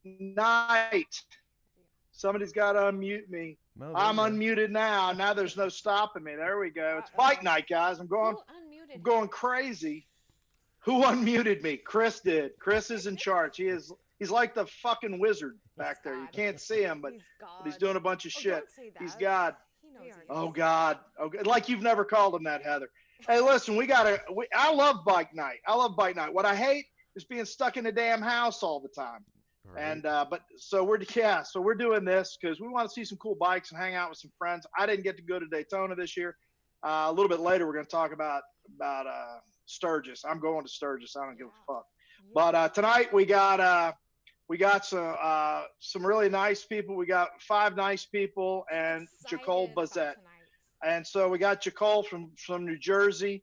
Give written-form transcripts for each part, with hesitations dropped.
Nite. Somebody's got to unmute me. No, I'm unmuted now. Now there's no stopping me. There we go. It's bike night, guys. I'm going crazy. Who unmuted me? Cris did. Cris is in charge. He's like the fucking wizard back there. You can't see him, but he's doing a bunch of shit. He's God. Oh God. Okay. Like you've never called him that, Heather. Hey, listen, I love bike night. What I hate is being stuck in the damn house all the time. Right. And so we're doing this because we want to see some cool bikes and hang out with some friends. I didn't get to go to Daytona this year. A little bit later, we're going to talk about Sturgis. I'm going to Sturgis. I don't give a fuck. Yeah. But tonight we got some really nice people. We got 5 nice people and Jacole Bazette. And so we got Jacole from New Jersey.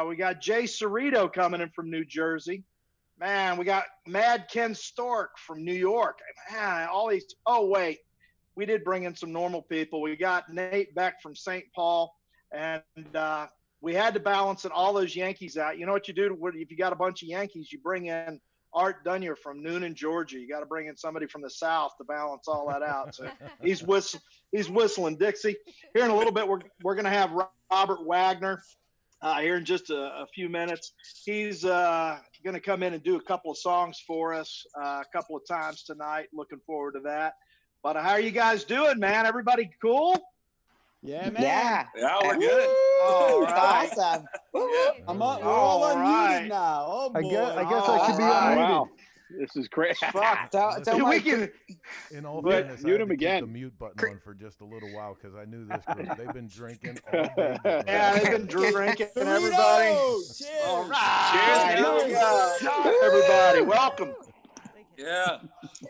We got Jay Cerrito coming in from New Jersey. Man, we got Mad Ken Stork from New York. Man, all these. Oh wait, we did bring in some normal people. We got Nate Beck from St. Paul, and we had to balance all those Yankees out. You know what you do if you got a bunch of Yankees? You bring in Art Dunyer from Noonan, Georgia. You got to bring in somebody from the South to balance all that out. So he's whistling Dixie. Here in a little bit, we're going to have Robert Wagner here in just a few minutes. He's going to come in and do a couple of songs for us a couple of times tonight. Looking forward to that. But how are you guys doing, man? Everybody cool? Yeah, man. Yeah, we're good. All right. Awesome. Yeah. We're all unmuted now. Oh, boy. I guess I should be unmuted. Wow. This is great. Fuck. Don't we can. In all fairness, mute I had him to again. keep the mute button on for just a little while because I knew this group. They've been drinking all day. Yeah, they've been drinking, everybody. Cheers. All right. Cheers. Here we go. Everybody, welcome. Yeah.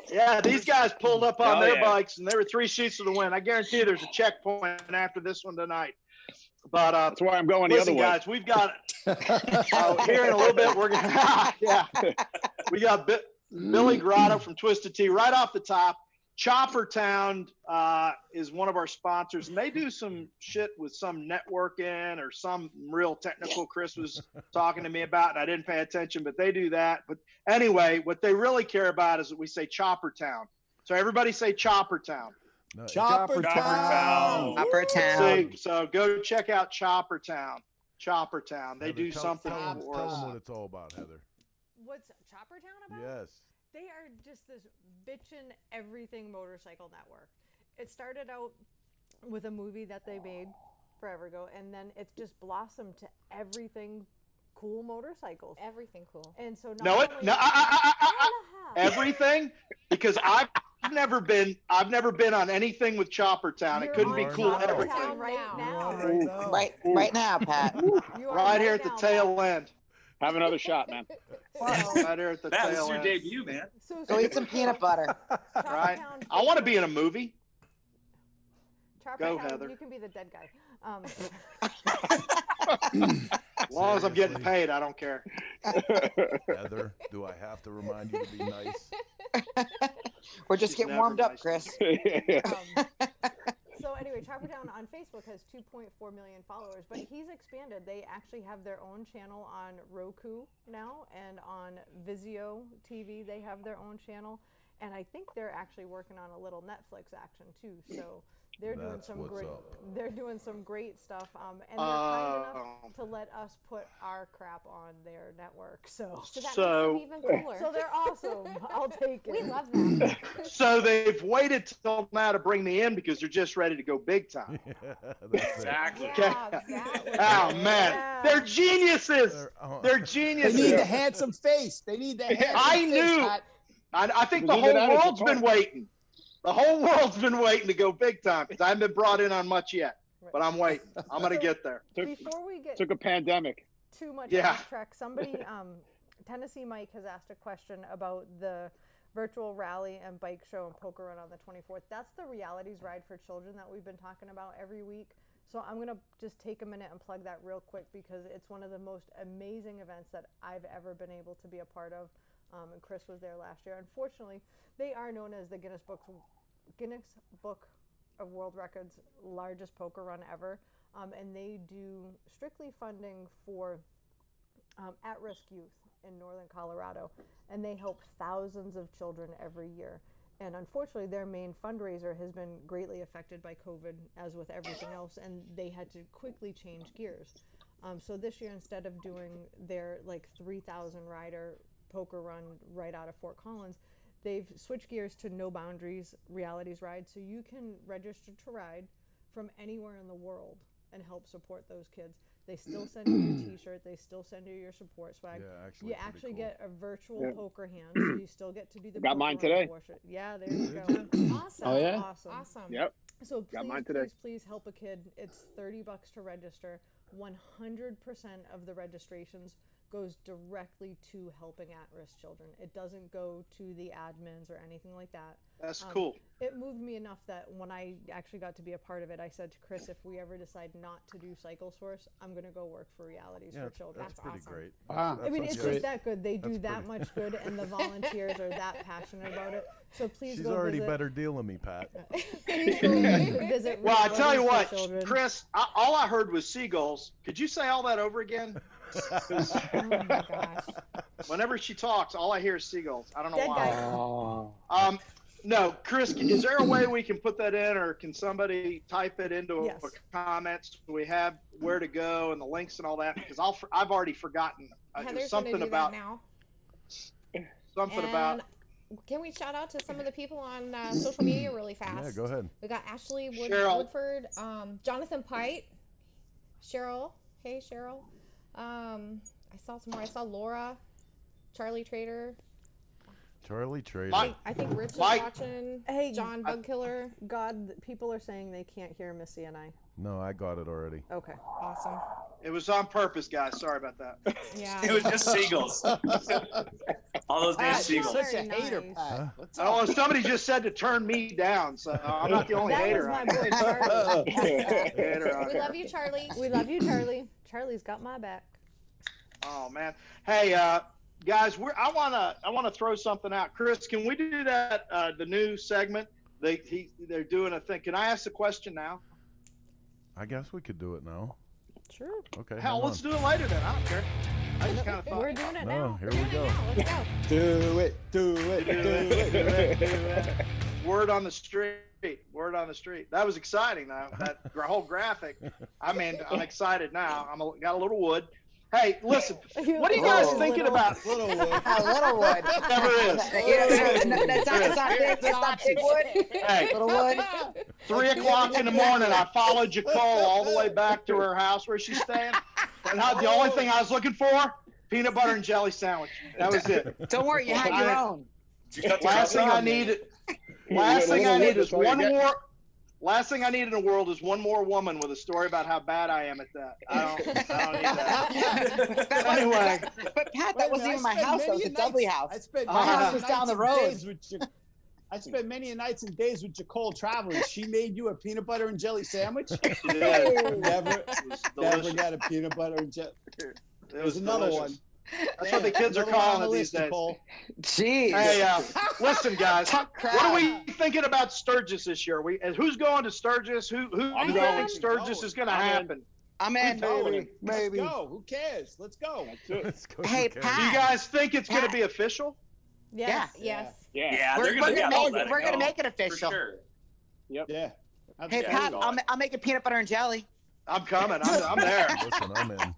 Yeah, these guys pulled up on their bikes, and they were 3 sheets to the wind. I guarantee you there's a checkpoint after this one tonight. But that's why I'm going the other way. Guys, we've got here in a little bit. We're gonna we got Billy Grotto from Twisted Tea right off the top. Chopper Town is one of our sponsors, and they do some shit with some networking or some real technical. Cris was talking to me about, and I didn't pay attention, but they do that. But anyway, what they really care about is that we say Chopper Town. So everybody say Chopper Town. No, Chopper Town. Chopper Town. So go check out Chopper Town. Chopper Town. They do something for us. Tell them what it's all about, Heather. What's Chopper Town about? Yes. They are just this bitchin' everything motorcycle network. It started out with a movie that they made forever ago, and then it's just blossomed to everything cool motorcycles. Everything cool. And so everything, because I've never been on anything with Chopper Town. It couldn't be cool everything. Right now. Right now, Pat. Right here at the tail end. Have another shot, man. Right here at the tail end. That's your debut, man. Go eat some peanut butter. Right. I want to be in a movie. Go, Heather. You can be the dead guy. As long as I'm getting paid, I don't care. Heather, do I have to remind you to be nice? We're just getting warmed up, Cris. So anyway, Chopper Town on Facebook has 2.4 million followers, but he's expanded. They actually have their own channel on Roku now, and on Vizio TV they have their own channel, and I think they're actually working on a little Netflix action too. So they're doing some great stuff, and they're kind enough to let us put our crap on their network. So that makes them even cooler. So they're awesome. I'll take it. We love them. So they've waited till now to bring me in because they're just ready to go big time. Exactly. Yeah, exactly. Oh man, they're geniuses. They're geniuses. They need the handsome face. They need the handsome I knew. Pat. I think the whole world's been waiting. The whole world's been waiting to go big time because I haven't been brought in on much yet. But I'm waiting. I'm going to get there. Before we get Took a pandemic. too much off track, somebody, Tennessee Mike has asked a question about the virtual rally and bike show and poker run on the 24th. That's the Realities Ride for Children that we've been talking about every week. So I'm going to just take a minute and plug that real quick because it's one of the most amazing events that I've ever been able to be a part of. And Cris was there last year. Unfortunately, they are known as the Guinness Book of World Records largest poker run ever. And they do strictly funding for at-risk youth in northern Colorado. And they help thousands of children every year. And unfortunately, their main fundraiser has been greatly affected by COVID, as with everything else, and they had to quickly change gears. So this year, instead of doing their like 3,000 rider poker run right out of Fort Collins, they've switched gears to No Boundaries Realities Ride, so you can register to ride from anywhere in the world and help support those kids. They still send you your t-shirt, they still send you your support swag. Yeah, you actually cool. get a virtual poker hand, so you still get to do the Got poker mine run today. portion. Yeah, there you go. Awesome. Oh, yeah? Awesome. Yep. So Got please, mine today. please help a kid. It's $30 to register. 100% of the registrations goes directly to helping at-risk children. It doesn't go to the admins or anything like that. That's cool. It moved me enough that when I actually got to be a part of it, I said to Chris, if we ever decide not to do Cycle Source, I'm going to go work for Realities for Children. That's pretty great. Wow. I mean, it's great. just that good. They do That's that much good, and the volunteers are that passionate about it. So please She's go already visit. better deal than me, Pat. Please go visit Well, I tell you Realities for what, Children. Chris, all I heard was seagulls. Could you say all that over again? Oh my gosh. Whenever she talks, all I hear is seagulls. I don't know Dead why. guy. Oh. No, Chris, is there a way we can put that in, or can somebody type it into Yes. a comments? We have where to go and the links and all that, because I've already forgotten. It was Heather's going to something do about that now. something about. Can we shout out to some of the people on social media really fast? Yeah, go ahead. We got Ashley Cheryl. Woodford, Jonathan Pite, Cheryl. Hey, Cheryl. I saw some more. I saw Laura, Charlie Trader. Charlie Trader. Mike. I think Rich is Mike. watching. Hey, John Bugkiller. God, people are saying they can't hear Missy and I. No, I got it already. Okay. Awesome. It was on purpose, guys. Sorry about that. Yeah. It was just seagulls. All those damn Pat, you're seagulls. very Such a hater, nice. Pat. What's Oh, up? well, somebody just said to turn me down, so I'm not the only That was hater. my on boy, Charlie. Hater on We here. love you, Charlie. We love you, Charlie. Charlie's got my back. Oh man. Hey, guys, I wanna throw something out. Chris, can we do that? The new segment. They're doing a thing. Can I ask the question now? I guess we could do it now. Sure. Okay. Hell, hang let's on. do it later then. I don't care. I just kind of thought. We're doing it No, now. here we go. Let's go. Do it, do it, do it. Word on the street. Word on the street. That was exciting, though. That whole graphic. I mean, I'm excited now. Got a little wood. Hey, listen. What are you guys thinking about? Little wood. Little wood. Never is. It's not big. It's not big wood. Hey, Little wood. 3 o'clock in the morning, I followed Jacole all the way back to her house where she's staying. And the only thing I was looking for, peanut butter and jelly sandwich. That was it. Don't worry, you had your own. Last thing I need. Last thing I need is one more. Last thing I need in the world is one more woman with a story about how bad I am at that. I don't need that. Anyway. But Pat, that wasn't even my house. That was a Dudley house. I spent My many house was down the nights and road. days with I spent many nights and days with Jacole traveling. She made you a peanut butter and jelly sandwich. Yeah, Never, it was never delicious. got a peanut butter and jelly. It There's was another delicious. one. That's what the kids are Another one on calling the it these list, days. Jacole. Jeez. Hey, listen, guys. Talk What crap. are we thinking about Sturgis this year? And who's going to Sturgis? Who I'm you going. think Sturgis is going to I'm in. happen? I'm in, Going. baby. Let's Baby. go. Who cares? Let's go. Let's go. Hey, Okay. Pat. Do you guys think it's going to be official? Yes. Yes. Yeah. Yeah, We're they're gonna gonna all make let it. We're go, gonna make it for official. sure. Yeah. Hey, Yeah, Pat, go I'll make it peanut butter and jelly. I'm coming. I'm there. Listen, I'm in.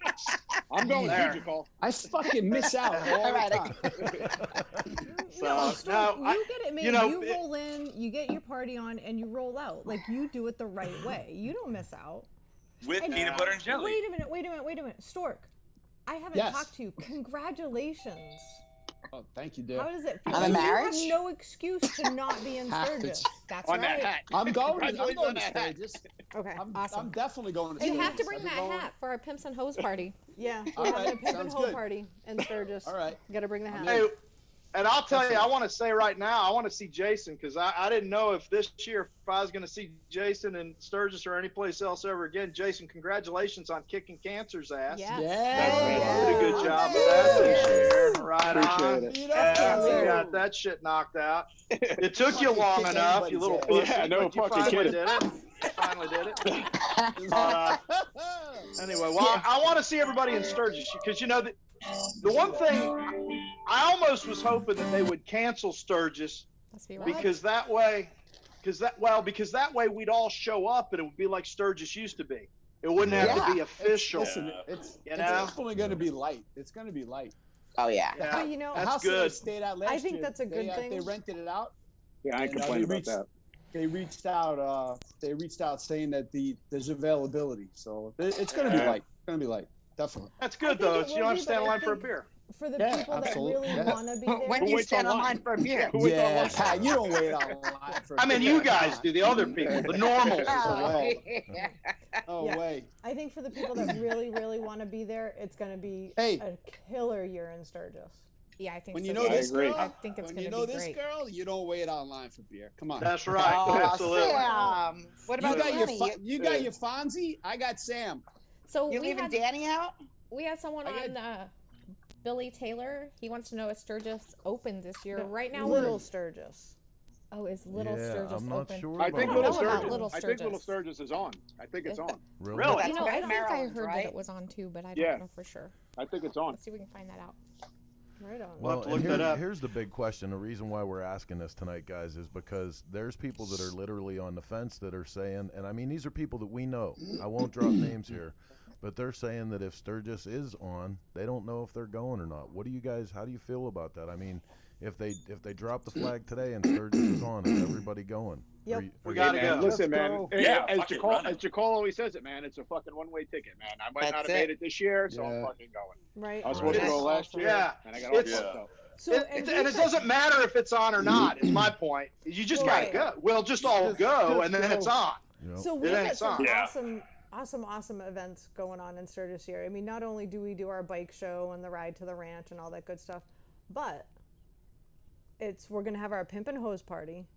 I'm going There. with you, Jacole. I fucking miss out all All right, the time. No, So, Storm, no, you get it made. you know, You roll in, you get your party on, and you roll out. Like, you do it the right way. You don't miss out. With And- peanut butter and jelly. Wait a minute. Stork, I haven't Yes. talked to you. Congratulations. Oh, thank you, dear. How does it feel? On the You marriage? have no excuse to not be in Sturgis. That's On right. that hat. I'm going Congratulations to on that hat. Sturgis. Okay. I'm Awesome. definitely going to You Sturgis. have to bring I've been that going- hat for our Pimps and Hoes party. Yeah. All We're having a right, pimp and sounds hoe good. party in Sturgis. All right. Got to bring the hat. Hey, and I'll tell you, I want to say right now, I want to see Jason, because I didn't know if this year if I was going to see Jason in Sturgis or any place else ever again. Jason, congratulations on kicking cancer's ass. Yeah. Yeah. You did a good job of that this year. Right on. Appreciate it. Beat up, Yeah, Charlie. you got that shit knocked out. It took you Fucking long kick enough, you anybody's little ass. pussy. Yeah, no but you fucking finally kidding. did it. You finally did it. Anyway, well, I want to see everybody in Sturgis, because you know the one thing I almost was hoping that they would cancel Sturgis Must be right. because that way we'd all show up and it would be like Sturgis used to be. It wouldn't have to be official. Listen, it's only going to be light. It's going to be light. Oh yeah. But you know, The house that I stayed at last year, I think that's a good thing. They rented it out. Yeah, I ain't complaining about that. They reached out. They reached out saying that there's availability, so it's going to be light. It's going to be light, definitely. That's good though. You don't have to stand in line for a beer. For the people that really want to be there. When do you stand in line for a beer? Yeah, Pat, you don't wait online for a beer. I mean, you guys do. The other people, the normals. No way. I think for the people that really, really want to be there, it's going to be a killer year in Sturgis. Yeah, I think When so. you know this girl, I think it's going to be this great. girl, you don't wait online for beer. Come on. That's right. Absolutely. Sam. What about Danny? You got your Fonzie? I got Sam. So You leaving Danny out? We had someone on Billy Taylor. He wants to know if Sturgis opens this year. Right now, Little Sturgis. Oh, is Little Sturgis I'm not open? sure. I think don't Little know about Sturgis. Little I think Little Sturgis is on. I think it's on. Really? You know, I That's think I Maryland, heard right? that it was on too, but I don't know for sure. I think it's on. Let's see if we can find that out. Right on. We'll have Well, to look that up. here's the big question. The reason why we're asking this tonight, guys, is because there's people that are literally on the fence that are saying, and I mean, these are people that we know. I won't drop names here, but they're saying that if Sturgis is on, they don't know if they're going or not. What do you guys? How do you feel about that? I mean, if they drop the flag today and Sturgis is on, is everybody going? Yep. We gotta Man, go. listen, man. Yeah, as fucking Jacole run it. as Jacole always says it, man. It's a fucking one-way ticket, man. I might not have That's made it this year, so I'm Yeah. fucking going. Right. I was supposed to go last year, Yeah. and I got all It's- fucked up. So, And it doesn't matter if it's on or not. Is my point. You just gotta Right. go. We'll just all go, and then it's on. Yep. So we've It got ain't some on. awesome events going on in Sturgis here. I mean, not only do we do our bike show and the ride to the ranch and all that good stuff, but we're gonna have our pimp and hose party,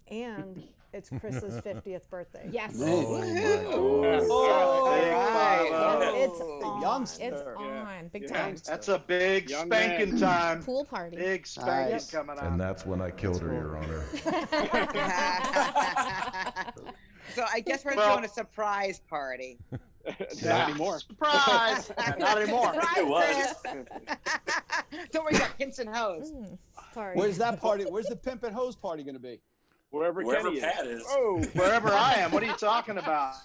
and it's Chris's 50th birthday. Yes. Oh, my God. It's The on. youngster. It's on. Big Yeah. time. That's a big Young spanking man. time. Pool party. Big spanking Nice. coming on. And that's when I killed her, Your Honor. So I guess we're Well- doing a surprise party. Not anymore. Surprise! Not anymore. It was. So we got Pints and Hose. Sorry. Where's that party? Where's the pimp and hose party going to be? Wherever Kenny Pat is. Oh, Wherever I am. What are you talking about?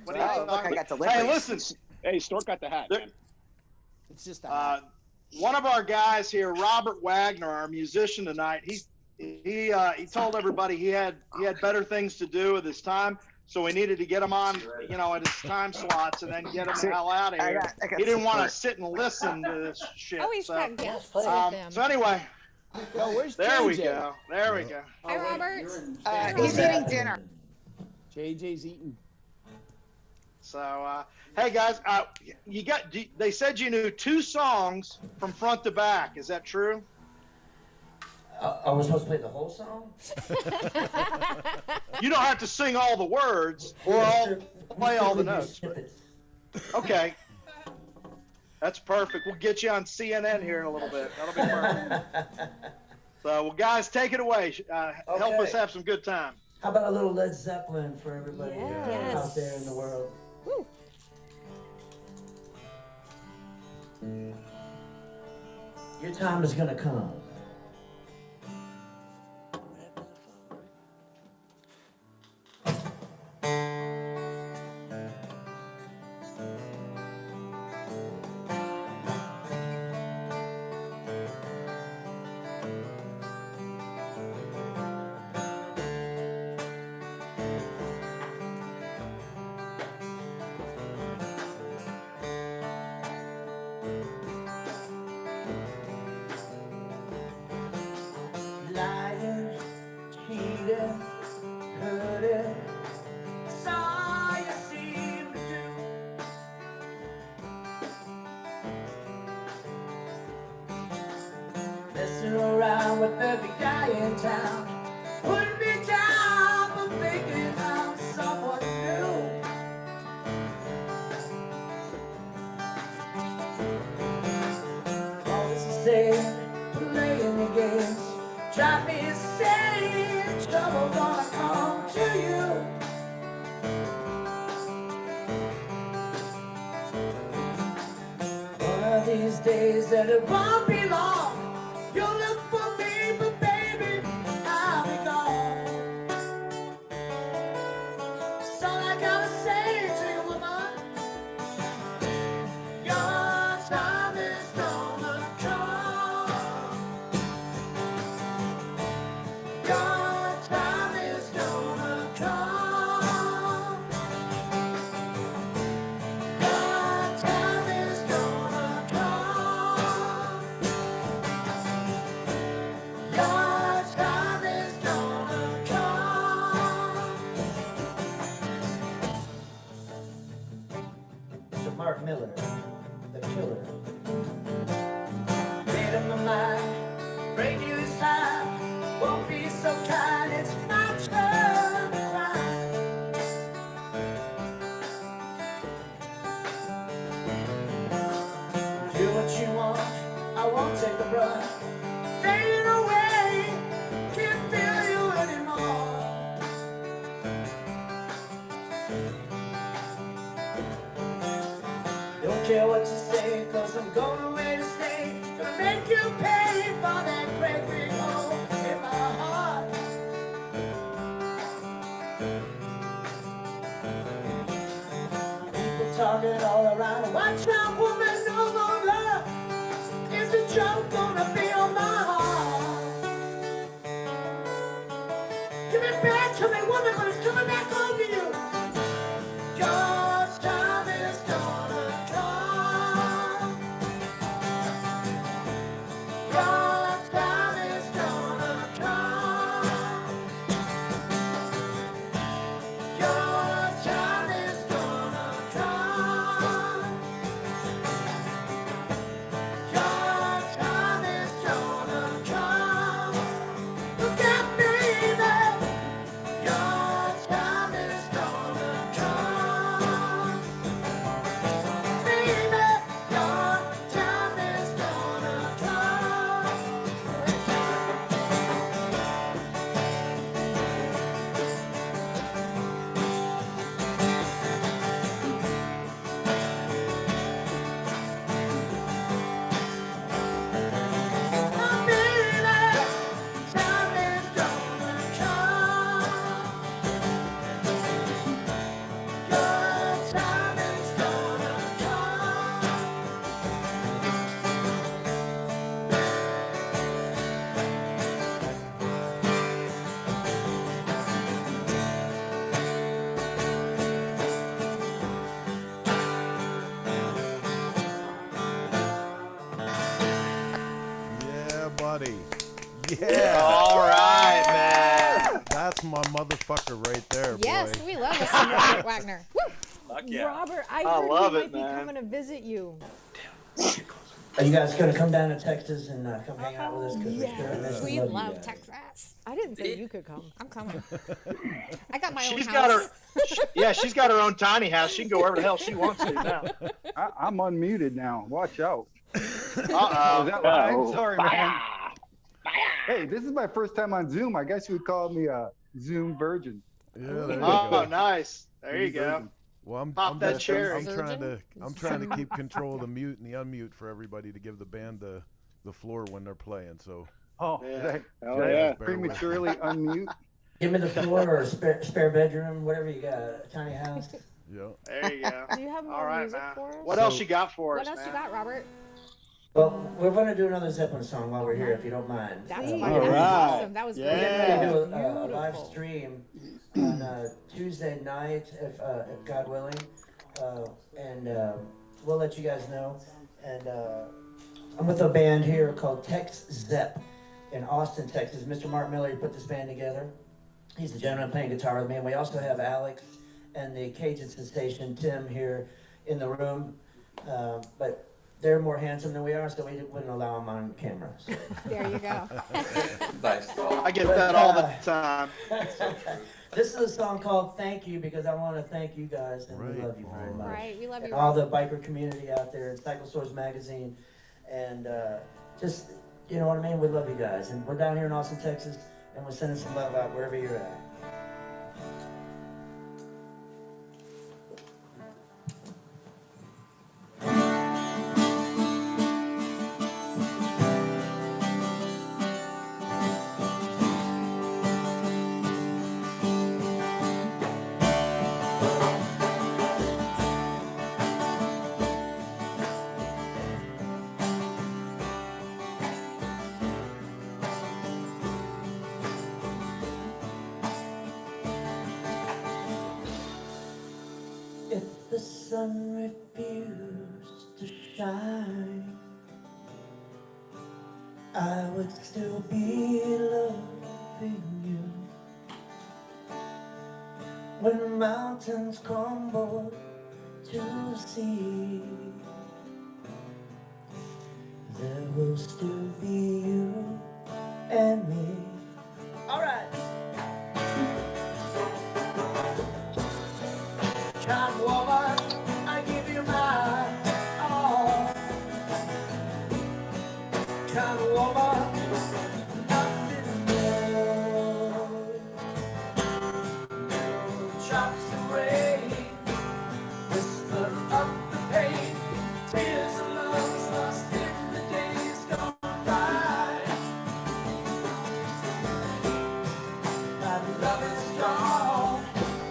What are you Oh, look, talking I got about? deliveries. Hey, listen. hey, Stork got the hat, man. It's just a One of our guys here, Robert Wagner, our musician tonight, he told everybody he had better things to do with his time, so we needed to get him on, at his time slots and then get him the hell out of here. I got He didn't want to support. sit and listen to this shit. Oh, he's so, got guests with them. so anyway, Yo, where's there we JJ? go. There we go. Hi, Robert. He's eating dinner. JJ's eating. So, hey guys, they said you knew 2 songs from front to back. Is that true? Are we supposed to play the whole song? You don't have to sing all the words or play all the notes. Okay. That's perfect. We'll get you on CNN here in a little bit. That'll be perfect. So, well, guys, take it away. Help us have some good time. How about a little Led Zeppelin for everybody Yes. out there in the world? Woo. Your time is gonna come. Liar, cheater, hurter, that's all you seem to do. Messing around with every guy in town, putting me down for thinking I'm someone new. Always the same, playing the games. Drive me insane, trouble gonna come to you. One of these days that it won't be long, you'll look for me, but baby, I'll be gone. Mark Miller, the killer. Made up my mind, break you this time. Won't be so kind, it's my turn to cry. Do what you want, I won't take the brunt. Fade away, can't feel you anymore. Don't care what you say, cause I'm going away to stay. Gonna make you pay for that great big hole in my heart. People talking all around. Watch out, woman, no more love. Is a joke gonna be on my heart? Give it back to me, woman, but it's coming back over you. Your time is gonna come. Your time is gonna come. Your time is gonna come. Your time is gonna come. Look at me, baby. Your time is gonna come. Baby, your time is gonna come. My baby, time is gonna come. Your time is gonna come. Yeah, buddy. Yeah. All right, man. That's my motherfucker right there, Yes, boy. we love us some Robert Wagner. Woo! Fuck yeah. Robert, I I heard love he it, might be man. coming to visit you. Are you guys gonna come down to Texas and come hang out with us? Because yes. we sure miss and We love you love guys. Texas. I didn't say you could come. I'm coming. I got my own She's house. got her, yeah, she's got her own tiny house. She can go wherever the hell she wants to now. I'm unmuted now. Watch out. Uh-oh. Is that live? Oh. Sorry, man. Hey, this is my first time on Zoom. I guess you would call me a Zoom virgin. Yeah, there you Oh, go. nice. There you Zoom go. virgin. Well, Pop that cherry. I'm trying to keep control of the mute and the unmute for everybody to give the band the floor when they're playing. So Oh, Yeah. did I Oh, yeah, yeah. bear with me. prematurely unmute? Give me the floor or a spare bedroom, whatever you got, a tiny house. Yeah. There you go. Do you have more All right, music man. for us? What else you got for What us, else you man? got, Robert? Well, we're gonna do another Zeppelin song while we're here, if you don't mind. That's Please. fine. All That was right. awesome. That was We're great. getting ready to do a Beautiful. live stream on Tuesday night, if God willing, and we'll let you guys know. And I'm with a band here called Tex Zepp in Austin, Texas. Mr. Mark Miller, he put this band together. He's the gentleman playing guitar with me. And we also have Alex and the Cajun sensation, Tim, here in the room. But they're more handsome than we are, so we wouldn't allow them on camera. So. There you go. Nice. I get that all the time. This is a song called Thank You, because I want to thank you guys, and we Right. love you very much. Right, we love And you. all Rob. the biker community out there, and Cycle Stores Magazine, and just, you know what I mean? We love you guys. And we're down here in Austin, Texas, and we're sending some love out wherever you're at. If the sun refused to shine, I would still be loving you. When mountains crumble to the sea. There will still be you and me. All right. Child woman, I give you my all. Child woman, nothing more. Chops away, whisper of the pain, tears of love lost in the days gone by. My love is strong,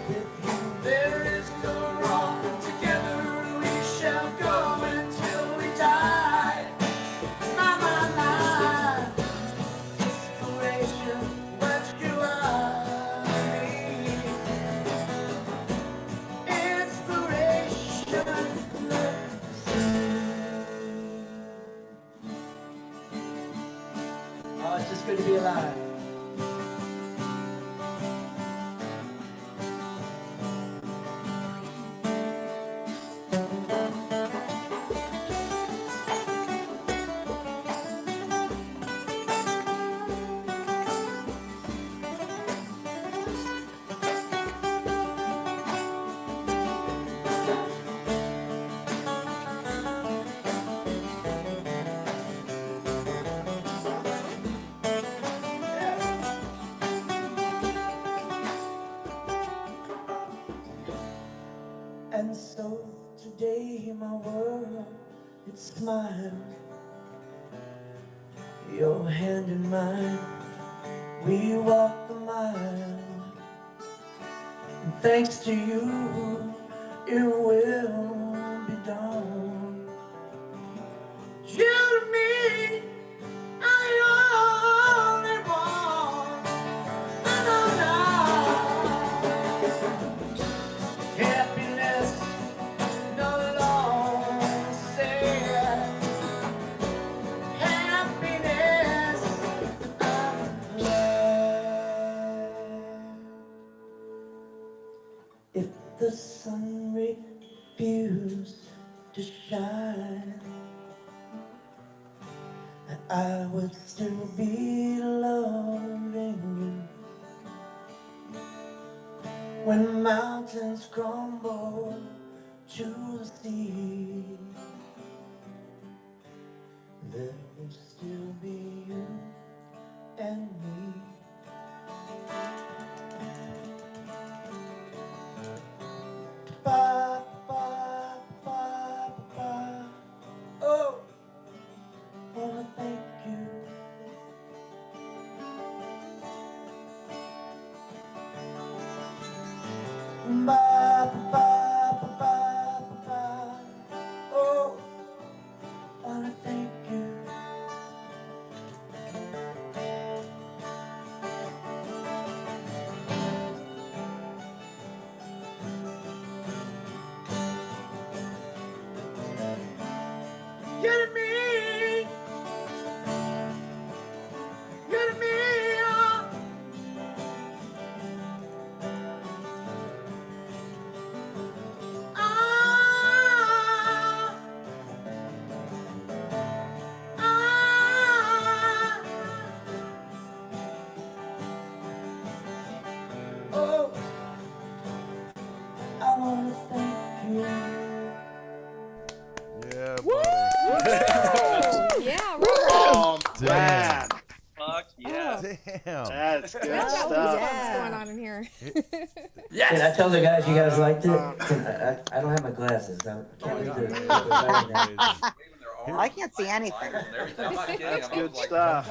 with you there is no wrong. Together we shall go until we die. My inspiration, what you are me. Inspiration, oh, it's just good to be alive. And so today my world, it smiles. Your hand in mine, we walk the mile. And thanks to you, it will be done. You to me, I only want. No. Happiness, no longer sad. Happiness, I'm glad. If the sun refused to shine, I would still be loving you. When mountains crumble to the sea, there will still be you and me. Ba, ba, ba, ba. Oh, wanna thank you. Ba, ba, ba, ba, ba. Oh, wanna thank you. You to me, you to me, oh. Oh, I wanna thank you. Yeah, Woo! buddy. Yeah, Oh, Damn. man. Fuck yeah. Damn. That's good That's stuff. what's going on in here. Can I tell the guys you guys liked it? I don't have my glasses. I can't read the I can't see anything. That's good stuff.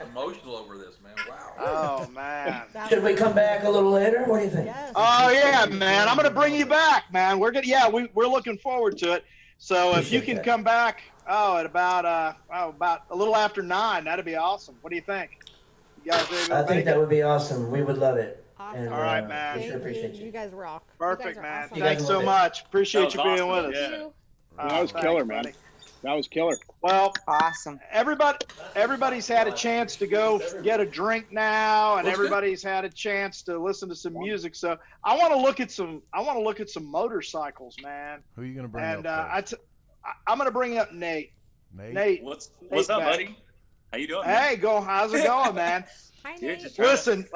I'm emotional over this, man. Wow. Oh, man. Should we come back a little later? What do you think? Yes. Oh, yeah, man. I'm going to bring you back, man. We're going to, yeah, we're looking forward to it. So if you can come back, at about a little after 9, that'd be awesome. What do you think? You guys able to I think make that it? would be awesome. We would love it. Awesome. And, All right, man. We sure appreciate you. You guys rock. Perfect, You guys are man. awesome. You guys Thanks so love it. much. Appreciate That you was being awesome. with us. Yeah. That was killer, man. buddy. That was killer. Well, awesome. Everybody's had a chance to go get a drink now, and everybody's had a chance to listen to some music. So I want to look at some. Motorcycles, man. Who are you gonna bring and, up? I'm gonna bring up Nate. Nate. What's up, buddy? How you doing? Hey, how's it going, man? Hi, Nate. Listen,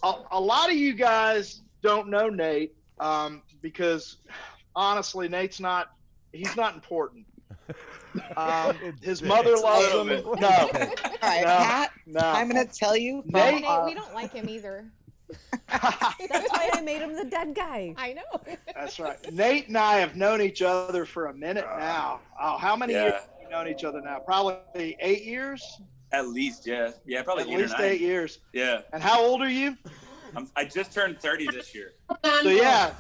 a lot of you guys don't know Nate because honestly, he's not important. His mother loves him. No. All right, Pat, I'm going to tell you. Nate, we don't like him either. That's why I made him the dead guy. I know. That's right. Nate and I have known each other for a minute now. Oh, how many years have we known each other now? Probably 8 years? At least, yeah. Yeah, probably At least 8 years. Yeah. And how old are you? I just turned 30 this year.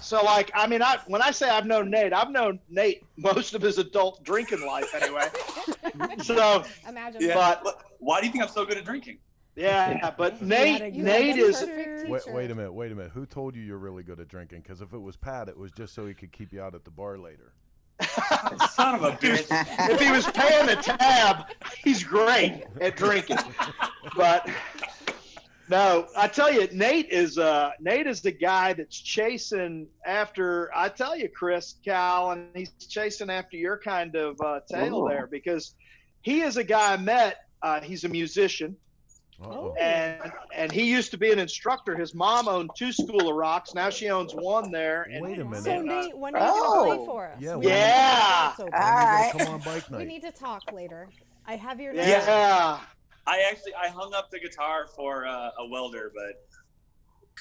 So like, I mean, when I say I've known Nate most of his adult drinking life anyway. So imagine. Yeah. But why do you think I'm so good at drinking? Yeah, but Nate is. Wait a minute. Who told you you're really good at drinking? Because if it was Pat, it was just so he could keep you out at the bar later. Son of a bitch. If he was paying the tab, he's great at drinking. But no, I tell you, Nate is the guy that's chasing after. I tell you, Cris, Cal, and he's chasing after your kind of tail there, because he is a guy I met. He's a musician. Uh-oh. And he used to be an instructor. His mom owned 2 School of Rocks. Now she owns 1 there. And, Wait a minute. So Nate, when are you going to play for us? Yeah. All right. Come on, bike night. We need to talk later. I have your name. Yeah. I hung up the guitar for a welder, but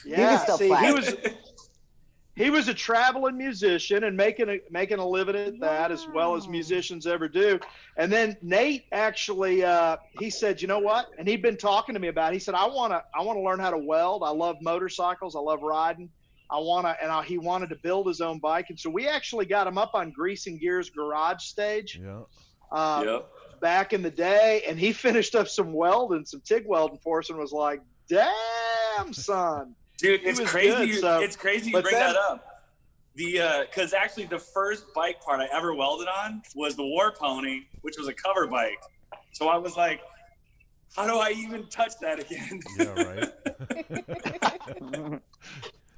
yeah, he was a traveling musician and making a living at that, as well as musicians ever do. And then Nate actually, he said, you know what? And he'd been talking to me about it. He said, I want to learn how to weld. I love motorcycles. I love riding. He wanted to build his own bike. And so we actually got him up on Grease and Gear's garage stage. Yeah. Back in the day, and he finished up some TIG welding for us, and was like, damn, son. Dude, it's crazy. It's crazy you bring that up. Because actually the first bike part I ever welded on was the War Pony, which was a cover bike. So I was like, how do I even touch that again? Yeah, right.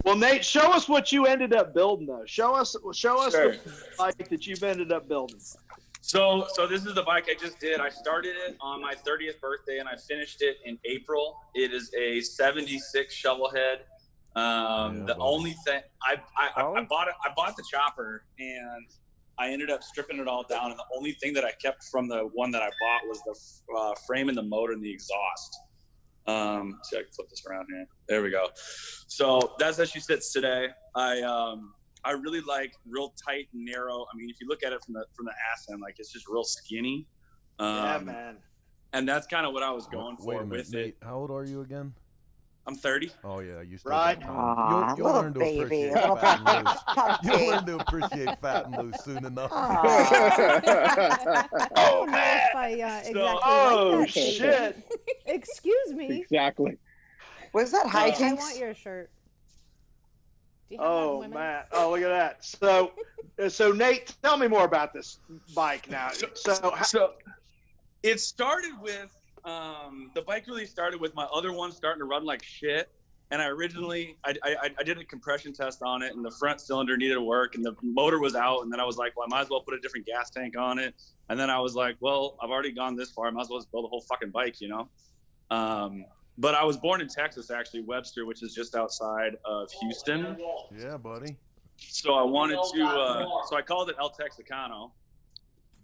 Well, Nate, show us what you ended up building, though. Show us the bike that you've ended up building. So this is the bike I just did. I started it on my 30th birthday, and I finished it in April. It is a 76 shovelhead. The only thing I bought the chopper, and I ended up stripping it all down. And the only thing that I kept from the one that I bought was the frame and the motor and the exhaust. See, I can flip this around here. There we go. So that's how she sits today. I really like real tight and narrow. I mean, if you look at it from the ass end, like, it's just real skinny. Yeah, man. And that's kind of what I was going for with Nate, it. How old are you again? I'm 30. Oh yeah, you still right. You'll learn to appreciate fat and loose. You'll learn to appreciate fat and loose soon enough. Oh man! Oh shit! Excuse me. Exactly. Was that hijinks? I want your shirt. Oh man! Oh, look at that. So Nate, tell me more about this bike now. So it started with the bike really started with my other one starting to run like shit. And I originally I did a compression test on it, and the front cylinder needed work, and the motor was out. And then I was like, well, I might as well put a different gas tank on it. And then I was like, well, I've already gone this far. I might as well just build a whole fucking bike, you know? But I was born in Texas, actually, Webster, which is just outside of Houston. Yeah, buddy. So I wanted to, so I called it El Texicano.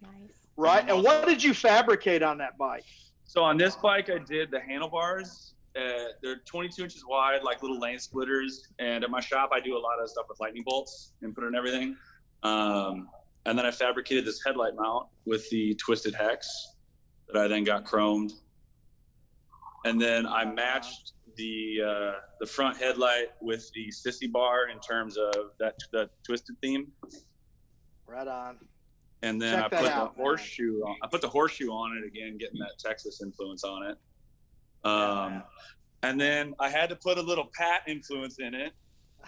Nice. Right. And what did you fabricate on that bike? So on this bike, I did the handlebars. They're 22 inches wide, like little lane splitters. And at my shop, I do a lot of stuff with lightning bolts, input and everything. And then I fabricated this headlight mount with the twisted hex that I then got chromed. And then I matched the front headlight with the sissy bar in terms of the twisted theme. Right on. And then I put the horseshoe on. I put the horseshoe on it again, getting that Texas influence on it. And then I had to put a little Pat influence in it.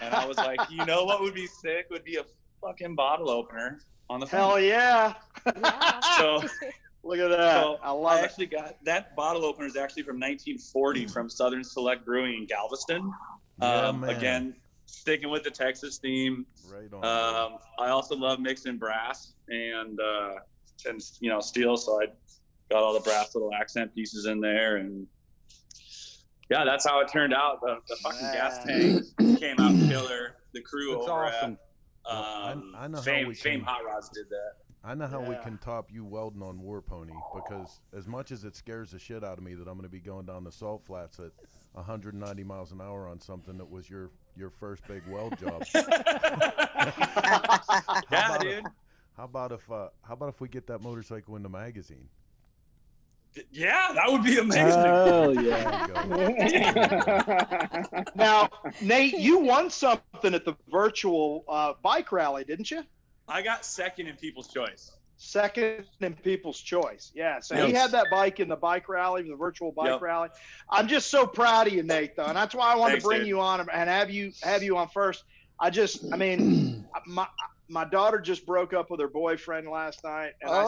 And I was like, you know what would be sick? Would be a fucking bottle opener on the front. Hell yeah. So look at that. So I love it. actually got that bottle opener is actually from 1940 from Southern Select Brewing in Galveston. Again, sticking with the Texas theme. Right on. I also love mixing brass and steel, so I got all the brass little accent pieces in there, and yeah, that's how it turned out. The fucking gas tank came out killer. The crew That's over awesome. I know Fame Hot Rods did that. I know how we can top you welding on War Pony, because as much as it scares the shit out of me that I'm going to be going down the salt flats at 190 miles an hour on something that was your first big weld job. Dude. How about if we get that motorcycle in the magazine? Yeah, that would be amazing. Oh yeah. Now, Nate, you won something at the virtual bike rally, didn't you? I got second in People's Choice. Second in People's Choice. Yeah. So he had that bike in the bike rally, the virtual bike rally. I'm just so proud of you, Nate, though. And that's why I wanted to bring you on and have you on first. I mean, my daughter just broke up with her boyfriend last night, and I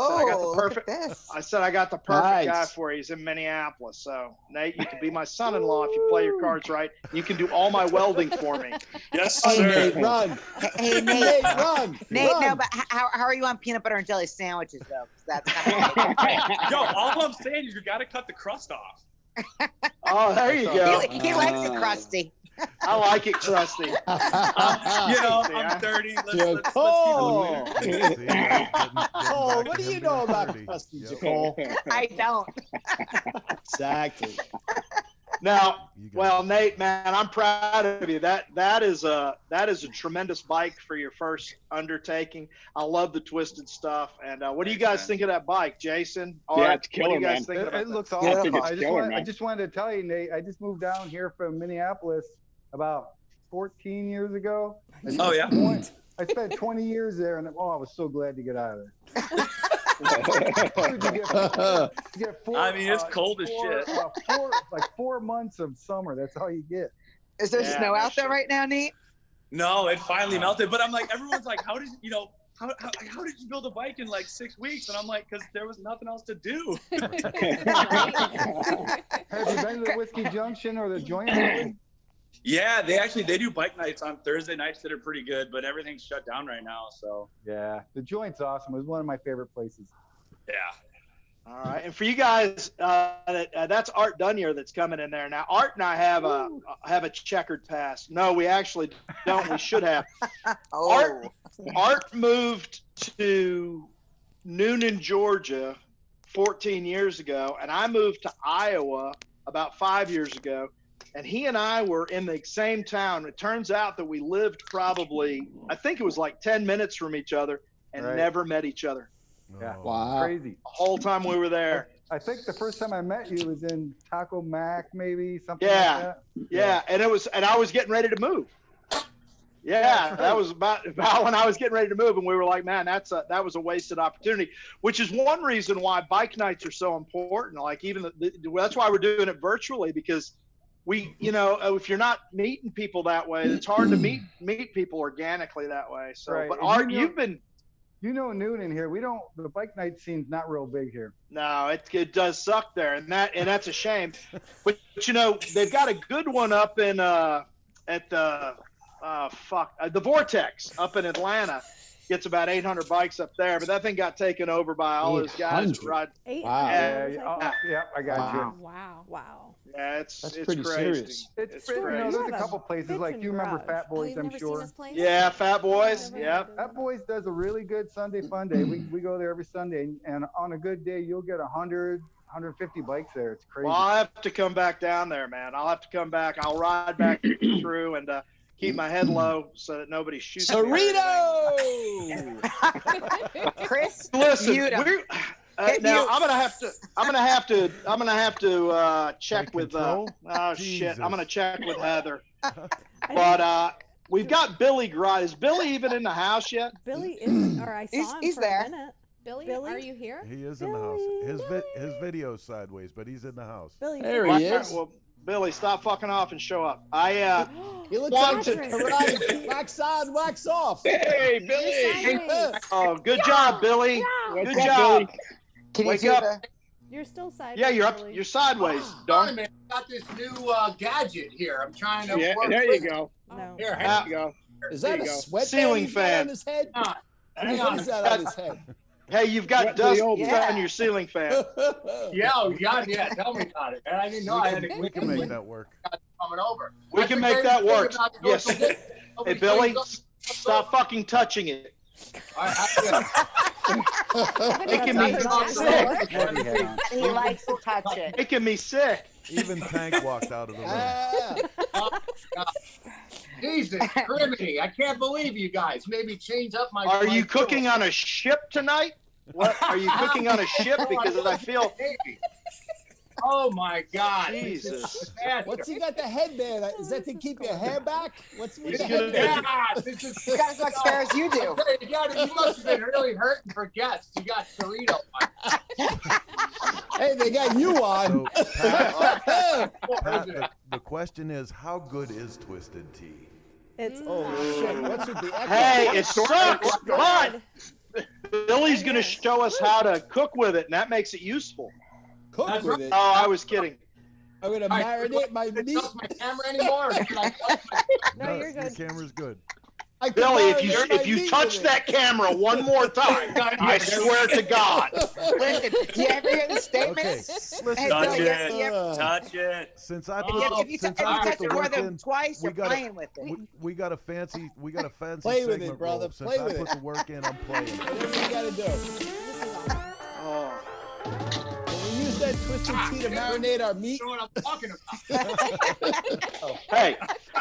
said I got the perfect guy for you. He's in Minneapolis. So Nate, you can be my son-in-law if you play your cards right. You can do all my welding for me. Yes, Hey, sir. Nate, run. Hey, Nate. Nate, run. Nate, Run. no, but how are you on peanut butter and jelly sandwiches, though? 'Cause that's kind of Yo, all I'm saying is you got to cut the crust off. Oh, there you go. he likes it crusty. I like it crusty. I'm 30. Let's keep it moving. Oh, what do you know about crusty, Nicole? I don't. Exactly. Now, well, Nate, man, I'm proud of you. That is a tremendous bike for your first undertaking. I love the twisted stuff. And what do you guys think of that bike, Jason? Yeah, it's killer, what do you guys man. think about It looks I awesome. think it's killer, man. I just wanted to tell you, Nate, I just moved down here from Minneapolis about 14 years ago. Oh, yeah? I spent 20 years there, and I was so glad to get out of there. You get it's cold as shit. 4 months of summer. That's all you get. Is there snow out there right now, Nate? No, it finally melted. But I'm like, everyone's like, how did you build a bike in like 6 weeks? And I'm like, because there was nothing else to do. Have you been to the Whiskey Junction or the Joint lately? Yeah, they do bike nights on Thursday nights that are pretty good, but everything's shut down right now. So yeah, the Joint's awesome. It was one of my favorite places. Yeah. All right, and for you guys, that's Art Dunyer that's coming in there now. Art and I have a checkered past. No, we actually don't. We should have. Art moved to Noonan, Georgia, 14 years ago, and I moved to Iowa about 5 years ago. And he and I were in the same town. It turns out that we lived probably, I think it was like 10 minutes from each other, and never met each other. Yeah, wow, crazy. The whole time we were there. I think the first time I met you was in Taco Mac, maybe something like that. Yeah, and I was getting ready to move. Yeah, that was about when I was getting ready to move, and we were like, man, that was a wasted opportunity. Which is one reason why bike nights are so important. Like that's why we're doing it virtually, because if you're not meeting people that way, it's hard to meet people organically that way. So, but Art, you've been. Noonan here. The bike night scene's not real big here. No, it does suck there, and that's a shame. But they've got a good one up in at the Vortex up in Atlanta. Gets about 800 bikes up there, but that thing got taken over by all those guys who ride. Wow. Yeah, I got you. Wow. Yeah, it's pretty crazy. serious. It's crazy. crazy. There's a couple places like, do you remember Fat Boys? I'm sure. Yeah, Fat Boys. Yeah. Fat Boys does a really good Sunday fun day. We go there every Sunday, and on a good day, you'll get 100, 150 bikes there. It's crazy. Well, I'll have to come back down there, man. I'll have to come back. I'll ride back through and keep my head low so that nobody shoots me. Cerrito! Chris, listen, now I'm gonna have to check with shit. I'm gonna check with Heather. But we've got Billy Gride. Is Billy even in the house yet? Billy isn't, or I saw him he's for there. a minute. Billy, are you here? He is in the house. His video's sideways, but he's in the house. Billy, There he is. Well, Billy, stop fucking off and show up. He looks wanted like karate. Wax on, wax off. Hey, Billy. Oh, good job, Billy. What's Good up, job. Billy? Can Wake you see up. the? You're still sideways. Yeah, you're up. Billy. You're sideways. Hi, Don't. man. I got this new gadget here. I'm trying to Yeah, work there with you go. No. Here, Ah. There you go. Is There that you a go. sweatband Ceiling he's got fan. on his head? Hang What on. is that on his head? Hey, you've got What the dust old- on your ceiling fan. Yeah, oh, God, yeah. Tell me about it, man. I didn't know I had We can make that work. coming over. We That's can the make that greatest work. thing about Yes. social distancing. Hey, Nobody Billy, cleans up. stop fucking touching it. All right, Making me sick. He likes to touch it. Making me sick. Even Tank walked out of the room. Oh, God. Jesus, criminy. I can't believe you guys. Maybe change up my. Are you cooking on a ship tonight? What? Are you cooking on a ship? Because I feel. Oh my God! Jesus. What's he got the headband? Is that to keep your hair back? What's with He's the gonna- headband? Yeah, this is. You got as much hair as you do. You must have been really hurting for guests. You got Cerrito on. Hey, they got you on. So, Pat, What is it? the question is, how good is Twisted Tea? It's Oh shit! What's with the echo? Hey, it sucks, but good. Billy's going to show us how to cook with it, and that makes it useful. Cook That's with right. it. Oh, I was kidding. I'm gonna All right, marinate my Can I meat. adjust my camera anymore? No, you're Your good. camera's good. I can Billy, marinate my if you meat touch with it. that camera one more time, I swear to God. Listen, do you ever hear the Okay, statements? listen. Hey, Touch Billy, it. you ever- Touch it. Since I If put, you since touch I put it the more work than in, twice, we you're got playing with it. we got a fancy Play with it, segment brother. roll. Since Play I with put it. the work in, I'm playing. Whatever you gotta do. Oh. When we use that twisted tea to marinate our meat. You know what I'm talking about. Hey,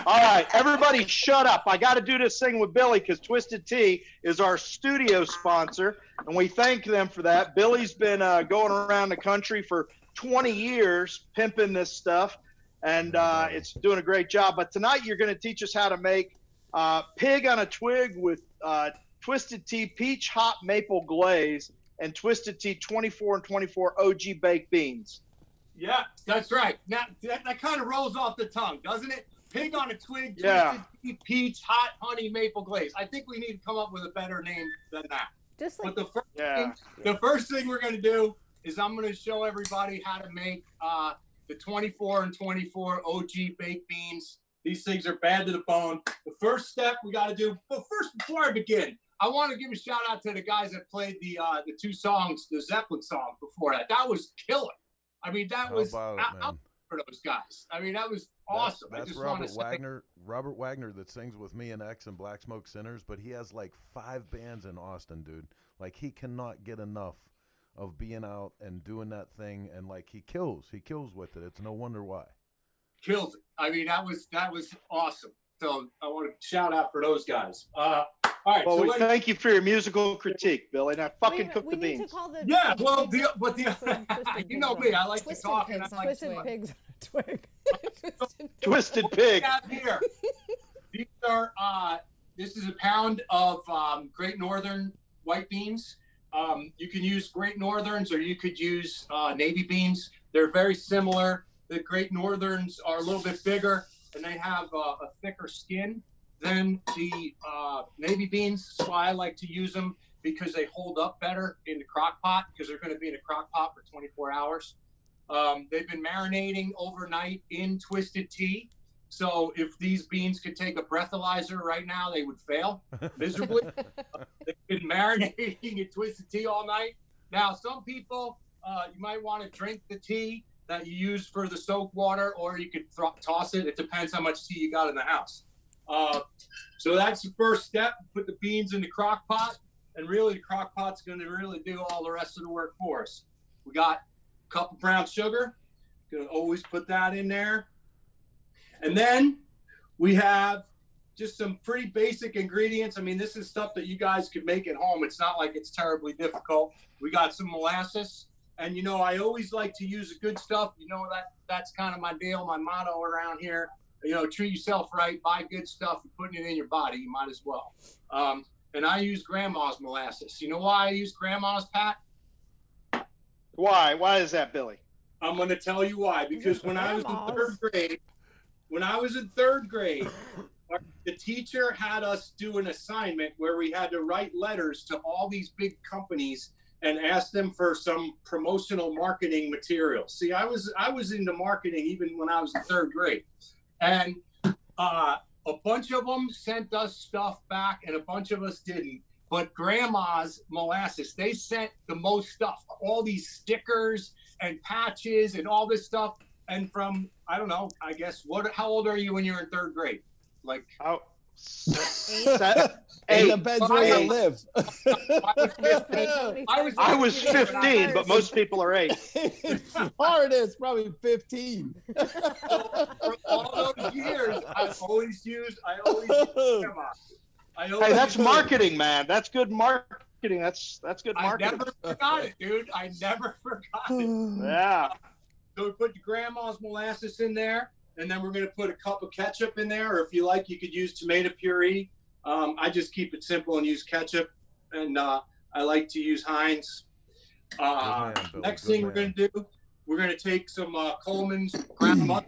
all right, everybody shut up. I got to do this thing with Billy because Twisted Tea is our studio sponsor, and we thank them for that. Billy's been going around the country for 20 years pimping this stuff, and it's doing a great job. But tonight you're going to teach us how to make pig on a twig with Twisted Tea peach hot maple glaze and Twisted Tea 24 and 24 OG baked beans. Yeah, that's right. Now that kind of rolls off the tongue, doesn't it? Pig on a twig, Yeah. Twisted Tea, peach, hot honey maple glaze. I think we need to come up with a better name than that. Just like But Yeah. the first thing we're going to do is I'm going to show everybody how to make the 24 and 24 OG baked beans. These things are bad to the bone. The first step we got to do, but first, before I begin, I want to give a shout out to the guys that played the two songs, the Zeppelin song before that. That was killer. I mean, that How was about it, out man? for those guys. I mean, that was awesome. I That's just want to Robert Wagner that sings with me and X and Black Smoke Sinners, but he has like 5 bands in Austin, dude. Like he cannot get enough of being out and doing that thing, and like he kills with it. It's no wonder why. killed it. I mean, that was awesome. So I want to shout out for those guys. All right. Well, so we thank you for your musical critique, Billy. Now fucking cook the beans. Yeah, well, you know me. I like to Twisted talk. pigs, And I like twisted to pigs on a twig. Twisted pig. Here. These are this is a pound of Great Northern white beans. You can use Great Northerns or you could use navy beans. They're very similar. The Great Northerns are a little bit bigger and they have a thicker skin than the navy beans. That's why I like to use them, because they hold up better in the crock pot, because they're going to be in a crock pot for 24 hours. They've been marinating overnight in Twisted Tea. So if these beans could take a breathalyzer right now, they would fail miserably. They've been marinating in Twisted Tea all night. Now, some people, you might want to drink the tea that you use for the soak water, or you could toss it. It depends how much tea you got in the house. So that's the first step. Put the beans in the crock pot, and really the crock pot's going to really do all the rest of the work for us. We got a cup of brown sugar. Going to always put that in there. And then we have just some pretty basic ingredients. I mean, this is stuff that you guys could make at home. It's not like it's terribly difficult. We got some molasses. And, you know, I always like to use the good stuff. You know, that's kind of my deal, my motto around here. You know, treat yourself right, buy good stuff, and putting it in your body, you might as well. And I use grandma's molasses. You know why I use grandma's, Pat? Why? Why is that, Billy? I'm going to tell you why. Because when I was in third grade, the teacher had us do an assignment where we had to write letters to all these big companies and ask them for some promotional marketing material. See, I was into marketing even when I was in third grade. And a bunch of them sent us stuff back and a bunch of us didn't. But Grandma's Molasses, they sent the most stuff, all these stickers and patches and all this stuff. And from, I don't know, I guess, how old are you when you're in third grade? Like, oh, 8. It depends where you live. I was 15, but most people are 8. Florida is probably 15. So for all those years, I always used Grandma. Hey, that's marketing, man. That's good marketing. That's good marketing. I never forgot it, dude. I never forgot it. Yeah. So we put the Grandma's Molasses in there, and then we're going to put a cup of ketchup in there, or if you like, you could use tomato puree. I just keep it simple and use ketchup, and I like to use Heinz. Next thing we're going to do, we're going to take some Coleman's ground them up,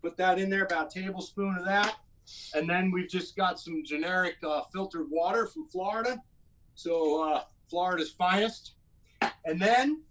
put that in there, about a tablespoon of that, and then we've just got some generic filtered water from Florida, so Florida's finest. And then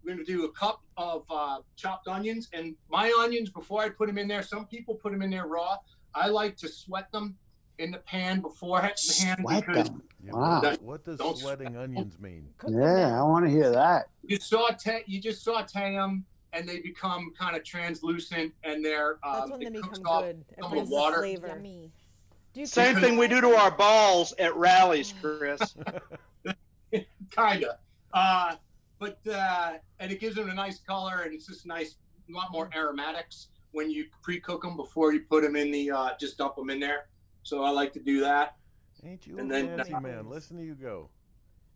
we're going to do a cup of chopped onions, and my onions, before I put them in there, some people put them in there raw. I like to sweat them in the pan beforehand. Sweat them. Wow. What does sweating onions mean? Yeah, I want to hear that. You just saute them, and they become kind of translucent, and they're that's when they become good. Some of the water. Flavor. Same thing we do to our balls at rallies, Chris. Kinda. But and it gives them a nice color, and it's just nice, a lot more aromatics when you pre-cook them before you put them in the just dump them in there. So I like to do that. Ain't you and a then, fancy man? Listen to you go.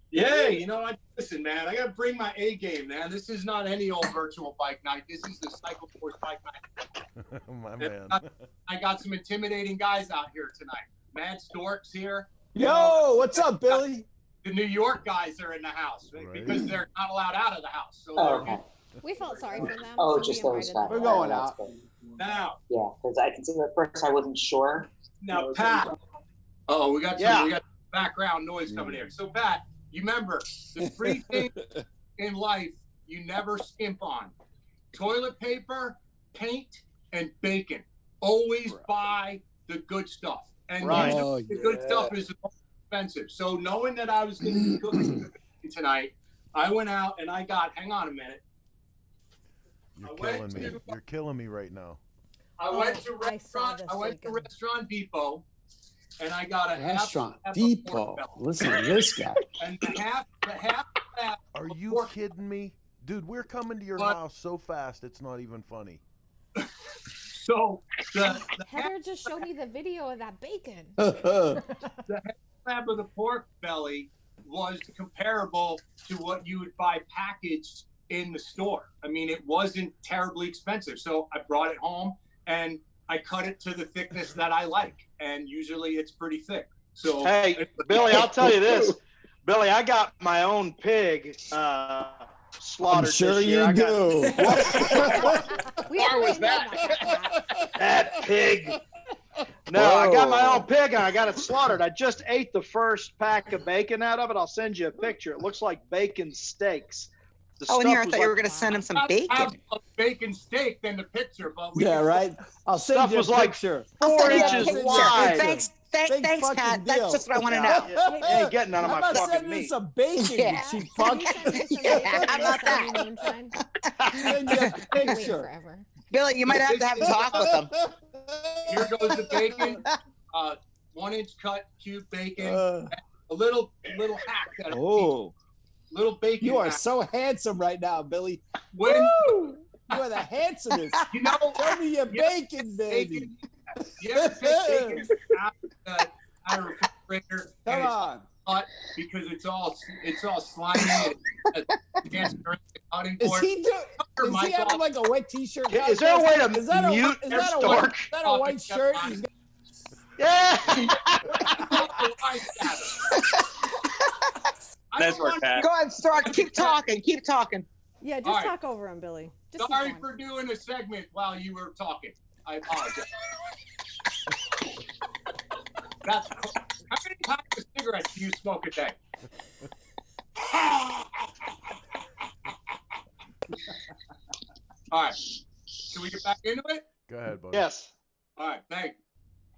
Yeah, you know, listen, man, I gotta bring my A game, man. This is not any old virtual bike night. This is the Cycle Force bike night. My man. I got some intimidating guys out here tonight. Mad Stork's here. Yo, what's up, Billy? The New York guys are in the house because they're not allowed out of the house. So we felt sorry for them. Oh, so just we those invited guys. them. We're going out. now. Yeah, because I can see at first I wasn't sure. Now, Pat. Oh, we got background noise coming here. So, Pat, you remember the three things in life you never skimp on: toilet paper, paint, and bacon. Always buy the good stuff. And the good stuff is the most expensive. So knowing that I was going to be cooking tonight, I went out and I got, hang on a minute. You're killing me right now. I went to Restaurant Depot, and I got a Restaurant Depot. Listen to this guy. And the half. Are you kidding me? Dude, we're coming to your house so fast, it's not even funny. So Heather just showed me the video of that bacon. The half of the pork belly was comparable to what you would buy packaged in the store. I mean, it wasn't terribly expensive. So I brought it home and I cut it to the thickness that I like. And usually it's pretty thick. So hey, Billy, I'll tell you this. Billy, I got my own pig slaughtered I'm sure this year. you do. Where was that? That pig. No, I got my own pig and I got it slaughtered. I just ate the first pack of bacon out of it. I'll send you a picture. It looks like bacon steaks. Oh, and here I thought you were going to send him some bacon. Have a bacon steak than the picture, but right. I'll send you a picture. I'll send you a 4 inches picture. wide. Thanks, Pat. That's just what I want to know. You ain't getting none of my fucking meat. Some bacon, you cheap fuck. How about that? Send you a picture. Billy, you might have to have a talk with them. Here goes the bacon. 1-inch cut cube bacon. A little hack. Little bacon. You are hack. so handsome right now, Billy. When you are the handsomest. You know, show me your bacon, baby. You ever take bacon out of a refrigerator? Come on. Hot because it's all slimy and against the cutting board. Is he having like a wet t-shirt? Is there a way to mute is that a white shirt? Yeah. That's where Pat. Go ahead, Stark. Keep talking. Yeah, just talk over him, Billy. Sorry for doing a segment while you were talking. I apologize. How many packs of cigarettes do you smoke a day? All right. Can we get back into it? Go ahead, buddy. Yes. All right. Thank you.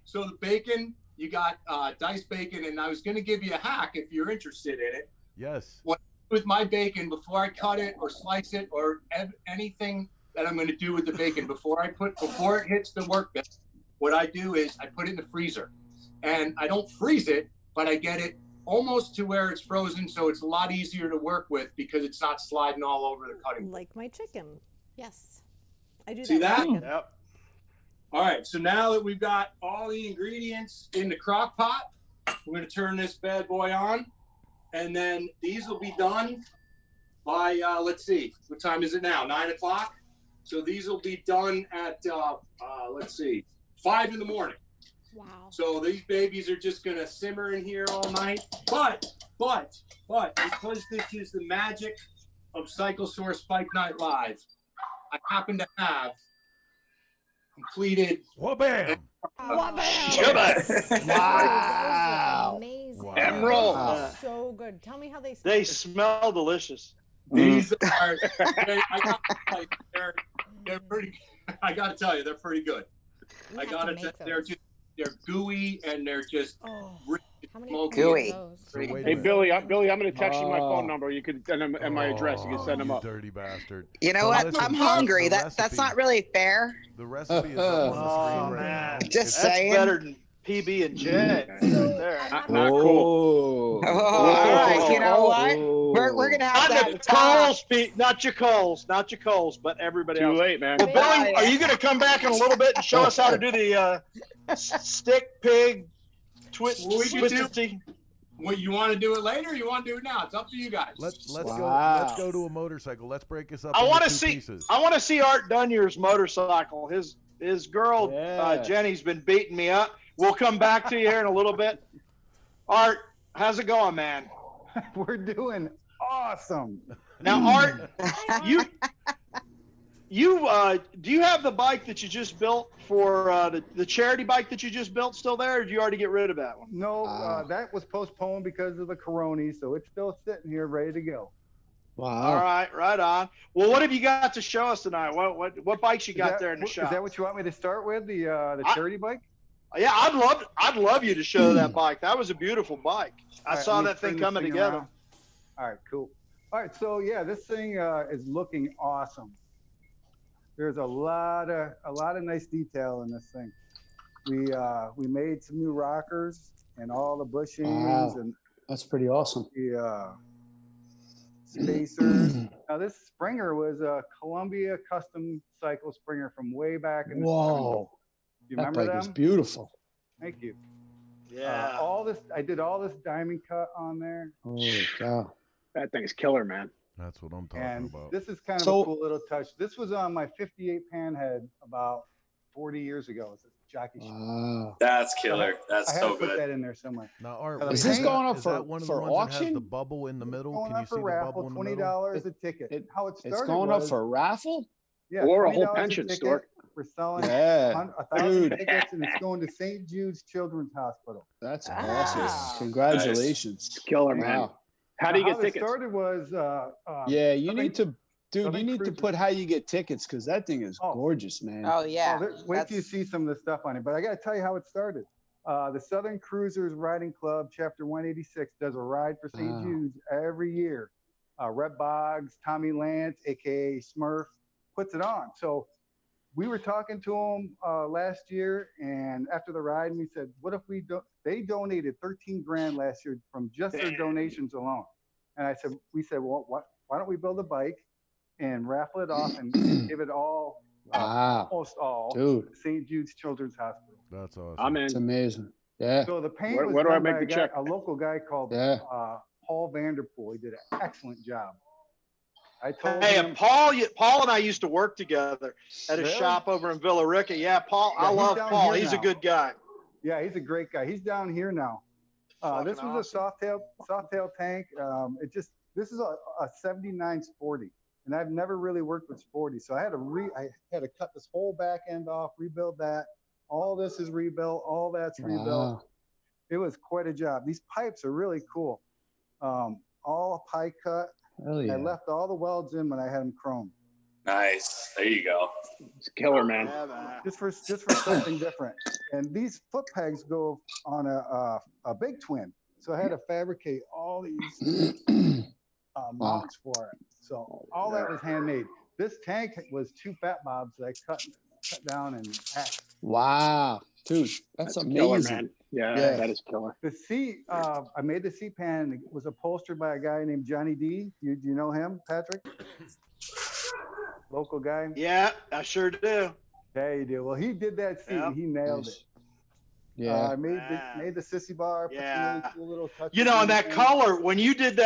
So the bacon, you got diced bacon, and I was going to give you a hack if you're interested in it. Yes. What with my bacon, before I cut it or slice it or anything that I'm going to do with the bacon, before it hits the workbench, what I do is I put it in the freezer. And I don't freeze it, but I get it almost to where it's frozen, so it's a lot easier to work with because it's not sliding all over the cutting board. Like my chicken. Yes. I do See that? Yep. All right, so now that we've got all the ingredients in the crock pot, we're going to turn this bad boy on. And then these will be done by, let's see, what time is it now? 9 o'clock? So these will be done at, let's see, 5 in the morning. Wow. So these babies are just going to simmer in here all night. But, because this is the magic of Cycle Source Bike Night Live, I happen to have completed. Wha-bam! Wow. Amazing. Wow. Emerald. So good. Tell me how they smell. They smell delicious. These are, they're pretty, I got to tell you, they're pretty good. I got to tell you, they're gooey and they're just rich and smoky. Gooey. Hey, Billy, I'm going to text you my phone number. You can send them and my address. You can send them up. Dirty bastard. You know So what? listen, I'm hungry. the That's recipe- not really fair. The recipe is up on the screen right man. now. Just That's saying. better than PB and J right there. Not cool. Oh, all right. You know what? We're gonna have to have a talk. Not your Coles, but everybody Too else. late, man. Well, Billy, are you going to come back in a little bit and show us how to do the stick pig twisty? Well, you want to do it later or you want to do it now? It's up to you guys. Let's go to a motorcycle. Let's break this up. I want to see Art Dunier's motorcycle. His girl Jenny's been beating me up. We'll come back to you here in a little bit. Art, how's it going, man? We're doing awesome. Now, Art, do you have the bike that you just built for the charity bike that you just built still there, or did you already get rid of that one? No, that was postponed because of the corona, so it's still sitting here ready to go. Wow. All right, right on. Well, what have you got to show us tonight? What bikes you got there in the shop? Is that what you want me to start with, the charity bike? Yeah, I'd love you to show that bike. That was a beautiful bike. I saw that thing coming together. Around. All right, cool. All right, so yeah, this thing is looking awesome. There's a lot of nice detail in this thing. We made some new rockers and all the bushings and that's pretty awesome. The spacers. Now this Springer was a Columbia custom cycle Springer from way back in the 70s. You that remember bike them? is beautiful. Thank you. Yeah. I did all this diamond cut on there. Holy cow. That thing's killer, man. That's what I'm talking And about. this is kind of a cool little touch. This was on my 58 Panhead about 40 years ago. It's a jockey show. That's killer. That's I had so to put good. that in there somewhere. Now, Art, Is this going up is for- that one of for the ones that has auction? the bubble in the middle? Going Can you up see for the raffle, bubble in the $20 middle? a ticket. How it started It's going up was- for raffle? Yeah, Or a whole $20 pension, ticket. Stork. We're selling Yeah. 1,000 Dude. tickets, and it's going to St. Jude's Children's Hospital. That's awesome. Congratulations. It's killer, man. Wow. How do you Now, get this tickets? started was Yeah, you Southern- need to, dude. Southern You need to Cruiser. put how you get tickets because that thing is gorgeous, man. Oh yeah. Wait till you see some of the stuff on it. But I got to tell you how it started. The Southern Cruisers Riding Club, Chapter 186, does a ride for St. Jude's every year. Rhett Boggs, Tommy Lance, aka Smurf, puts it on. So we were talking to him last year, and after the ride, and we said, "What if we do?" They donated 13 grand last year from just their donations alone. And we said, well, why don't we build a bike and raffle it off and give it all, almost all, Dude. to St. Jude's Children's Hospital. That's awesome. I'm in. It's amazing. Yeah. So the paint Where- was where do I done make by the a guy- check? a local guy called Paul Vanderpool. He did an excellent job. I told Hey, him, and Paul and I used to work together at a Really? shop over in Villa Rica. Yeah, Paul. Yeah, I he's love down Paul. here He's a now. good guy. yeah, he's a great guy. He's down here now. This was a soft tail tank. This is a 79 Sporty. and I've never really worked with sporty, so I had to cut this whole back end off, rebuild that. All this is rebuilt, all that's rebuilt. It was quite a job. These pipes are really cool. All pie cut. Yeah. I left all the welds in when I had them chrome. Nice. There you go. It's a killer, man. Just for something different. And these foot pegs go on a big twin. So I had to fabricate all these mounts for it. So all that was handmade. This tank was 2 fat bobs that I cut down and packed. Wow, dude, that's amazing. Killer, man. Yeah, that is killer. The seat, I made the seat pan. It was upholstered by a guy named Johnny D. Do you know him, Patrick? Local guy? Yeah, I sure do. Yeah, you do. Well, he did that seat and he nailed it. Yeah. I made the sissy bar. Put some really cool little touches. You know, and that color, when you did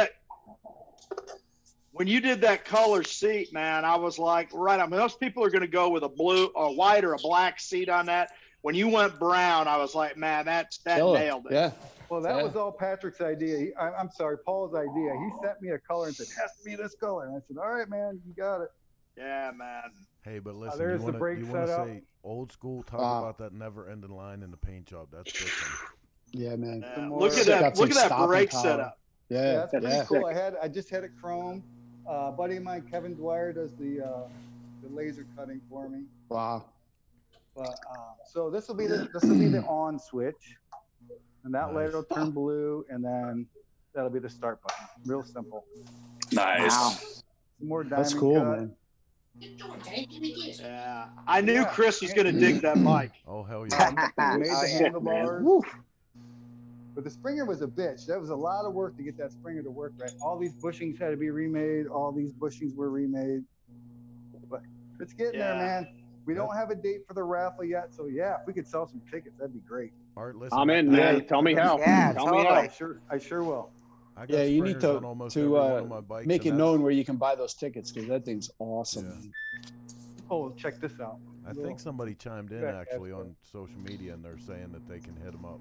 that color seat, man, I was like, right. I mean, most people are going to go with a blue or white or a black seat on that. When you went brown, I was like, man, that nailed it. Yeah. Well, that was all Patrick's idea. I'm sorry, Paul's idea. He sent me a color and said, it has to be this color. And I said, all right, man, you got it. Yeah, man. Hey, but listen, there's you the want brake to setup. say old school, talk about that never-ending line in the paint job. That's different. Yeah, man. Look at that! Look at that brake setup. Yeah, that's pretty cool. I just had it chrome. A buddy of mine, Kevin Dwyer, does the laser cutting for me. Wow. But so this will be the on switch, and that light will turn blue, and then that'll be the start button. Real simple. Nice. Wow. Some more diamond That's cool, cut. man. Yeah, I knew Chris was going to dig that bike. Oh hell yeah! Made the handlebars. But the Springer was a bitch. That was a lot of work to get that Springer to work right. All these bushings had to be remade. All these bushings were remade. But it's getting there, man. We don't have a date for the raffle yet, so yeah, if we could sell some tickets, that'd be great. Art, listen, I'm in, man. Tell me how. Yeah, Tell me how. I sure will. Yeah, you need to make it and known where you can buy those tickets because that thing's awesome. Man. Oh, check this out. I think somebody chimed in actually on social media, and they're saying that they can hit them up.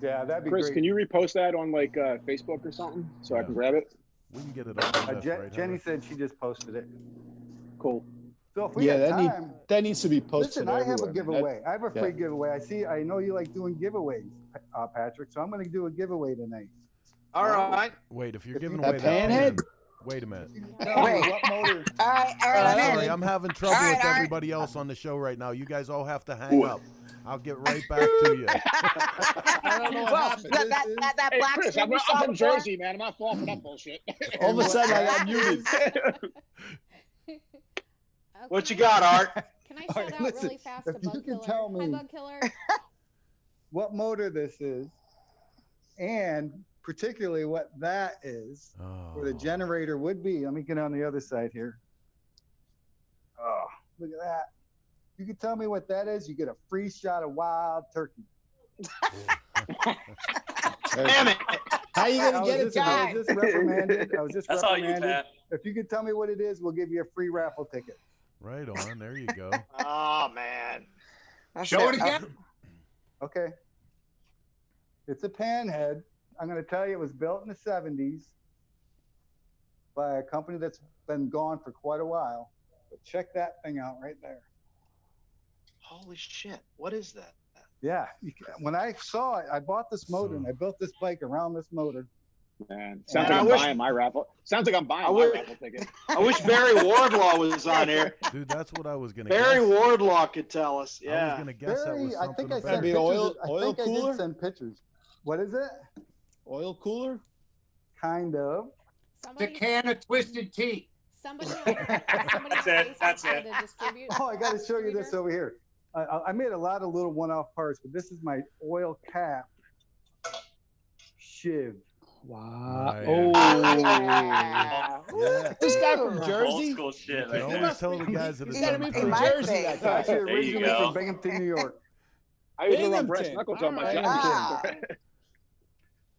Yeah, that'd be Chris, great. can you repost that on like Facebook or something so I can grab it? We can get it up. On Jenny said she just posted it. Cool. So if we have time, that needs to be posted. Listen, I have a everywhere, giveaway. I have a free giveaway. I know you like doing giveaways, Patrick. So I'm going to do a giveaway tonight. All right. Wait, if you're giving away that panhead. Wait a minute. Wait. What motor? All right, Sorry, I'm having trouble with everybody else on the show right now. You guys all have to hang up. I'll get right back to you. I don't know what happened. That black Chris, screen I'm we saw from before? Jersey, man. I'm not falling for that bullshit. All of a sudden, I got muted. What you got, Art? Can I shout out really fast to if you Bug can Killer? tell me Hi, Bug Killer. what motor this is, and particularly what that is, where the generator would be. Let me get on the other side here. Oh, look at that. You can tell me what that is, you get a free shot of wild turkey. Damn it. How you going to get it, I was just reprimanded. That's all you, reprimanded. Pat. If you can tell me what it is, we'll give you a free raffle ticket. Right on. There you go. Oh, man. Show it again. Okay. It's a panhead. I'm going to tell you it was built in the 70s by a company that's been gone for quite a while. But check that thing out right there. Holy shit. What is that? Yeah. When I saw it, I bought this motor and I built this bike around this motor. Man, sounds like I'm buying my raffle. Sounds like I'm buying my raffle ticket. I wish Barry Wardlaw was on here. Dude, that's what I was going to Barry guess. Wardlaw could tell us. I was Yeah. going to guess that was something I think I about sent Be pictures. oil I think cooler? I did send pictures. What is it? Oil cooler? Kind of. The can of twisted tea. Somebody That's it. Oh, I got to show you this over here. I made a lot of little one-off parts, but this is my oil cap shiv. Wow. Yeah. Yeah. This guy from Jersey? Old school shit. You can Right always tell the guys that He's it's got to be done from first. Jersey, that guy. Actually, There you originally go. from Binghamton, New York. I used to run Binghamton. breast knuckles on my All right. jacket.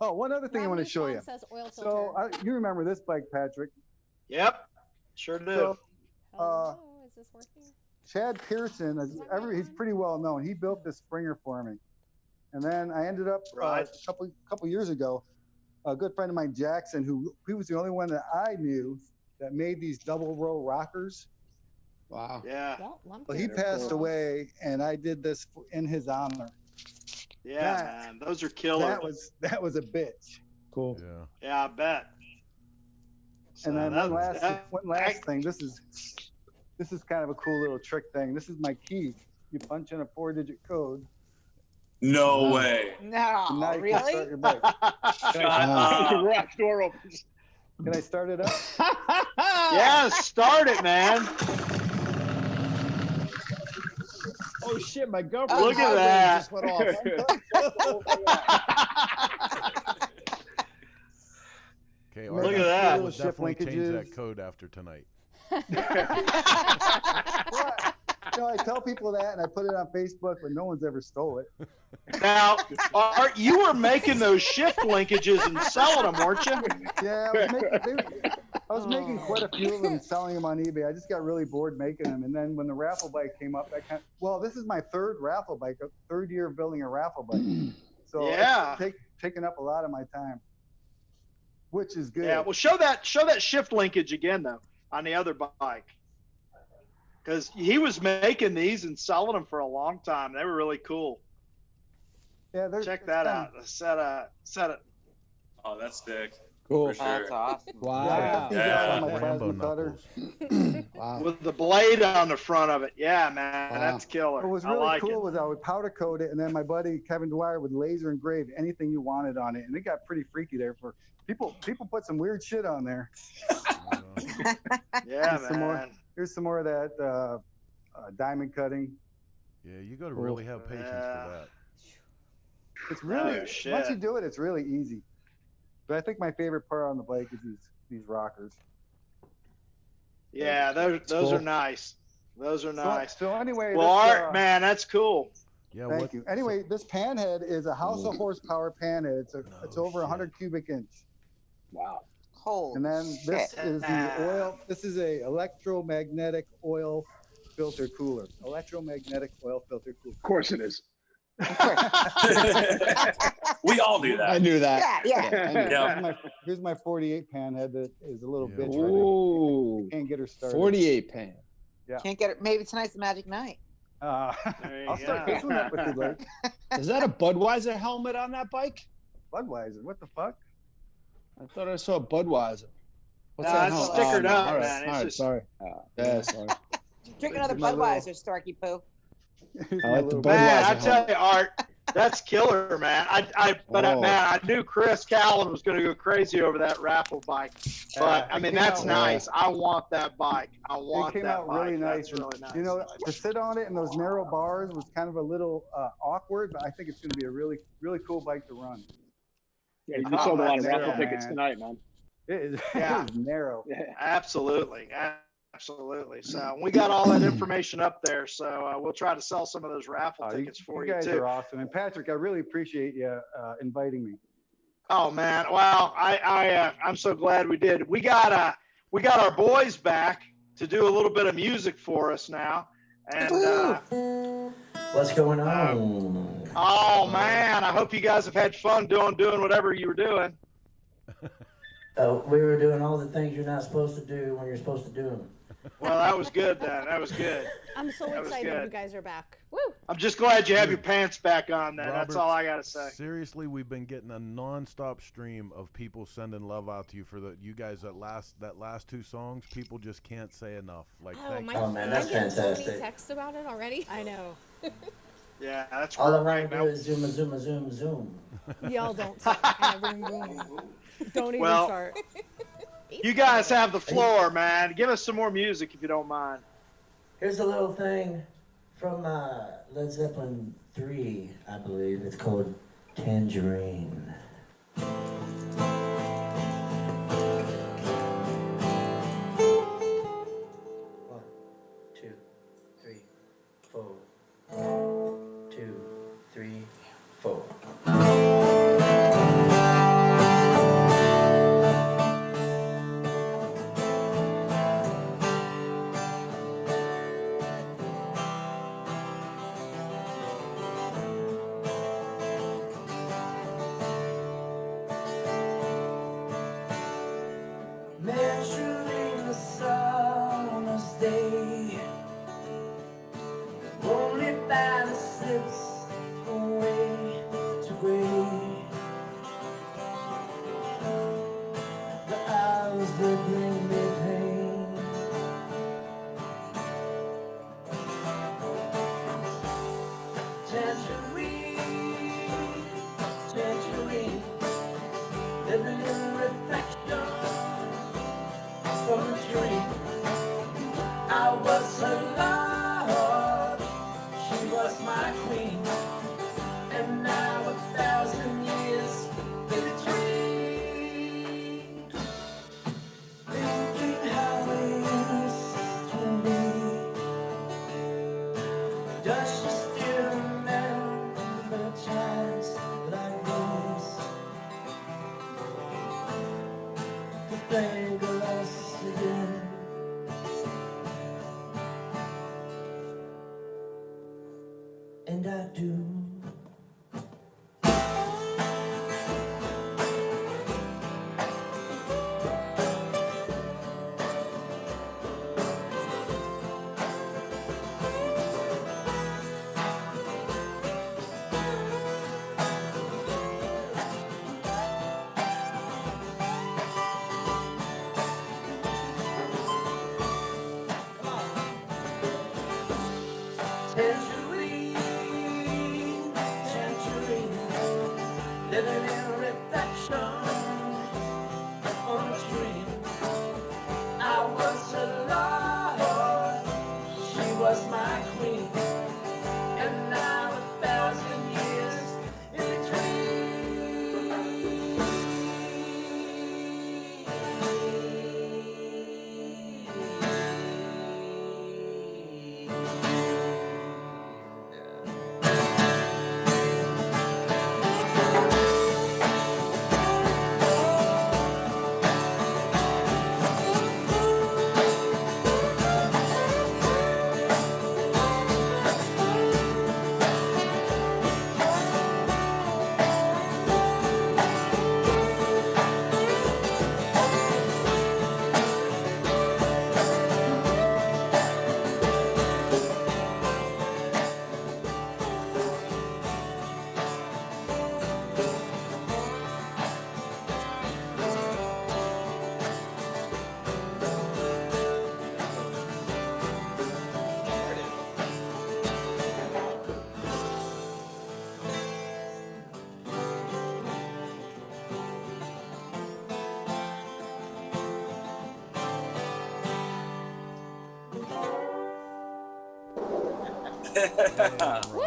Oh, one other thing I want to show you. Says oil So you remember this bike, Patrick? Yep. Sure do. So, Hello, is this working? Chad Pearson, he's pretty well known. He built this Springer for me. And then I ended up a couple years ago, a good friend of mine, Jackson, he was the only one that I knew that made these double row rockers. Wow. Yeah. Well, he passed away, and I did this in his honor. Yeah, man, those are killer. That was a bitch. Cool. Yeah. Yeah, I bet. And then one last thing. This is kind of a cool little trick thing. This is my key. You punch in a 4-digit code. No way. No, Now you can really? start your bike. Garage door opens. Can I start it up? Yeah, start it, man. Oh shit, my girlfriend. Look at that. Just went off. Okay, Look at that. We'll definitely change that code after tonight. I tell people that, and I put it on Facebook, but no one's ever stole it. Now, Art, you were making those shift linkages and selling them, weren't you? Yeah, I was making quite a few of them, selling them on eBay. I just got really bored making them, and then when the raffle bike came up, this is my third raffle bike, third year of building a raffle bike. So yeah, it's taking up a lot of my time, which is good. Yeah, well, show that shift linkage again though on the other bike. Because he was making these and selling them for a long time. They were really cool. Yeah, check that out. Set it. Oh, that's sick. Cool. For sure. That's awesome. Wow. Yeah. My plasma cutter. Wow. With the blade on the front of it. Yeah, man, that's killer. What was really cool was I would powder coat it, and then my buddy Kevin Dwyer would laser engrave anything you wanted on it, and it got pretty freaky there. For people put some weird shit on there. Yeah, man. Here's some more of that diamond cutting. Yeah, you got to really have patience for that. It's really once you do it, it's really easy. But I think my favorite part on the bike is these rockers. Yeah, those are nice. Those are nice. So anyway, well, Art, man, that's cool. Yeah, thank you. Anyway, this panhead is a House of Horsepower panhead. It's over 100 cubic inch. Wow. Holy and then this is the oil. This is a electromagnetic oil filter cooler. Electromagnetic oil filter cooler. Of course it is. We all do that. I knew that. Yeah. Here's my 48 panhead that is a little bitch. Ooh. Right, can't get her started. 48 pan. Yeah. Can't get it. Maybe tonight's the magic night. I'll start this one up if you'd like. Is that a Budweiser helmet on that bike? Budweiser? What the fuck? I thought I saw a Budweiser. What's that? It's stickered up, man. All right, sorry. Yeah, sorry. Drink another Budweiser, Starky Poo. I like the Budweiser. Man, I tell you, Art, that's killer, man. I knew Chris Callan was going to go crazy over that raffle bike. But I mean, that's nice. I want that bike. It came out really nice. Really nice. You know, to sit on it in those narrow bars was kind of a little awkward, but I think it's going to be a really, really cool bike to run. Yeah, you sold a lot of raffle tickets tonight, man. It is, yeah. It is narrow. Yeah. Absolutely. Absolutely. So we got all that information up there. So we'll try to sell some of those raffle tickets for you, guys too. Are awesome. And Patrick, I really appreciate you inviting me. Oh man, well, I'm so glad we did. We got our boys back to do a little bit of music for us now. And what's going on? Oh man, I hope you guys have had fun doing whatever you were doing. We were doing all the things you're not supposed to do when you're supposed to do them. Well, that was good then. That was good. I'm so excited you guys are back. Woo! I'm just glad you have your pants back on then. Robert, that's all I gotta say. Seriously, we've been getting a non-stop stream of people sending love out to you for you guys that last two songs. People just can't say enough. Like, oh man, that's fantastic. So many texts about it already. I know. Yeah, that's all I want to do is zoom. Y'all don't start. Don't even start. You guys have the floor, man. Give us some more music if you don't mind. Here's a little thing from Led Zeppelin 3, I believe. It's called Tangerine. One, two, three, four. 1, 2, 3, 4. think of us again. And I do. Living in a reflection on a dream. I was her lord, she was my queen, and now 1,000 years in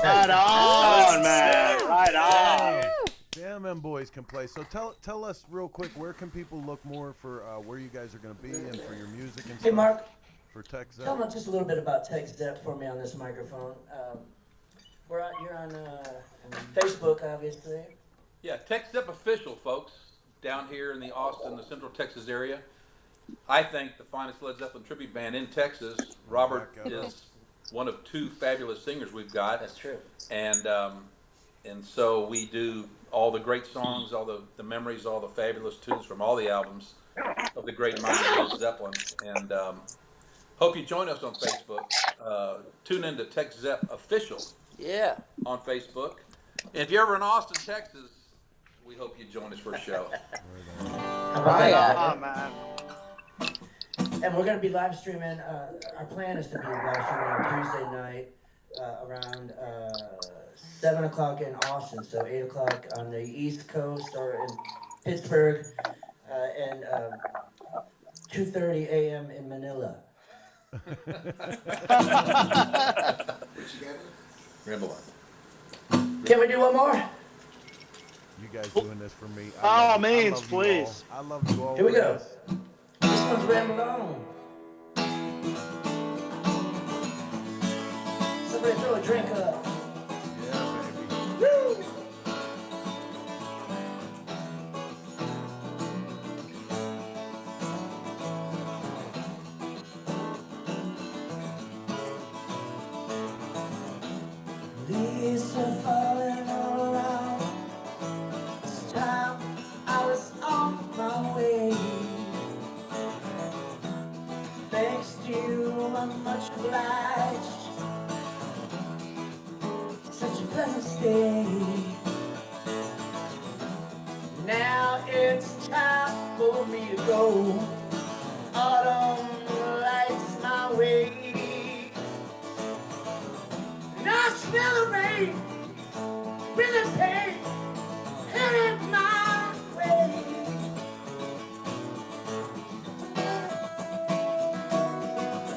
Right on, man. Right on. Damn, them boys can play. So tell us real quick, where can people look more for where you guys are going to be and for your music and stuff? Hey, Mark. For Tech Zep. Tell them just a little bit about Tech Zep for me on this microphone. You're on Facebook, obviously. Yeah, Tech Zep official, folks, down here in the Austin, the Central Texas area. I think the finest Led Zeppelin tribute band in Texas. Robert is one of two fabulous singers we've got. That's true. And so we do all the great songs, all the memories, all the fabulous tunes from all the albums of the great minds of Led Zeppelin. And hope you join us on Facebook. Tune in to Tech Zep official. Yeah. On Facebook. And if you're ever in Austin, Texas, we hope you join us for a show. Right on, man. And we're going to be live streaming. Our plan is to be live streaming on Tuesday night around 7 o'clock in Austin, so 8 o'clock on the East Coast or in Pittsburgh, and 2:30 a.m. in Manila. Ramble on. Can we do one more? You guys doing this for me. All means, please. I love you all. Here we go. This one's Ramble On. Somebody throw a drink up. Yeah, baby. Woo! Leaves are falling all around. This time I was on my way. Thanks to you, I'm much obliged. Such a pleasant stay. Now it's time for me to go. Autumn lights my way. And I smell the rain, really pain, heading my way.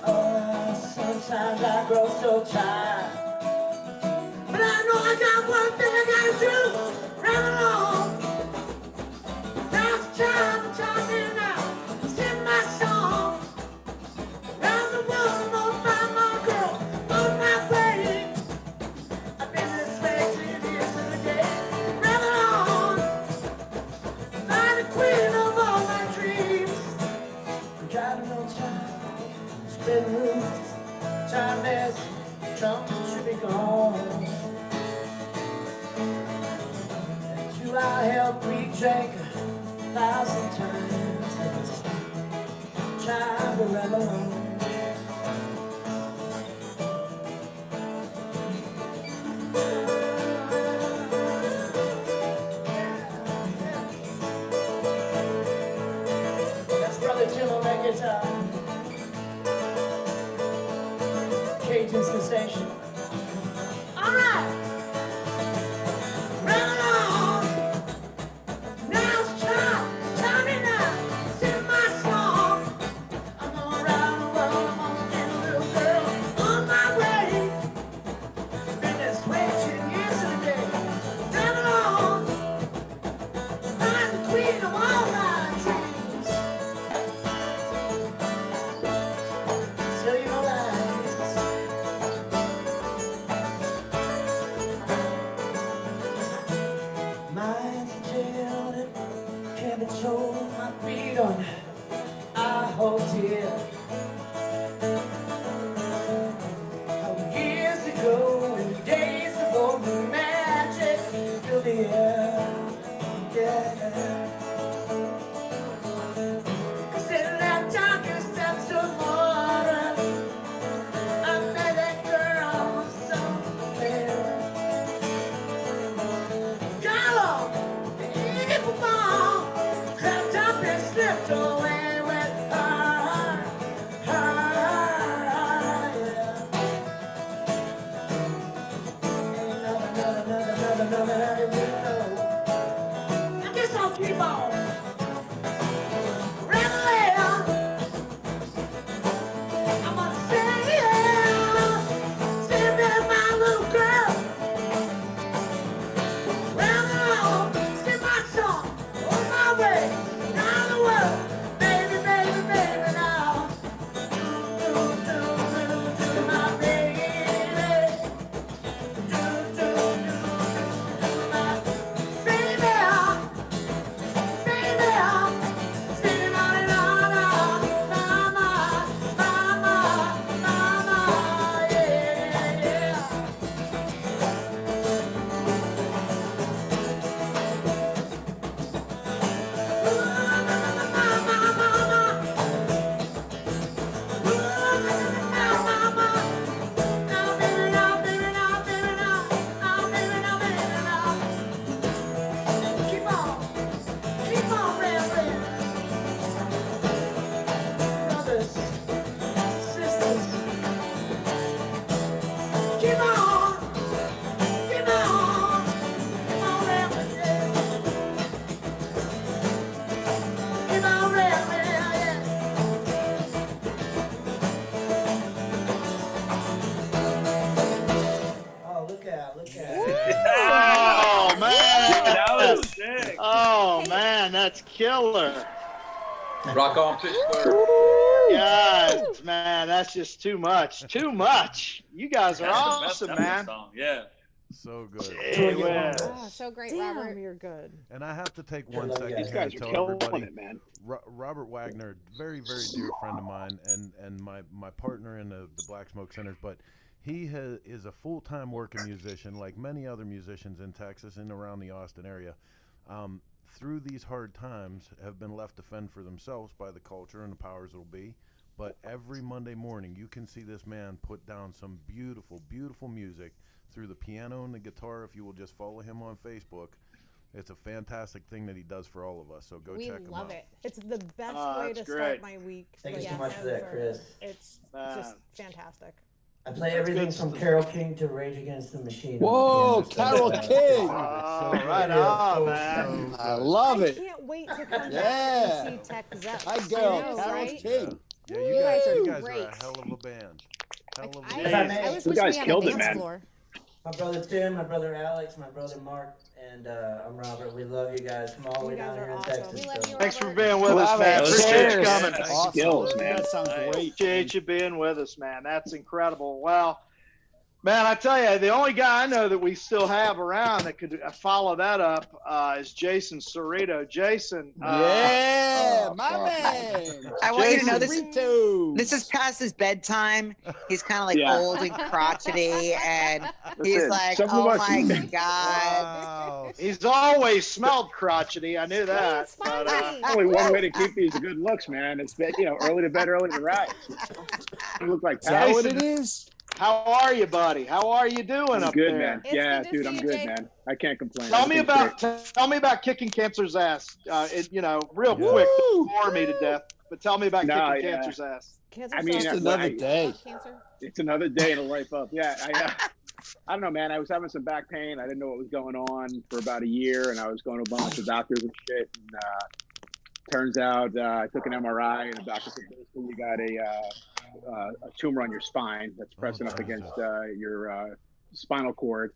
Oh, sometimes I grow so tired, but I know I got one thing I gotta do, run along. Now it's time to talk it out, sing my song. Around the world, I'm gonna find my girl on my way. I've been this way 10 years to the day. Run along, find the queen of all my dreams. didn't lose. Time as Trump should be gone. And you I helped retake 1,000 times. Trying to run alone. That's Brother Tim on that guitar. Cajun sensation. All right. Run along. Now it's time. Time me now. Sing my song. I'm gonna ride the world. I'm gonna get a little girl on my way. Been this way 10 years today. Run along. I'm the queen of all my dreams. Tell you all lies. Mine's a tale that can't be told. My feet on I hold dear. How years ago, in the days of old magic, fill the air. Yeah. 'Cause in that darkest depths of water, I met that girl somewhere. Got on the evil ball, crept up and slipped away with her, yeah. Ain't nothing I can do, no. I guess I'll keep on rambling. I'm gonna say, sing that my little girl. Round and round, sing my song, on my way, round the world, baby, baby, baby, now. Do, do, do, my baby. Do, do, my baby, baby, singing on and on, mama, mama, mama, yeah, yeah. Oh, look out, look out. Oh man, That was sick. Oh man, that's killer. Rock on, Pittsburgh. Guys, man, that's just too much. Too much. You guys are That's the awesome, best Zeppelin man. song. Yeah. So good. Gee whiz. Oh, so great, Damn, Robert. you're good. And I have to take one love second you These here guys to are tell killing everybody. it, man. Robert Wagner, very, very dear friend of mine, and my partner in the Black Smoke Centers, but he is a full-time working musician, like many other musicians in Texas and around the Austin area. Through these hard times, have been left to fend for themselves by the culture and the powers that'll be. But every Monday morning, you can see this man put down some beautiful, beautiful music through the piano and the guitar. If you will just follow him on Facebook, it's a fantastic thing that he does for all of us. So go check him out. We love it. It's the best Oh, way that's to great. start my week. Thank you like, so much for that, ever. Chris. It's Man. just fantastic. I play everything from Carole King to Rage Against the Machine. Whoa, on the piano, Carole King. Oh, right on, man. I love I it. can't wait to come Yeah. back and see Tech Zepp. My I girl, know, Carole right? King. Yeah, You guys are you guys are great. a hell of a band. Hell of a I band. was You wishing guys we had killed a it, dance man. floor. My brother Tim, my brother Alex, my brother Mark, and I'm Robert. We love you guys from all the way You guys down are here in awesome. Texas. We love so- you, Thanks for Robert. being with us, Love man. it. Appreciate you Cheers. coming. Awesome. Skills, man. That sounds Nice. great. Appreciate you being with us, man. That's incredible. Well, Man, I tell you, the only guy I know that we still have around that could follow that up is Jason Cerrito. Jason. Yeah, my man. I want you to know this. Cerrito. This is past his bedtime. He's kind of like old and crotchety, and he's like, "Oh my god." Wow. He's always smelled crotchety. I knew that. But, Only one way to keep these good looks, man. It's early to bed, early to rise. You look like Is that what it is? How are you, buddy? How are you doing up good, there? man. Yeah, dude, I'm good, man. I can't complain. Tell me about kicking cancer's ass. Real quick, to bore me to death. But tell me about kicking cancer's ass. I mean, it's another day. It's another day in a life up. Yeah, I don't know, man. I was having some back pain. I didn't know what was going on for about a year, and I was going to a bunch of doctors and shit. And turns out I took an MRI, and the doctor said, basically, you got a tumor on your spine that's pressing up against your spinal cord,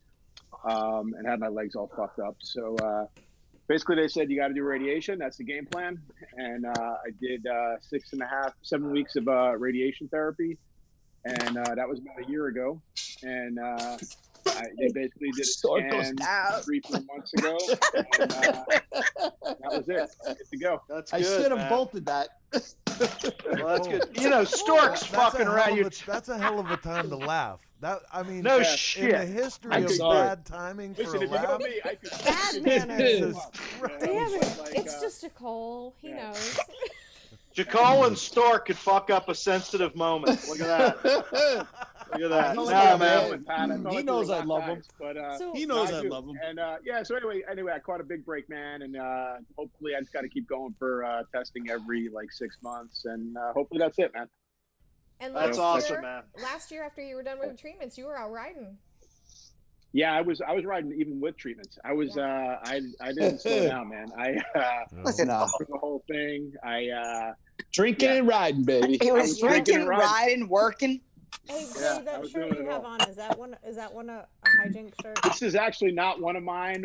and had my legs all fucked up. So basically they said, you got to do radiation. That's the game plan. And I did 7 weeks of radiation therapy. And that was about a year ago. And they basically did a scan 3-4 months ago. And that was it. Good to go. That's I good, should have man. bolted that. Well, that's good. Stork's fucking around. That's a hell of a time to laugh. No shit. In the history of bad timing for a laugh. Bad manners. Damn it. It's just a Cole. He knows. Jacole and Stork could fuck up a sensitive moment. Look at that. Look at that. He knows I love him. But, he knows I love him. And so anyway, I caught a big break, man, and hopefully I just got to keep going for testing every 6 months, and hopefully that's it, man. And that's awesome, man. Last year, after you were done with treatments, you were out riding. Yeah, I was riding even with treatments. I was I didn't slow down, man. I Listen, the whole thing. Drinking and riding, baby. He was drinking, riding, working. Hey, Dave, that shirt you have on, is that one a hijink shirt? This is actually not one of mine.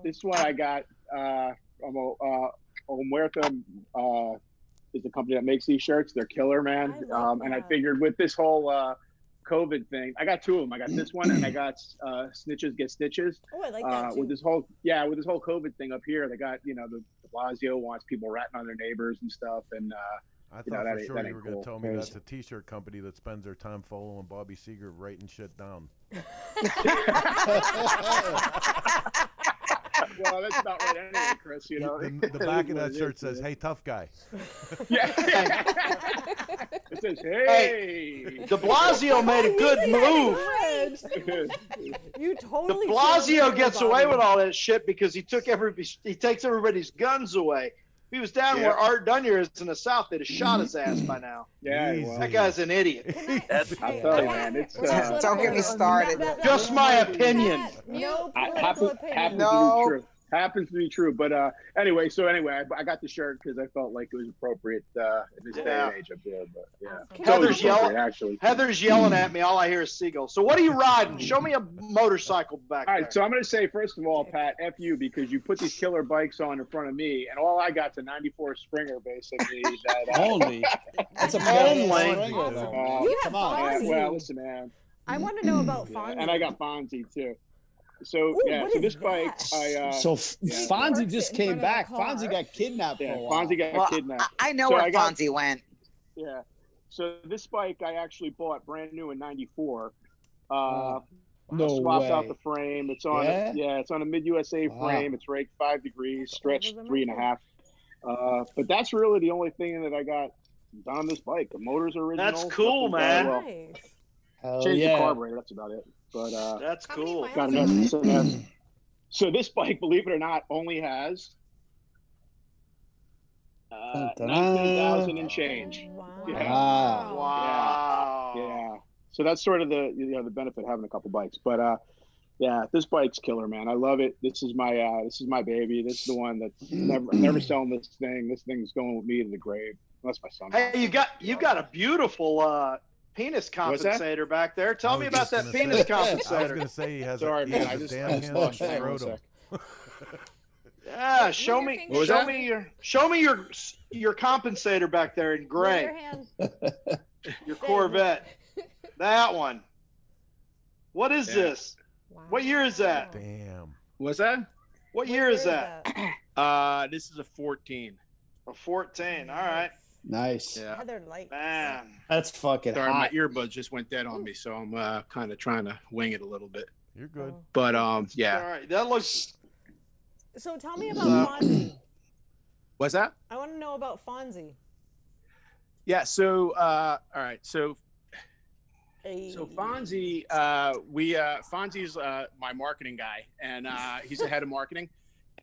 This one I got from Omerta is the company that makes these shirts. They're killer, man. And I figured with this whole COVID thing, I got two of them. I got this one, and I got Snitches Get Stitches. Oh, I like that too. With this whole COVID thing up here, they got the Blasio wants people ratting on their neighbors and stuff, and I thought for sure you were going to tell me that's a T-shirt company that spends their time following Bobby Seeger writing shit down. Well, that's not right anyway, Chris. The back of that shirt says, "Hey, tough guy." Yeah. It says, "Hey." De Blasio made a good move. You totally. De Blasio gets away with all that shit because he takes everybody's guns away. If he was down where Art Dunyer is in the South, they'd have shot his ass by now. Yeah, that guy's an idiot. I'll tell you, man. It's don't get me started. Just my opinion. No happens opinion. to be true. Happens to be true, but anyway, I got the shirt because I felt like it was appropriate in this day and age up there. But yeah, Heather's yelling at me. All I hear is seagulls. So what are you riding? Show me a motorcycle back there. All right, so I'm going to say first of all, Pat, F you, because you put these killer bikes on in front of me, and all I got's a '94 Springer, basically. Only. That's a come on. Well, listen, man. I want to know about Fonzie. And I got Fonzie too. So so this bike, Fonzie just came back. Fonzie got kidnapped. Yeah, Fonzie got kidnapped. I know where Fonzie went. Yeah. So this bike I actually bought brand new in '94. No swapped way. out the frame. It's on it's on a Mid USA frame. It's raked 5 degrees, stretched 3.5. But that's really the only thing that I got done on this bike. The motor's original. That's cool, man. Hell Changed yeah. the carburetor. That's about it. But that's cool. Got an so this bike, believe it or not, only has 19,000 and change. Wow. Yeah. So that's sort of the benefit of having a couple bikes. But this bike's killer, man. I love it. This is my baby. This is the one that's never selling this thing. This thing's going with me to the grave. That's my son. Hey, you got a beautiful penis compensator back there. Tell me about that penis compensator. I was going to say he has a damn hand scrotum. Yeah, show me your compensator back there in gray. Your Corvette. That one. What is this? Wow. What year is that? Damn. What's that? What year is that? This is a 14. A 14. All right. Nice. Yeah. Heather Light. Man. That's fucking Sorry, my hot. earbuds just went dead on me, so I'm kind of trying to wing it a little bit. You're good. But Yeah. All right. That looks. So tell me about Fonzie. What's that? I want to know about Fonzie. Yeah. So all right. So Fonzie, Fonzie's my marketing guy, and he's the head of marketing,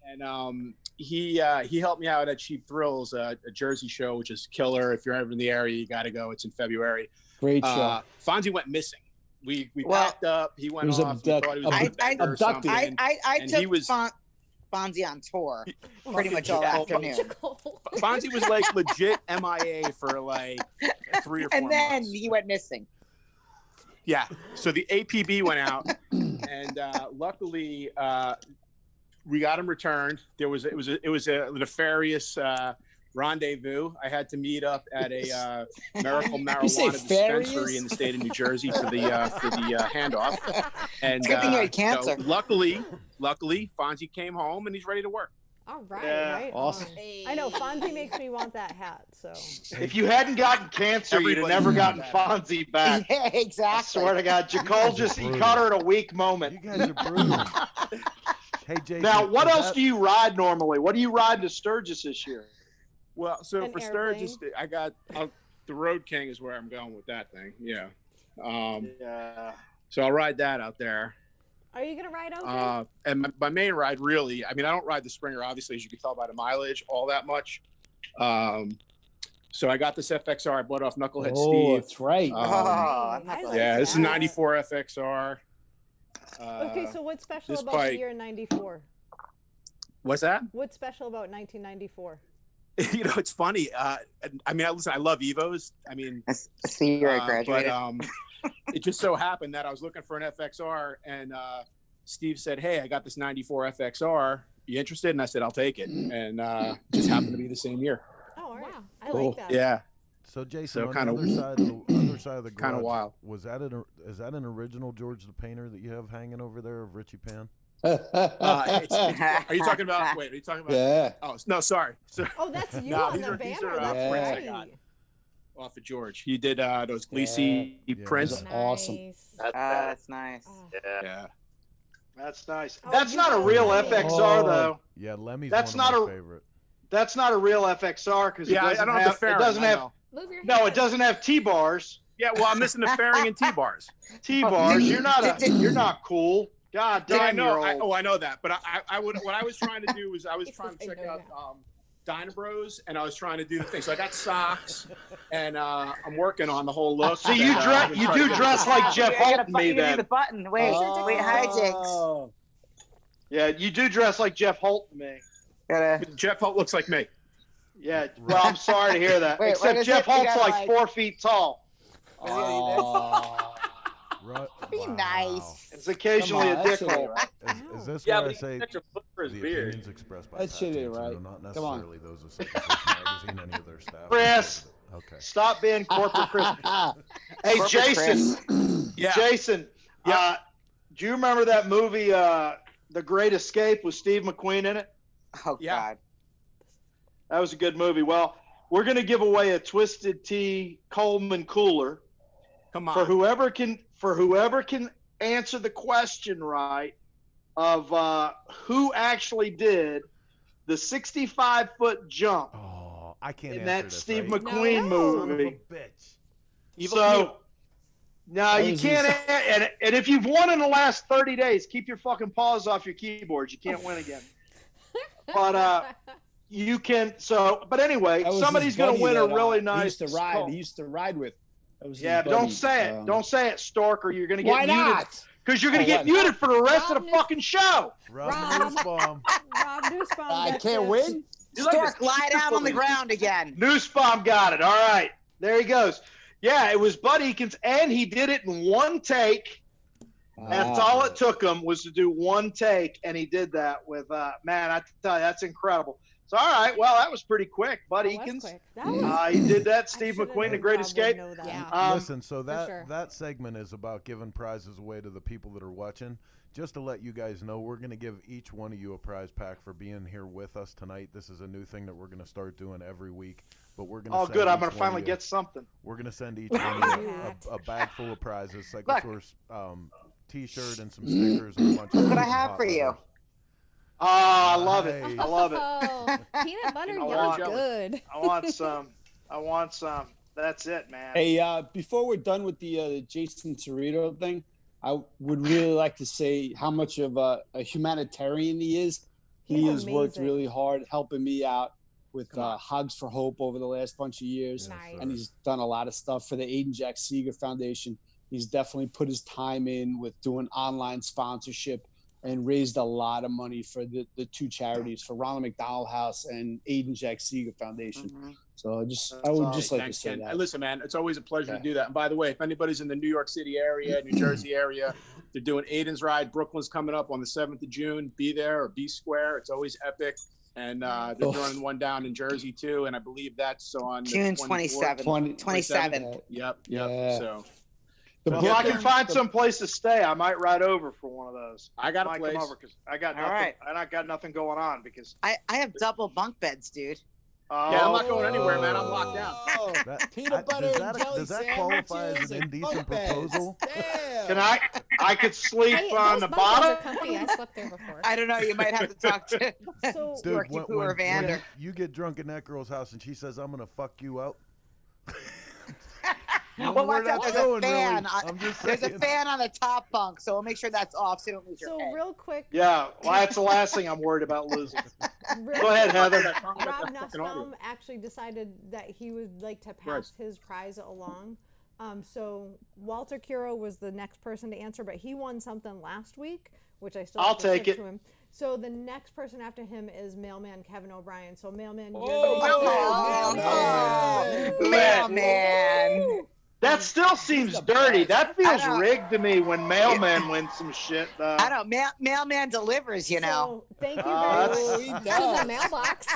and he helped me out at Cheap Thrills, a Jersey show, which is killer. If you're ever in the area, you got to go. It's in February. Great show. Fonzie went missing. We packed up. He went off. We thought he was abducted. I and took he was Fonzie on tour pretty much all afternoon. Fonzie was like legit MIA for like 3 or 4 months. And then he went missing. Yeah. So the APB went out, and luckily we got him returned. It was a nefarious rendezvous. I had to meet up at a Miracle Marijuana dispensary in the state of New Jersey for the handoff. And good thing you had cancer. Luckily, Fonzie came home and he's ready to work. All right, Yeah. right. Awesome. I know Fonzie makes me want that hat. So If you hadn't gotten cancer, you'd have never gotten Fonzie back. Yeah, exactly. I swear to God, Jacole he caught her at a weak moment. You guys are brutal. Hey, Jason. Now, what else do you ride normally? What do you ride to Sturgis this year? Well, so An for airplane. Sturgis, I got the Road King is where I'm going with that thing. Yeah. Yeah. So I'll ride that out there. are you gonna ride out there? And my main ride, really, I mean, I don't ride the Springer, obviously, as you can tell by the mileage, all that much. So I got this FXR I bought off Knucklehead Steve. That's right. Yeah, this is 94 FXR. Okay, so what's special this about bike- the year 94? What's that? What's special about 1994? You know, it's funny. I mean, listen, I love Evos. I mean, I see you're graduated. But it just so happened that I was looking for an FXR, and Steve said, "Hey, I got this 94 FXR. You interested?" And I said, "I'll take it." And it just happened to be the same year. Oh, all right. I Cool. like that. Yeah. So Jason, So on kinda- the other side of the Kinda garage, wild. is that an original George the Painter that you have hanging over there of Richie Pan? Are you talking about? Wait, are you talking about? Yeah. Oh no, sorry. Oh, that's you No, on these the are banner. prints I That's got great. off of George. He did those Gleesy prints. Awesome. Nice. That's nice. Yeah. That's nice. Oh, That's you not a got real Lemmy. FXR, though. Yeah, Lemmy's That's one of not my a- favorite. That's not a real FXR because Yeah, I don't have the fairing. it doesn't I have. know. Move your No, head. it doesn't have T-bars. Yeah, well, I'm missing the fairing and T-bars. T-bars. You're not cool. God Yeah, I damn, know. you're old. I know that. But what I was trying to do was I was trying to check out Dynabros, and I was trying to do the thing. So I got socks, and I'm working on the whole look. So you do dress like Jeff I Holt gotta to me you do then. the button. Wait, wait, hijinks. Oh. Yeah, you do dress like Jeff Holt to me. Gotta. Jeff Holt looks like me. Yeah. Well, I'm sorry to hear that. Wait, what Except is Jeff it? You Holt's gotta, like 4 feet tall. Oh. Be nice. It's occasionally Come on, a dick that shit hole. ain't right. Is this Yeah, where but I he say got extra foot for his the beard. opinions expressed by That Pat shit ain't Jansen right. are not Come on. necessarily those of Second Church Magazine, any of their staff? Chris, Okay. stop being corporate Chris. Hey, Corporate Jason. Yeah. Jason, Yep. do you remember that movie, The Great Escape, with Steve McQueen in it? Oh Yeah. God. That was a good movie. Well, we're going to give away a Twisted Tea Coleman cooler Come on. for whoever can answer the question right of who actually did the 65-foot jump Oh, I can't in answer that this, Steve right? McQueen Son of a movie. bitch. Evil So, no, That you was can't. his- And if you've won in the last 30 days, keep your fucking paws off your keyboards. You can't win again. But you can. So, but anyway, That was somebody's his going to buddy win a that, really he nice. used to ride. He used to ride with. That was his Yeah, but don't buddy. say it. Don't say it, Stork, or you're going to get Why muted. not? Because you're going to Oh, get what? muted for the rest of Rob the fucking show. Rob Rob. Nussbaum. Rob Nussbaum. I gets can't it. win. Stork, lie down on the ground again. Nussbaum got it. All right. There he goes. Yeah, it was Bud Eakins, and he did it in one take. That's Ah. all it took him was to do one take, and he did that with, man, I tell you, that's incredible. So, all right. Well, that was pretty quick. Bud That Eakins. was quick. He did that. Steve McQueen, The Great Escape. Yeah. Listen, so that sure. that segment is about giving prizes away to the people that are watching. Just to let you guys know, we're going to give each one of you a prize pack for being here with us tonight. This is a new thing that we're going to start doing every week. But we're going to. Oh, good! I'm going to finally get something. We're going to send each one of you a bag full of prizes, Cyclosaurus T-shirt and some stickers and a bunch of. Look what I have for you. Oh, I love it. I love it. Oh, peanut butter yummy good. I want some. I want some. That's it, man. Hey, before we're done with the Jason Cerrito thing, I would really like to say how much of a humanitarian he is. He has worked really hard helping me out with Hogs for Hope over the last bunch of years. Nice. And he's done a lot of stuff for the Aiden Jack Seeger Foundation. He's definitely put his time in with doing online sponsorship and raised a lot of money for the two charities, for Ronald McDonald House and Aiden Jack Seeger Foundation. So I would just like to say that. Listen, man, it's always a pleasure to do that. And by the way, if anybody's in the New York City area, New Jersey area, they're doing Aiden's Ride. Brooklyn's coming up on the 7th of June. Be there or be square. It's always epic. And they're running one down in Jersey too. And I believe that's on June 27th. 27th. Yep. Yeah. So. Well, if I can find some place to stay, I might ride over for one of those. I got a place. Come over 'cause I got nothing. right. I got nothing going on because I have double bunk beds, dude. Yeah, I'm not going anywhere, man. I'm locked down. Peanut butter and jelly does that qualify as an indecent proposal? Can I could sleep on the bottom? Comfy. I slept there before. I don't know. You might have to talk to So, Dude, when Vander. you get drunk in that girl's house and she says, "I'm gonna fuck you up." Well, watch out, there's a fan. There's a fan on the top bunk, so we'll make sure that's off so you don't lose your head. real quick. Yeah, well, that's the last thing I'm worried about losing. Go ahead, Heather. Rob Nussbaum actually decided that he would like to pass his prize along. So Walter Curo was the next person to answer, but he won something last week, which I still have to take ship it. to him. So the next person after him is Mailman Kevin O'Brien. So Mailman, Mailman. That still seems dirty. That feels rigged to me when Mailman wins some shit, though. I don't know. Mailman delivers, you know. So, thank you very much. To the mailbox.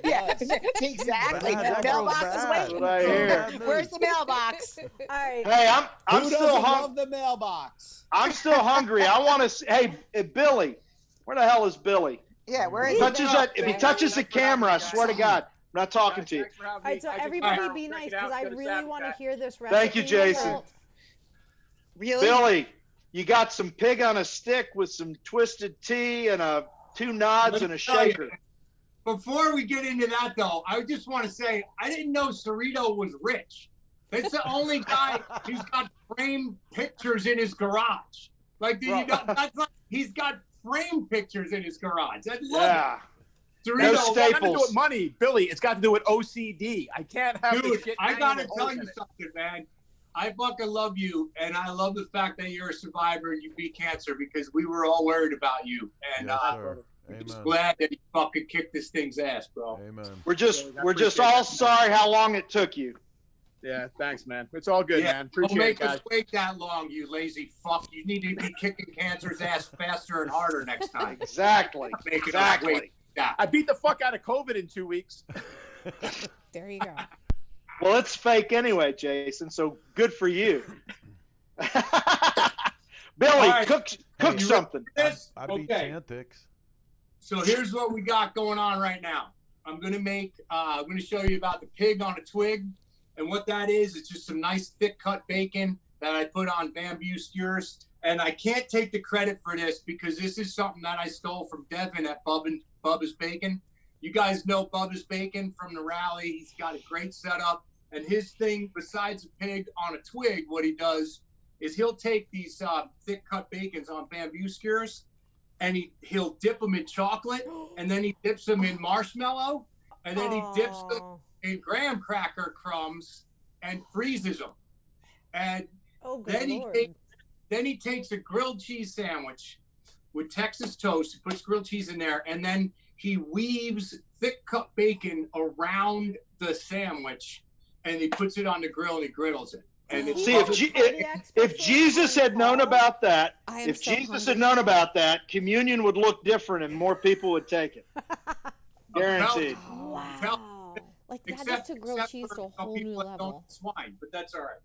Yeah, exactly. The mailbox is waiting. What I hear. Where's the mailbox? All right. Hey, I'm Who still doesn't hungry. love the mailbox? I'm still hungry. I want to. Hey, Billy, where the hell is Billy? Yeah, where is If he touches the camera, I swear to God, I'm not talking to you. All right, so everybody be nice because I really want to hear this recipe. Thank you, Jason. Really? Billy, you got some pig on a stick with some twisted tea and two nods and a shaker. Before we get into that, though, I just want to say I didn't know Cerrito was rich. That's the only guy who's got framed pictures in his garage. Like, that's like he's got framed pictures in his garage. I love it. Cerrito, it's got to do with money, Billy. It's got to do with OCD. I can't have this shit. I gotta tell you something, man. I fucking love you, and I love the fact that you're a survivor and you beat cancer because we were all worried about you, and I'm just glad that you fucking kicked this thing's ass, bro. Amen. We're just all sorry how long it took you. Yeah, thanks, man. It's all good, man. Appreciate Don't make it, guys. us wait that long, you lazy fuck. You need to be kicking cancer's ass faster and harder next time. Exactly. Exactly. I beat the fuck out of COVID in 2 weeks. There you go. Well, it's fake anyway, Jason, so good for you. Billy, right. cook something. I beat Chantix. So here's what we got going on right now. I'm gonna show you about the pig on a twig, and what that is. It's just some nice thick cut bacon that I put on bamboo skewers. And I can't take the credit for this because this is something that I stole from Devin at Bubba's Bacon. You guys know Bubba's Bacon from the rally. He's got a great setup. And his thing, besides a pig on a twig, what he does is he'll take these thick cut bacons on bamboo skewers and he'll dip them in chocolate, and then he dips them in marshmallow, and then he dips them in graham cracker crumbs and freezes them. And then he takes a grilled cheese sandwich with Texas toast. He puts grilled cheese in there, and then he weaves thick cut bacon around the sandwich, and he puts it on the grill and he griddles it. And it's if Jesus had known about that, had known about that, communion would look different and more people would take it. Guaranteed. Wow. Like that just took grilled cheese to a whole new level. Swine, but that's all right.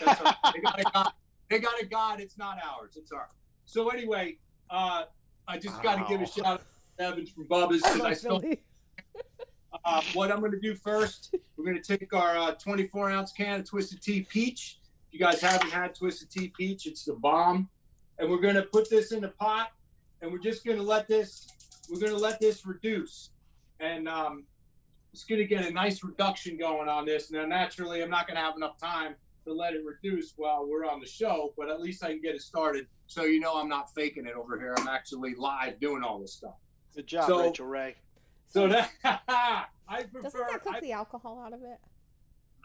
That's all right. They got a God. It's not ours. It's ours. So anyway, I just got to give a shout out to Evans from Bubba's because I still. What I'm going to do first, we're going to take our 24-ounce can of Twisted Tea Peach. If you guys haven't had Twisted Tea Peach, it's the bomb. And we're going to put this in the pot, and we're just going to let this. We're going to let this reduce, and it's going to get a nice reduction going on this. Now, naturally, I'm not going to have enough time to let it reduce while we're on the show, but at least I can get it started, so you know I'm not faking it over here. I'm actually live doing all this stuff. Good job, Rachel Ray. So that I prefer. Doesn't that cook the alcohol out of it?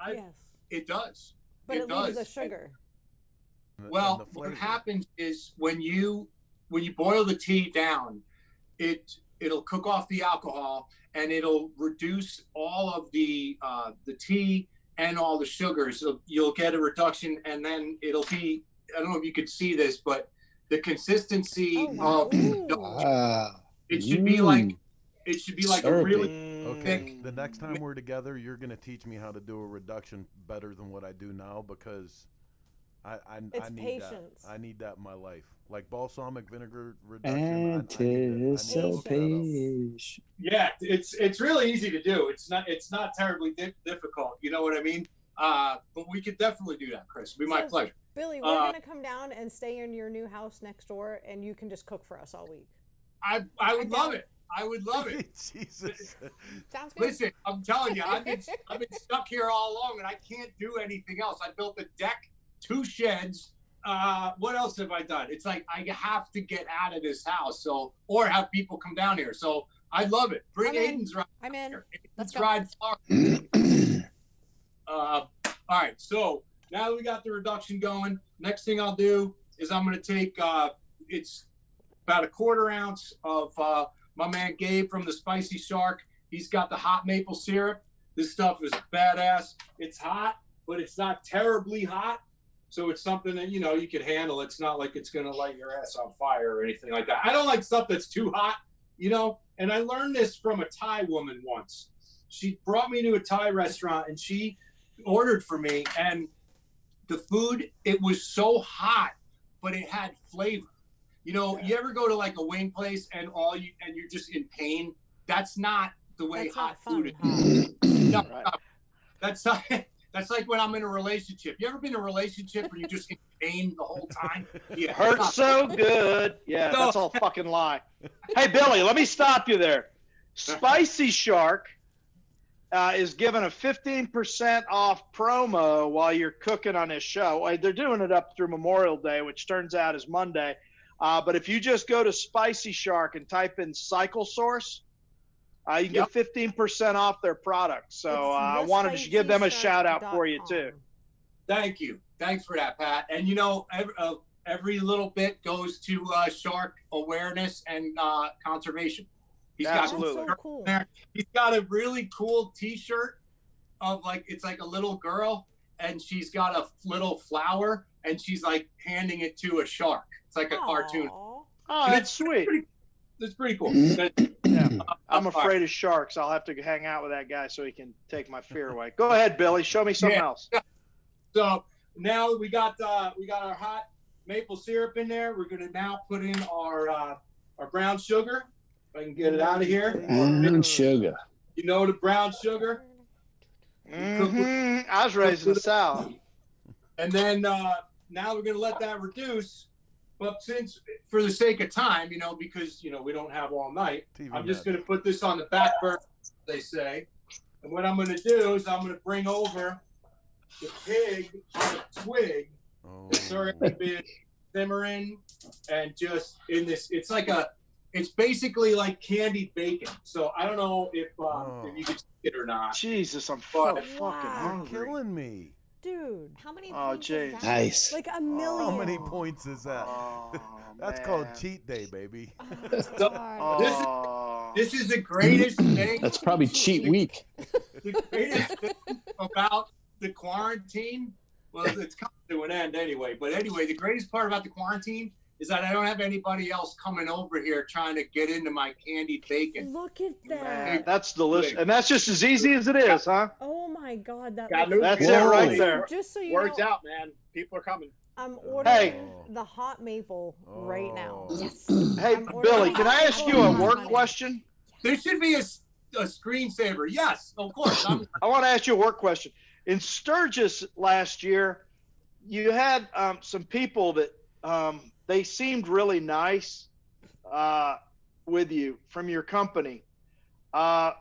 Yes. It does. But it leaves the sugar. Well, what happens is when you boil the tea down, it'll cook off the alcohol and it'll reduce all of the tea and all the sugars. So you'll get a reduction, and then it'll be, I don't know if you could see this, but the consistency of it should be like. It should be like a really thick. The next time we're together, you're going to teach me how to do a reduction better than what I do now, because I need that. I need that in my life. Like balsamic vinegar reduction. Anticipation. Yeah, it's really easy to do. It's not terribly difficult. You know what I mean? But we could definitely do that, Chris. It'd be my pleasure. Billy, we're going to come down and stay in your new house next door, and you can just cook for us all week. I would love it. I would love it. Jesus. Sounds good. Listen, I'm telling you, I've been stuck here all along, and I can't do anything else. I built a deck, 2 sheds. What else have I done? It's like I have to get out of this house, or have people come down here. So I love it. Bring Aiden's ride. I'm in. Let's ride Florida. All right. So now that we got the reduction going, next thing I'll do is I'm going to take it's about a 1/4 ounce of my man Gabe from the Spicy Shark. He's got the hot maple syrup. This stuff is badass. It's hot, but it's not terribly hot. So it's something that, you could handle. It's not like it's going to light your ass on fire or anything like that. I don't like stuff that's too hot, and I learned this from a Thai woman once. She brought me to a Thai restaurant and she ordered for me, and the food, it was so hot, but it had flavor. You ever go to like a wing place and you're just in pain? That's not the way hot food is. No, that's not. That's like when I'm in a relationship. You ever been in a relationship where you're just in pain the whole time? Yeah, hurts so good. Yeah, that's all fucking lie. Hey, Billy, let me stop you there. Spicy Shark is giving a 15% off promo while you're cooking on his show. They're doing it up through Memorial Day, which turns out is Monday. But if you just go to Spicy Shark and type in Cycle Source, you can get 15% off their product. So I wanted to give them a shout out for you too. Thank you. Thanks for that, Pat. And every little bit goes to shark awareness and conservation. Absolutely. So cool. He's got a really cool T-shirt of it's like a little girl, and she's got a little flower, and she's like handing it to a shark. It's like a cartoon. Oh, that's sweet. It's pretty cool. Yeah. I'm afraid of sharks. I'll have to hang out with that guy so he can take my fear away. Go ahead, Billy. Show me something else. So now we got our hot maple syrup in there. We're going to now put in our brown sugar. If I can get it out of here. Brown sugar. You know the brown sugar? Mm-hmm. I was raised in the South. And then now we're going to let that reduce. But since, for the sake of time, because, we don't have all night, I'm just going to put this on the back burner, they say. And what I'm going to do is I'm going to bring over the pig on a twig. It's already been simmering and just in this, it's basically like candied bacon. So I don't know if you can see it or not. Jesus, I'm fucking hungry. You're killing me. Dude, how many points is that? Nice. Like 1 million. How many points is that? That's called cheat day, baby. This is the greatest thing. That's probably cheat week. The greatest thing about the quarantine, well, it's coming to an end anyway. But anyway, the greatest part about the quarantine is that I don't have anybody else coming over here trying to get into my candied bacon. Look at that. Man, that's delicious. And that's just as easy as it is, huh? Oh my God, that's it right there. Just so you Words know, out, man. People are coming. I'm ordering the hot maple right now. Yes. Hey, Billy, can I ask you a work question? There should be a screensaver. Yes, of course. I want to ask you a work question. In Sturgis last year, you had some people that they seemed really nice with you from your company. What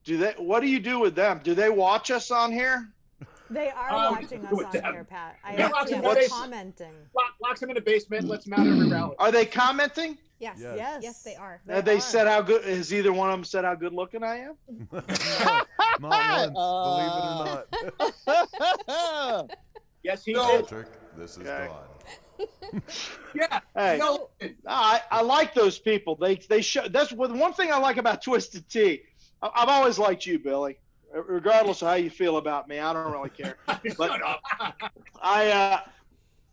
do you do with them? Do they watch us on here? They are watching us on here, Pat. They're commenting. Locks them in the basement, lets them out every rally. Are they commenting? Yes. Yes. Yes, they are. Have they said how good? Has either one of them said how good looking I am? No, not once. Believe it or not. Yes, he did. Patrick, this is God. Yeah. Hey, I like those people. They show. That's one thing I like about Twisted Tea. I've always liked you, Billy. Regardless of how you feel about me, I don't really care. But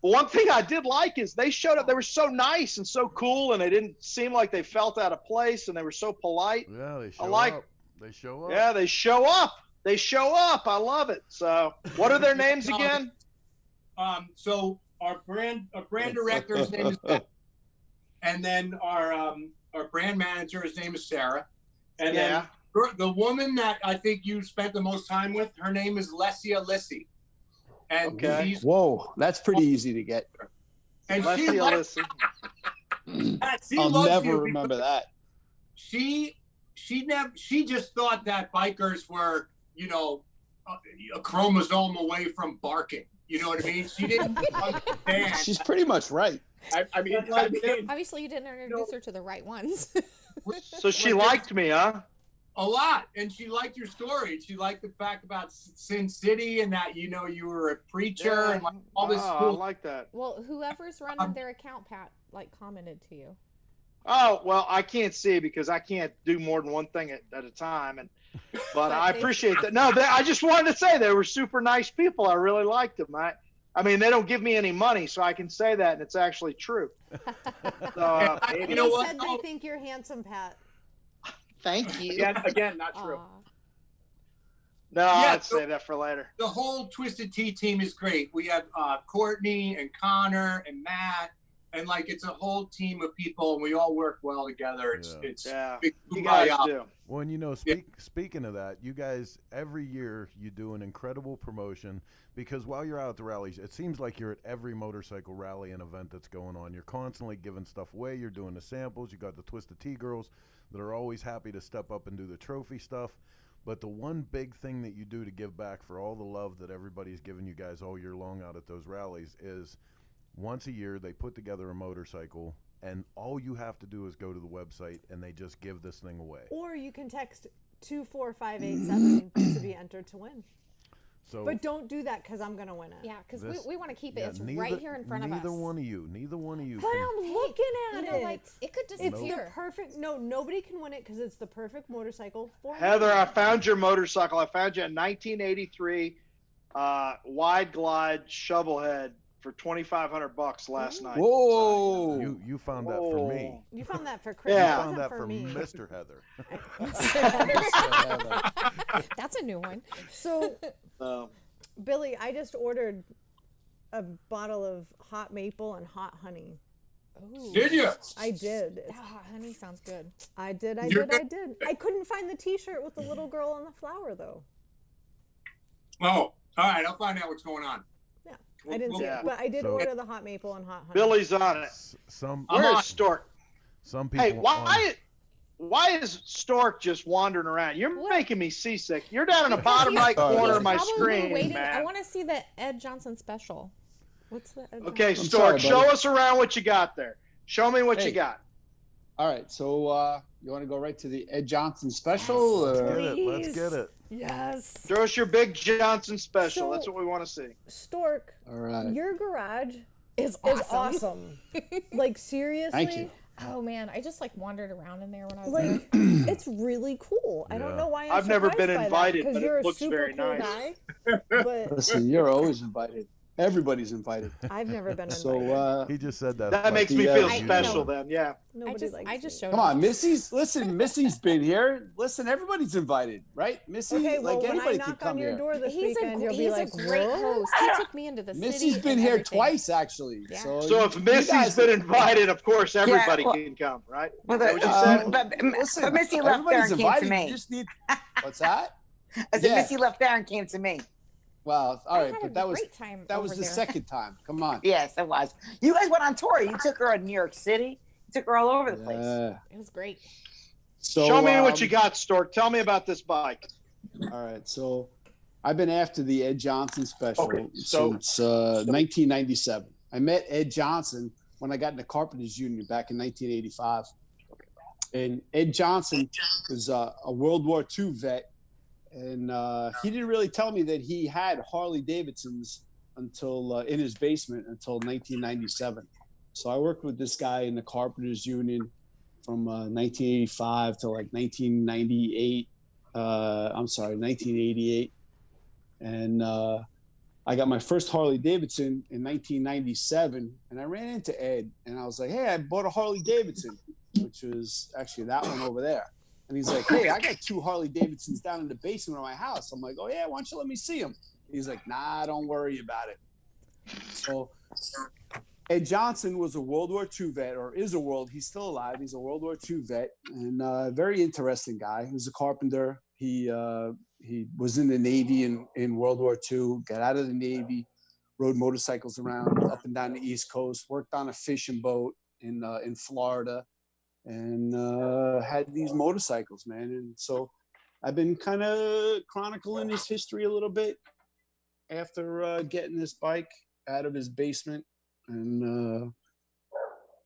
one thing I did like is they showed up. They were so nice and so cool, and they didn't seem like they felt out of place, and they were so polite. Yeah, they show up. They show up. Yeah, they show up. They show up. I love it. So, what are their names again? So our brand director's name is Beth, and then our brand manager, his name is Sarah, and then the woman that I think you spent the most time with, her name is Lesia Lissy. And whoa, that's pretty easy to get. And Lesia Lissy. I'll never remember that. She just thought that bikers were, a chromosome away from barking. You know what I mean? She didn't understand. She's pretty much right. I mean, obviously you didn't introduce her to the right ones. So she liked me, huh? A lot, and she liked your story. She liked the fact about Sin City and that you were a preacher and all this cool. I like that. Well, whoever's running their account, Pat, commented to you. Oh well, I can't see because I can't do more than one thing at a time, but I appreciate that. No, I just wanted to say they were super nice people. I really liked them. I mean, they don't give me any money, so I can say that, and it's actually true. So, you know what? Said they think you're handsome, Pat. Thank you. Again, not true. No, I'd save that for later. The whole Twisted Tea team is great. We have Courtney and Connor and Matt, and it's a whole team of people, and we all work well together. It's you guys do. Well, and speaking of that, you guys every year you do an incredible promotion because while you're out at the rallies, it seems like you're at every motorcycle rally and event that's going on. You're constantly giving stuff away. You're doing the samples. You got the Twisted Tea girls that are always happy to step up and do the trophy stuff. But the one big thing that you do to give back for all the love that everybody's given you guys all year long out at those rallies is once a year they put together a motorcycle and all you have to do is go to the website and they just give this thing away. Or you can text 24587 to be entered to win. So, but don't do that because I'm going to win it. Yeah, because we want to keep it. It's right here in front of us. Neither one of you. But I'm looking at it. It could disappear. It's the perfect. No, nobody can win it because it's the perfect motorcycle for me. Heather, I found your motorcycle. I found you a 1983 wide glide shovel head for $2,500 last night. Whoa! So you found that for me. You found that for Chris. Yeah. You found that for for me. Mr. Heather. That's a new one. So, Billy, I just ordered a bottle of hot maple and hot honey. Ooh. Did you? I did. Hot honey sounds good. I did. I couldn't find the T-shirt with the little girl on the flower, though. Oh, all right. I'll find out what's going on. Yeah, I didn't see it, but I did order the hot maple and hot honey. Billy's on it. Where's Stork? Some people. Hey, why is Stork just wandering around? You're making me seasick. You're down in the bottom right corner of my screen, man. I want to see the Ed Johnson special. What's the Ed Okay, Johnson? Stork, show us around what you got there. Show me what you got. All right, so you want to go right to the Ed Johnson special? Let's get it. Yes. Show us your big Johnson special. That's what we want to see. Stork, all right. Your garage is awesome. Like, seriously? Thank you. Oh man, I just wandered around in there when I was there. It's really cool. I don't know why I've never been invited, but you're it looks a super very cool nice. Guy, but listen, you're always invited. Everybody's invited. I've never been invited. So he just said that. That makes me feel special then. Yeah. I just showed Come up. on, Missy's been here. Listen, everybody's invited, right? Missy, Okay, well, like when anybody I can knock come on your here. door this He's weekend, you'll be a like, great "What?" host. He took me into the city. Missy's been and here everything. twice, actually. Yeah. So if Missy's been invited, of course everybody can come, right? Well, Is that what you said? but Missy left there and came to me. You just need. What's that? I said Missy left there and came to me. Well, all right, had but a that was great time that was over the there. second time. Come on. Yes, it was. You guys went on tour. You took her to New York City. You took her all over the place. It was great. So show me what you got, Stork. Tell me about this bike. All right, so I've been after the Ed Johnson special so- since 1997. I met Ed Johnson when I got in the Carpenters Union back in 1985. And Ed Johnson was a World War II vet. And he didn't really tell me that he had Harley Davidsons until in his basement until 1997. So I worked with this guy in the Carpenters Union from 1985 to like 1998. 1988. And I got my first Harley Davidson in 1997. And I ran into Ed and I was like, hey, I bought a Harley Davidson, which was actually that one over there. And he's like, hey, I got 2 Harley Davidsons down in the basement of my house. I'm like, oh, yeah, why don't you let me see them? He's like, nah, don't worry about it. So Ed Johnson was a World War II vet, or he's still alive. He's a World War II vet and a very interesting guy. He was a carpenter. He was in the Navy in World War II, got out of the Navy, rode motorcycles around up and down the East Coast, worked on a fishing boat in Florida. And had these motorcycles, man. And so I've been kind of chronicling his history a little bit after getting this bike out of his basement. And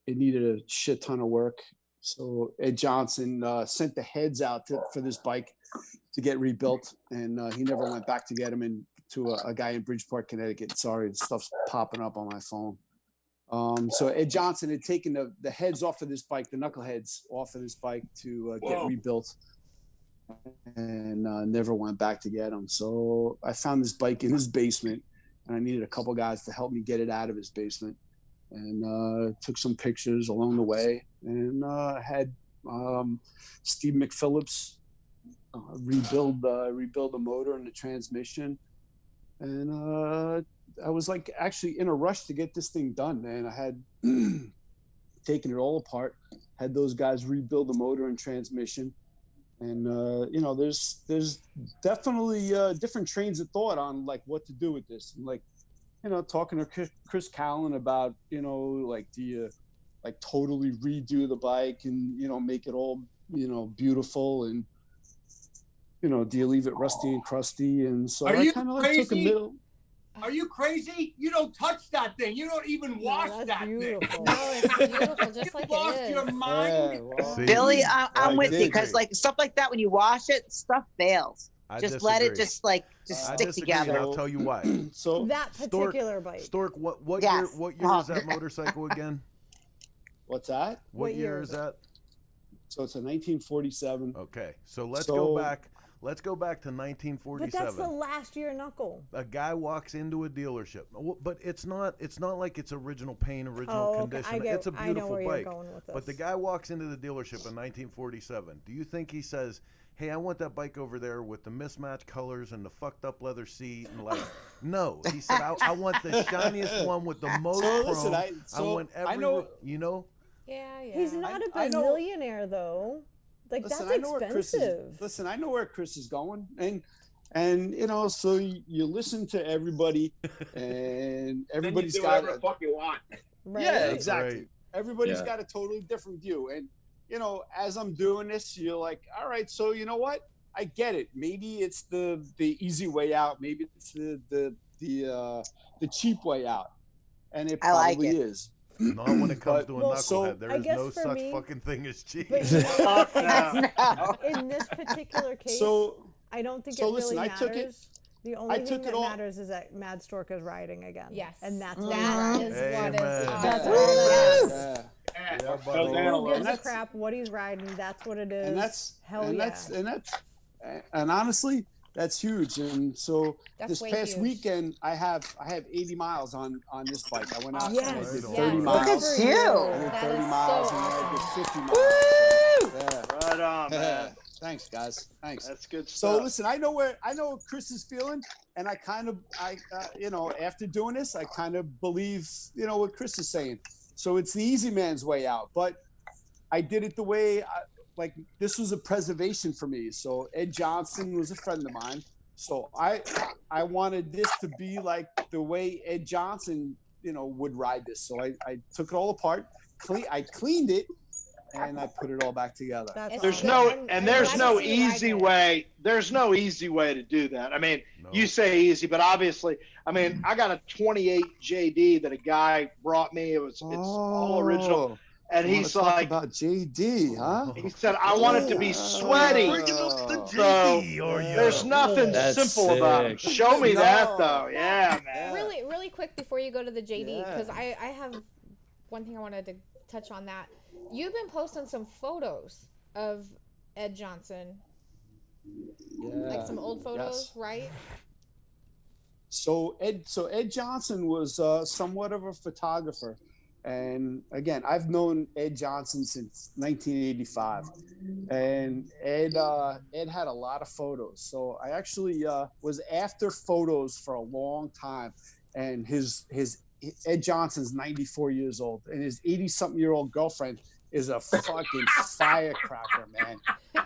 it needed a shit ton of work. So Ed Johnson sent the heads out for this bike to get rebuilt. And he never went back to get them to a guy in Bridgeport, Connecticut. Sorry, the stuff's popping up on my phone. So Ed Johnson had taken the heads off of this bike, the knuckleheads off of this bike to get rebuilt, and never went back to get them. So I found this bike in his basement, and I needed a couple guys to help me get it out of his basement, and took some pictures along the way, and had Steve McPhillips rebuild the motor and the transmission, and I was like actually in a rush to get this thing done, man. I had taken it all apart, had those guys rebuild the motor and transmission. And, there's definitely different trains of thought on like what to do with this. And like, talking to Chris Callan about, like, do you like totally redo the bike and, make it all, beautiful and, do you leave it rusty and crusty? And so I kind of like took a middle. Are you crazy? You don't touch that thing. You don't even wash that beautiful. thing. No, it's beautiful, just like you it lost is. your mind. Billy, I'm with you because like stuff like that, when you wash it, stuff fails. Just let it just stick together. I'll tell you why. So that particular bike. Stork, what Yes. year? What year is that motorcycle again? What's that? What year is that? So it's a 1947. Okay, so let's go back. Let's go back to 1947. But that's the last year knuckle. A guy walks into a dealership, but it's not like it's original paint, original condition. It's a beautiful bike. But the guy walks into the dealership in 1947. Do you think he says, "Hey, I want that bike over there with the mismatched colors and the fucked up leather seat"? And like, no, he said, "I want the shiniest one with the most chrome. Listen, I want every, Yeah. He's not a bazillionaire though. Like, listen, that's expensive. I know where Chris is going, and so you listen to everybody, and everybody's got whatever the fuck you want. Right. Yeah, exactly. Right. Everybody's got a totally different view, and as I'm doing this, you're like, all right, so you know what? I get it. Maybe it's the easy way out. Maybe it's the cheap way out, and it probably is. Not when it comes to a knucklehead. So, there is no such fucking thing as cheap. In this particular case, I don't think it really matters. The only thing that matters is that Mad Stork is riding again. Yes. And that's what is what is That's all that Yeah. Who gives a crap what he's riding? That's what it is. And that's hell and yeah. and honestly, That's huge. And so That's this past huge. weekend, I have 80 miles on this bike. I went out Yes. and I did Yes. 30 Look miles. at you. I did That 30 is miles so and awesome. I did 50 miles. So, yeah. Right on, man. Thanks, guys. Thanks. That's good So stuff. listen, I know what Chris is feeling, and I kind of, you know, after doing this, I kind of believe, you know, what Chris is saying. So it's the easy man's way out, but I did it the way, like this was a preservation for me. So Ed Johnson was a friend of mine. So I wanted this to be like the way Ed Johnson, you know, would ride this. So I took it all apart, I cleaned it, and I put it all back together. There's no easy way. There's no easy way to do that. I mean, you say easy, but obviously, I mean, I got a 28 JD that a guy brought me. It's all original. And he's like, about JD, huh? He said, I want it to be sweaty. So there's nothing simple about it. Show me that, though. Yeah, man. Really quick before you go to the JD, because I have one thing I wanted to touch on that. You've been posting some photos of Ed Johnson. Like some old photos, right? So Ed Johnson was somewhat of a photographer. And again, I've known Ed Johnson since 1985, and Ed had a lot of photos. So I actually was after photos for a long time, and Ed Johnson's 94 years old, and his 80-something-year-old girlfriend is a fucking firecracker, man.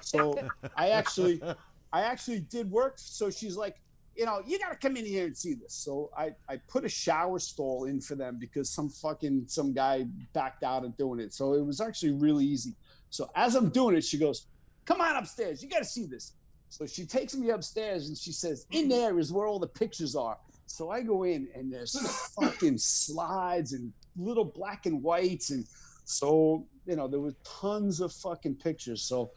So I actually did work. So she's like, you know, you got to come in here and see this. So I put a shower stall in for them because some guy backed out of doing it. So it was actually really easy. So as I'm doing it, she goes, come on upstairs. You got to see this. So she takes me upstairs and she says, in there is where all the pictures are. So I go in and there's fucking slides and little black and whites. And so, you know, there were tons of fucking pictures. So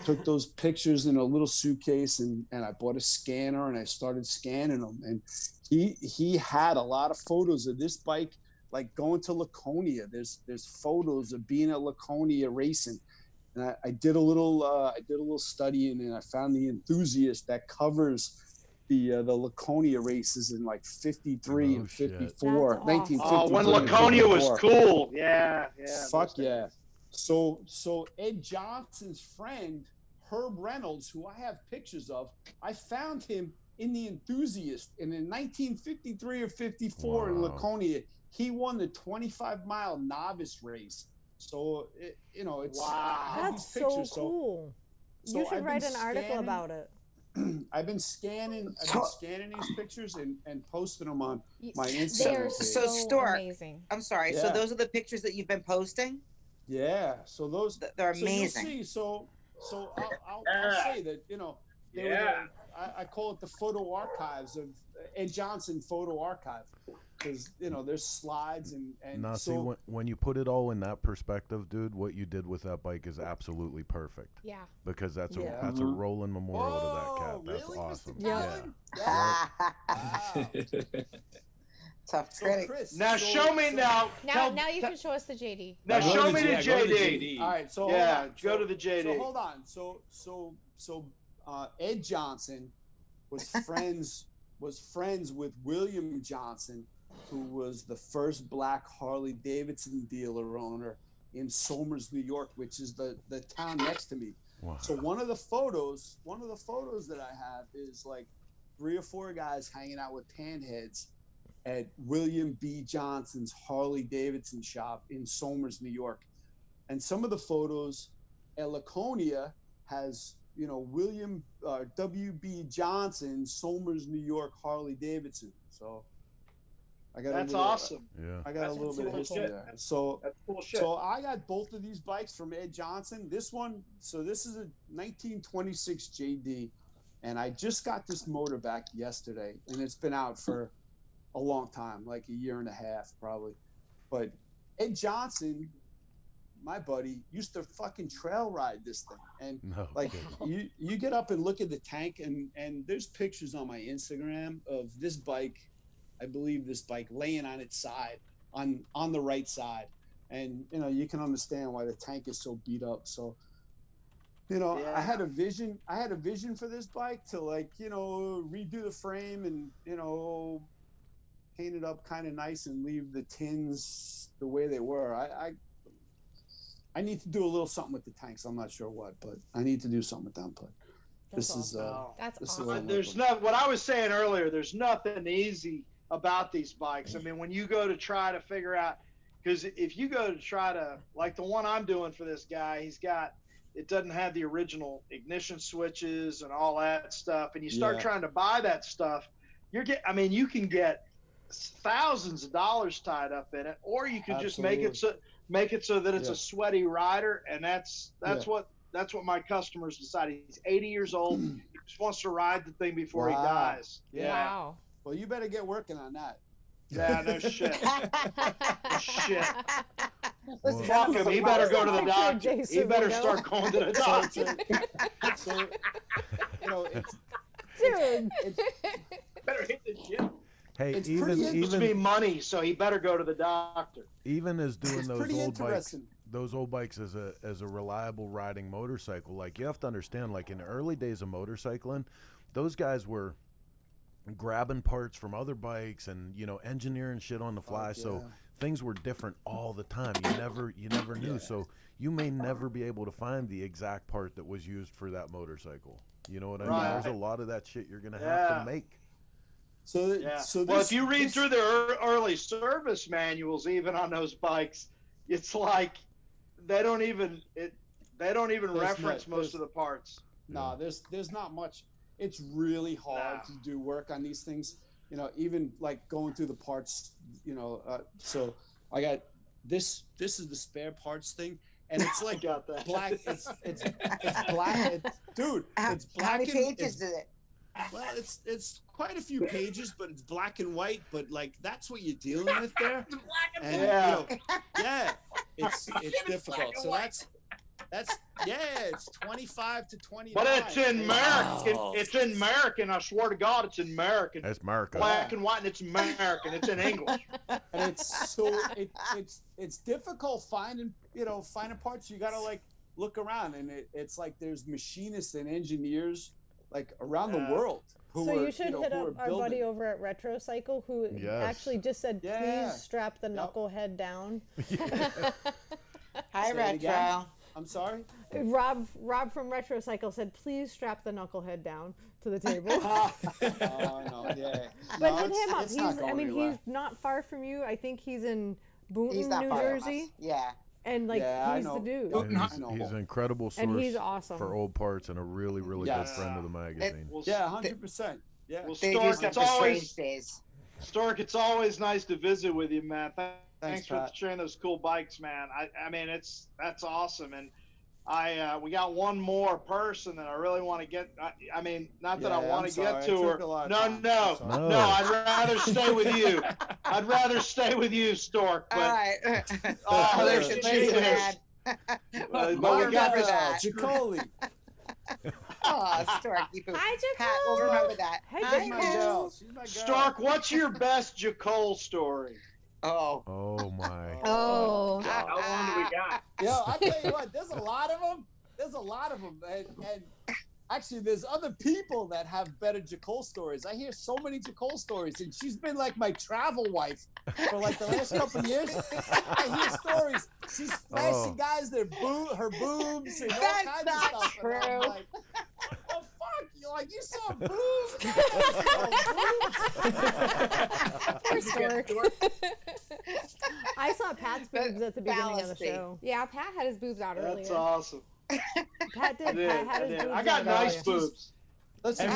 took those pictures in a little suitcase and I bought a scanner and I started scanning them. And he had a lot of photos of this bike, like going to Laconia. There's photos of being at Laconia racing. And I did a little studying and I found the enthusiast that covers the Laconia races in like 53 and 54, 1953. Oh, when Laconia was cool. Yeah. Fuck yeah. So Ed Johnson's friend, Herb Reynolds, who I have pictures of, I found him in the Enthusiast. And in 1953 or 54 in Laconia, he won the 25-mile novice race. So, it's... Wow. That's so cool. So you should write an article about it. I've been scanning these pictures and posting them on my Instagram. So Stuart, amazing. I'm sorry. Yeah. So those are the pictures that you've been posting? Yeah, so they're amazing. You'll see, so I'll say that, you know, I call it the photo archives of Ed Johnson photo archive, because you know there's slides and now so see when you put it all in that perspective, dude, what you did with that bike is absolutely perfect. Yeah. Because that's a rolling memorial to that cat. That's really, awesome. Yeah. Tough critic. Now show me now. Now you can show us the JD. Now show me the JD. All right, so go to the JD. So hold on. So Ed Johnson was friends with William Johnson, who was the first black Harley Davidson dealer owner in Somers, New York, which is the town next to me. Wow. So one of the photos that I have is like 3 or 4 guys hanging out with panheads at William B. Johnson's Harley Davidson shop in Somers, New York. And some of the photos at Laconia has, you know, William W.B. Johnson, Somers, New York, Harley Davidson. So I got awesome. Yeah. I got a little bit of history there. So that's cool shit. So I got both of these bikes from Ed Johnson. This is a 1926 JD, and I just got this motor back yesterday, and it's been out for a long time, like a year and a half probably. But Ed Johnson, my buddy, used to fucking trail ride this thing. And you get up and look at the tank, and there's pictures on my Instagram of this bike, I believe this bike laying on its side, on the right side. And, you know, you can understand why the tank is so beat up. So You know, I had a vision for this bike to, like, you know, redo the frame and, you know, paint it up kind of nice and leave the tins the way they were. I need to do a little something with the tanks. I'm not sure what, but I need to do something with them. But That's this awesome. is There's not what I was saying earlier. There's nothing easy about these bikes. I mean, when you go to try to figure out, because if you go to try to, like the one I'm doing for this guy, it doesn't have the original ignition switches and all that stuff. And you start trying to buy that stuff, you can get thousands of dollars tied up in it, or you can just make it so that it's a sweaty rider. And that's what my customers decide. He's 80 years old. He just wants to ride the thing before he dies. Yeah. Wow. Well, you better get working on that. Yeah, no shit. No shit. Fuck him. He better go to the doctor. He better start going to the doctor. So, you know, Dude. Better hit the gym. Hey, It's even be money, so he better go to the doctor. Even as doing those pretty old bikes, interesting. those old bikes as a reliable riding motorcycle, like you have to understand, like in the early days of motorcycling, those guys were grabbing parts from other bikes and, you know, engineering shit on the fly. So things were different all the time. You never knew. So you may never be able to find the exact part that was used for that motorcycle. You know what I mean? There's a lot of that shit you're gonna have to make. So if you read through the early service manuals, even on those bikes, it's like they don't even reference most of the parts. No, there's not much. It's really hard to do work on these things. You know, even like going through the parts. You know, so I got this. This is the spare parts thing, and it's like black. It's black, dude. It's black. How many pages is it? Well, it's quite a few pages, but it's black and white. But like that's what you're dealing with there. And you know, it's difficult. So that's it's 25 to 29. But it's in American. It's in American. I swear to God, it's in American. It's American. Black and white, and it's American. It's in English. And it's so it's difficult finding parts. You gotta like look around, and it's like there's machinists and engineers like around the world. So you should hit up our buddy over at Retrocycle, who actually just said, "Please strap the knucklehead down." Hi, Retro. I'm sorry? Rob from Retrocycle said, "Please strap the knucklehead down to the table." Oh, no, yeah. But hit him up. He's not far from you. I think he's in Boonton, New Jersey. Yeah. And like he's the dude. He's an incredible source and he's awesome for old parts and a really, really good friend of the magazine. 100%. Yeah. Well, Stork, it's always nice to visit with you, man. Thanks for sharing those cool bikes, man. I mean, that's awesome. And we got one more person that I really want to get. I mean, not that I want to get to her. No. I'd rather stay with you. I'd rather stay with you, Stork. But, all right. there she is. But we got that. Jacoli. Oh, Stork. Hi, Jacole. Pat, we'll remember that. Hey, She's my girl. Stork, what's your best Jacole story? Oh my. Oh. How long do we got? Yo, I'll tell you what, there's a lot of them. And actually, there's other people that have better Jacole stories. I hear so many Jacole stories, and she's been like my travel wife for like the last couple of years. I hear stories. She's flashing guys her boobs and all kinds of stuff. True. And I'm like, oh fuck, you saw boobs? Poor Stork. I saw Pat's boobs at the beginning of the show. Yeah, Pat had his boobs out earlier. That's awesome. Pat did. Pat had his boobs I got nice boobs. Listen,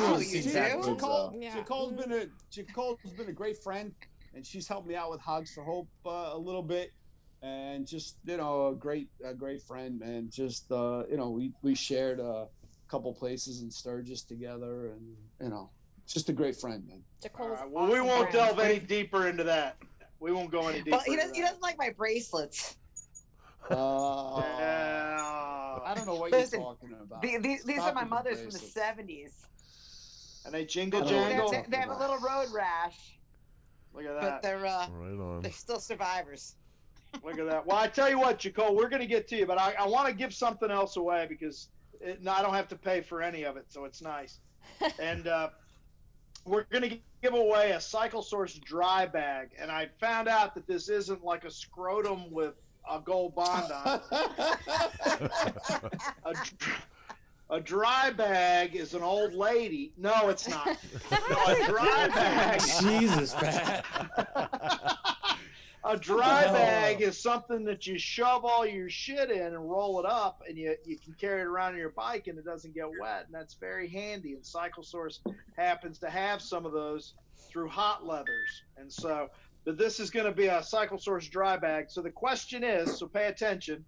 Jacole's been a great friend, and she's helped me out with Hogs for Hope a little bit, and just a great friend, and just we shared a couple places in Sturgis together, and just a great friend, man. Jacole's well, we won't delve any deeper into that. We won't go any deeper. Well, he doesn't like my bracelets. I don't know what you're talking about. These are my mother's from the 70s. And they jingle jangle. They have a little road rash. Look at that. But they're right on. They're still survivors. Look at that. Well, I tell you what, Jacole, we're going to get to you, but I want to give something else away because No, I don't have to pay for any of it, so it's nice. And we're going to give away a Cycle Source dry bag. And I found out that this isn't like a scrotum with a gold bond on it. A dry bag is an old lady. No, it's not. No, a dry bag. Jesus, Pat. A dry bag is something that you shove all your shit in and roll it up, and you can carry it around on your bike, and it doesn't get wet, and that's very handy. And Cycle Source happens to have some of those through hot leathers. And so, but this is going to be a Cycle Source dry bag. So the question is, so pay attention,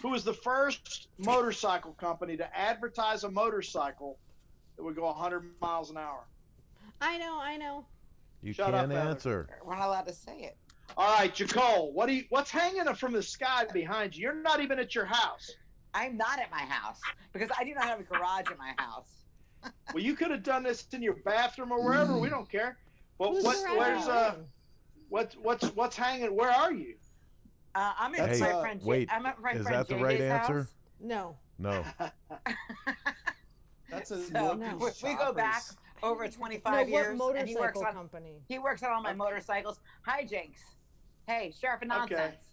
who was the first motorcycle company to advertise a motorcycle that would go 100 miles an hour? I know. You Shut can't up, answer. We're not allowed to say it. All right, Jacole, what's hanging from the sky behind you? You're not even at your house. I'm not at my house because I do not have a garage at my house. Well, you could have done this in your bathroom or wherever. We don't care. But what's hanging? Where are you? I'm at my friend. I'm at my friend. Is that the right answer? House. No. That's a we go back over 25 years. What and motorcycle company? He works on all my motorcycles. Hi, Jinx. Hey, Sheriff of Nonsense.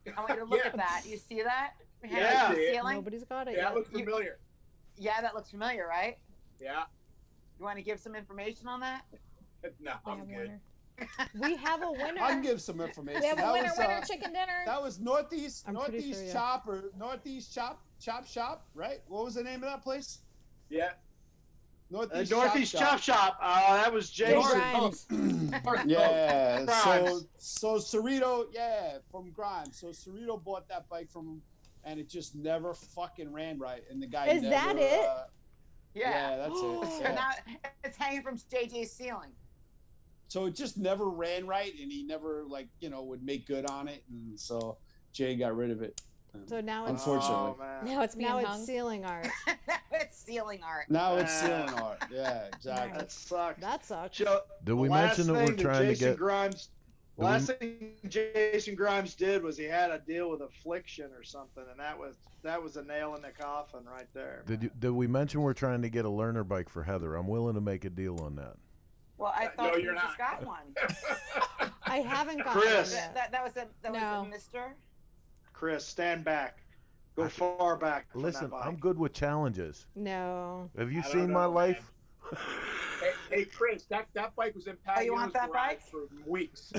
I want you to look at that. You see that? Yeah. Ceiling? Nobody's got it Yeah, yet. that looks familiar. Yeah, that looks familiar, right? Yeah. You want to give some information on that? No, I'm good. We have a winner. I'll give some information. We have a That winner, was, winner, chicken dinner. That was Northeast sure, yeah. Chop or Northeast Chop Shop, right? What was the name of that place? Yeah. Northeast Chop Shop. That was Jason. Yeah. So Cerrito, from Grimes. So Cerrito bought that bike from him, and it just never fucking ran right. And the guy Is never, that it? Yeah, that's it. So Yeah. now it's hanging from JJ's ceiling. So it just never ran right, and he never would make good on it, and so Jay got rid of it. So now it's unfortunately. Now it's being hung. ceiling art. It's ceiling art. Now it's ceiling art. Yeah, exactly. That sucks. That sucks. Did we mention that we're trying to get? Last thing Jason Grimes did was he had a deal with Affliction or something, and that was a nail in the coffin right there. Did we mention we're trying to get a learner bike for Heather? I'm willing to make a deal on that. Well, I thought you just got one. I haven't got Chris. one yet. That was a mister. Chris, stand back. Go far back. Listen, I'm good with challenges. No. Have you seen my life? Hey, Chris, that bike was in Patio's you want that bike? for weeks.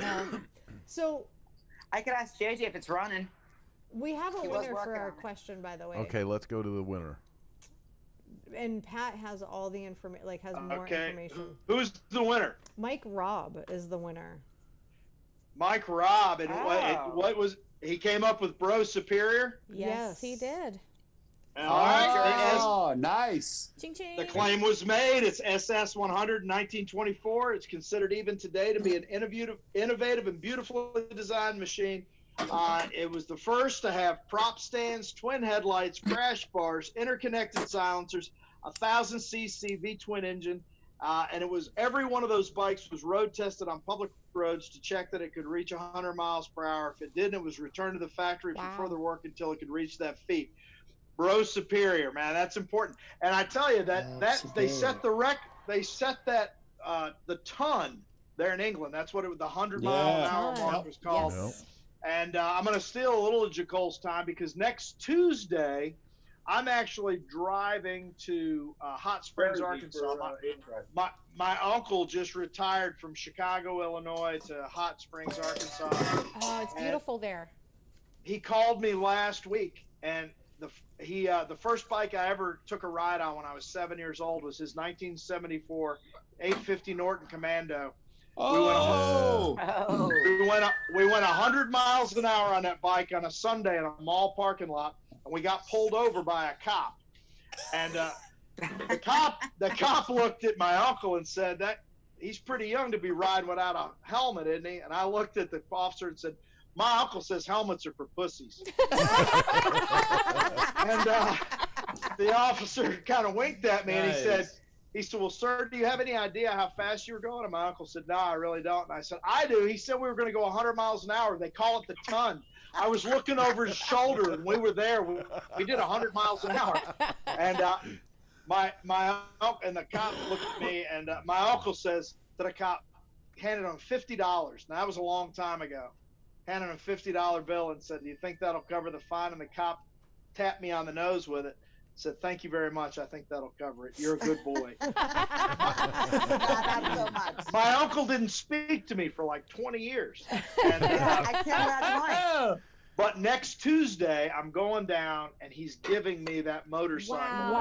So I could ask JJ if it's running. we have a He was winner for working our on it. question, by the way. Okay, let's go to the winner. And Pat has all the information, has more information. Who's the winner? Mike Robb is the winner. Mike Robb. And what was he came up with Bro Superior? Yes, he did. All right. Oh, nice. Ching ching. The claim was made. It's SS 100 1924. It's considered even today to be an innovative and beautifully designed machine. It was the first to have prop stands, twin headlights, crash bars, interconnected silencers, 1,000cc V-twin engine, and it was every one of those bikes was road tested on public roads to check that it could reach 100 miles per hour. If it didn't, it was returned to the factory for further work until it could reach that feat. Bro Superior, man, that's important. And I tell you that they set the they set that the ton there in England. That's what the 100 mile an hour mark was called. Yes. And I'm going to steal a little of Jacole's time because next Tuesday, I'm actually driving to Hot Springs, Arkansas. My uncle just retired from Chicago, Illinois to Hot Springs, Arkansas. Oh, it's beautiful there. He called me last week, and the first bike I ever took a ride on when I was 7 years old was his 1974 850 Norton Commando. Oh! We went 100 miles an hour on that bike on a Sunday in a mall parking lot, and we got pulled over by a cop. And the cop looked at my uncle and said, "That he's pretty young to be riding without a helmet, isn't he?" And I looked at the officer and said, "My uncle says helmets are for pussies." And the officer kind of winked at me and he said, He said, well, sir, do you have any idea how fast you were going? And my uncle said, no, I really don't. And I said, I do. He said we were going to go 100 miles an hour. They call it the ton. I was looking over his shoulder, and we were there. We did 100 miles an hour. And my uncle and the cop looked at me, and my uncle says to the cop, handed him $50. Now, that was a long time ago. Handed him a $50 bill and said, do you think that'll cover the fine? And the cop tapped me on the nose with it. Said, thank you very much. I think that'll cover it. You're a good boy. Not so much. My uncle didn't speak to me for like 20 years. And, I can't imagine why. But next Tuesday, I'm going down, and he's giving me that motorcycle.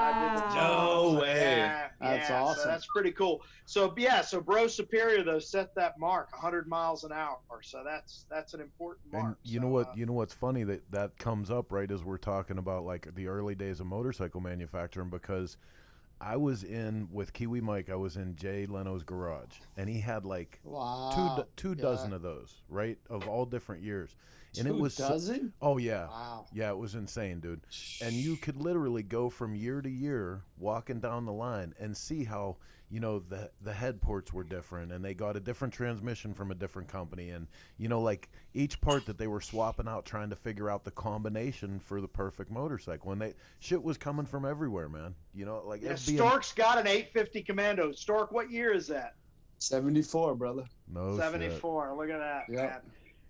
No way. Yeah, That's yeah, awesome. So that's pretty cool. So, yeah, so Bro Superior, though, set that mark, 100 miles an hour. So that's an important mark. And you know what? You know what's funny that comes up right as we're talking about like the early days of motorcycle manufacturing, because I was in with Kiwi Mike. I was in Jay Leno's garage, and he had like two dozen of those, right, of all different years. And it was dozen? Oh yeah. Wow. Yeah, it was insane, dude. And you could literally go from year to year walking down the line and see how, you know, the head ports were different, and they got a different transmission from a different company, and you know, like each part that they were swapping out, trying to figure out the combination for the perfect motorcycle. And shit was coming from everywhere, man. You know, like Stork's got an 850 Commando. Stork, what year is that? 74, brother. No 74. Shit. Look at that. Yep. Man.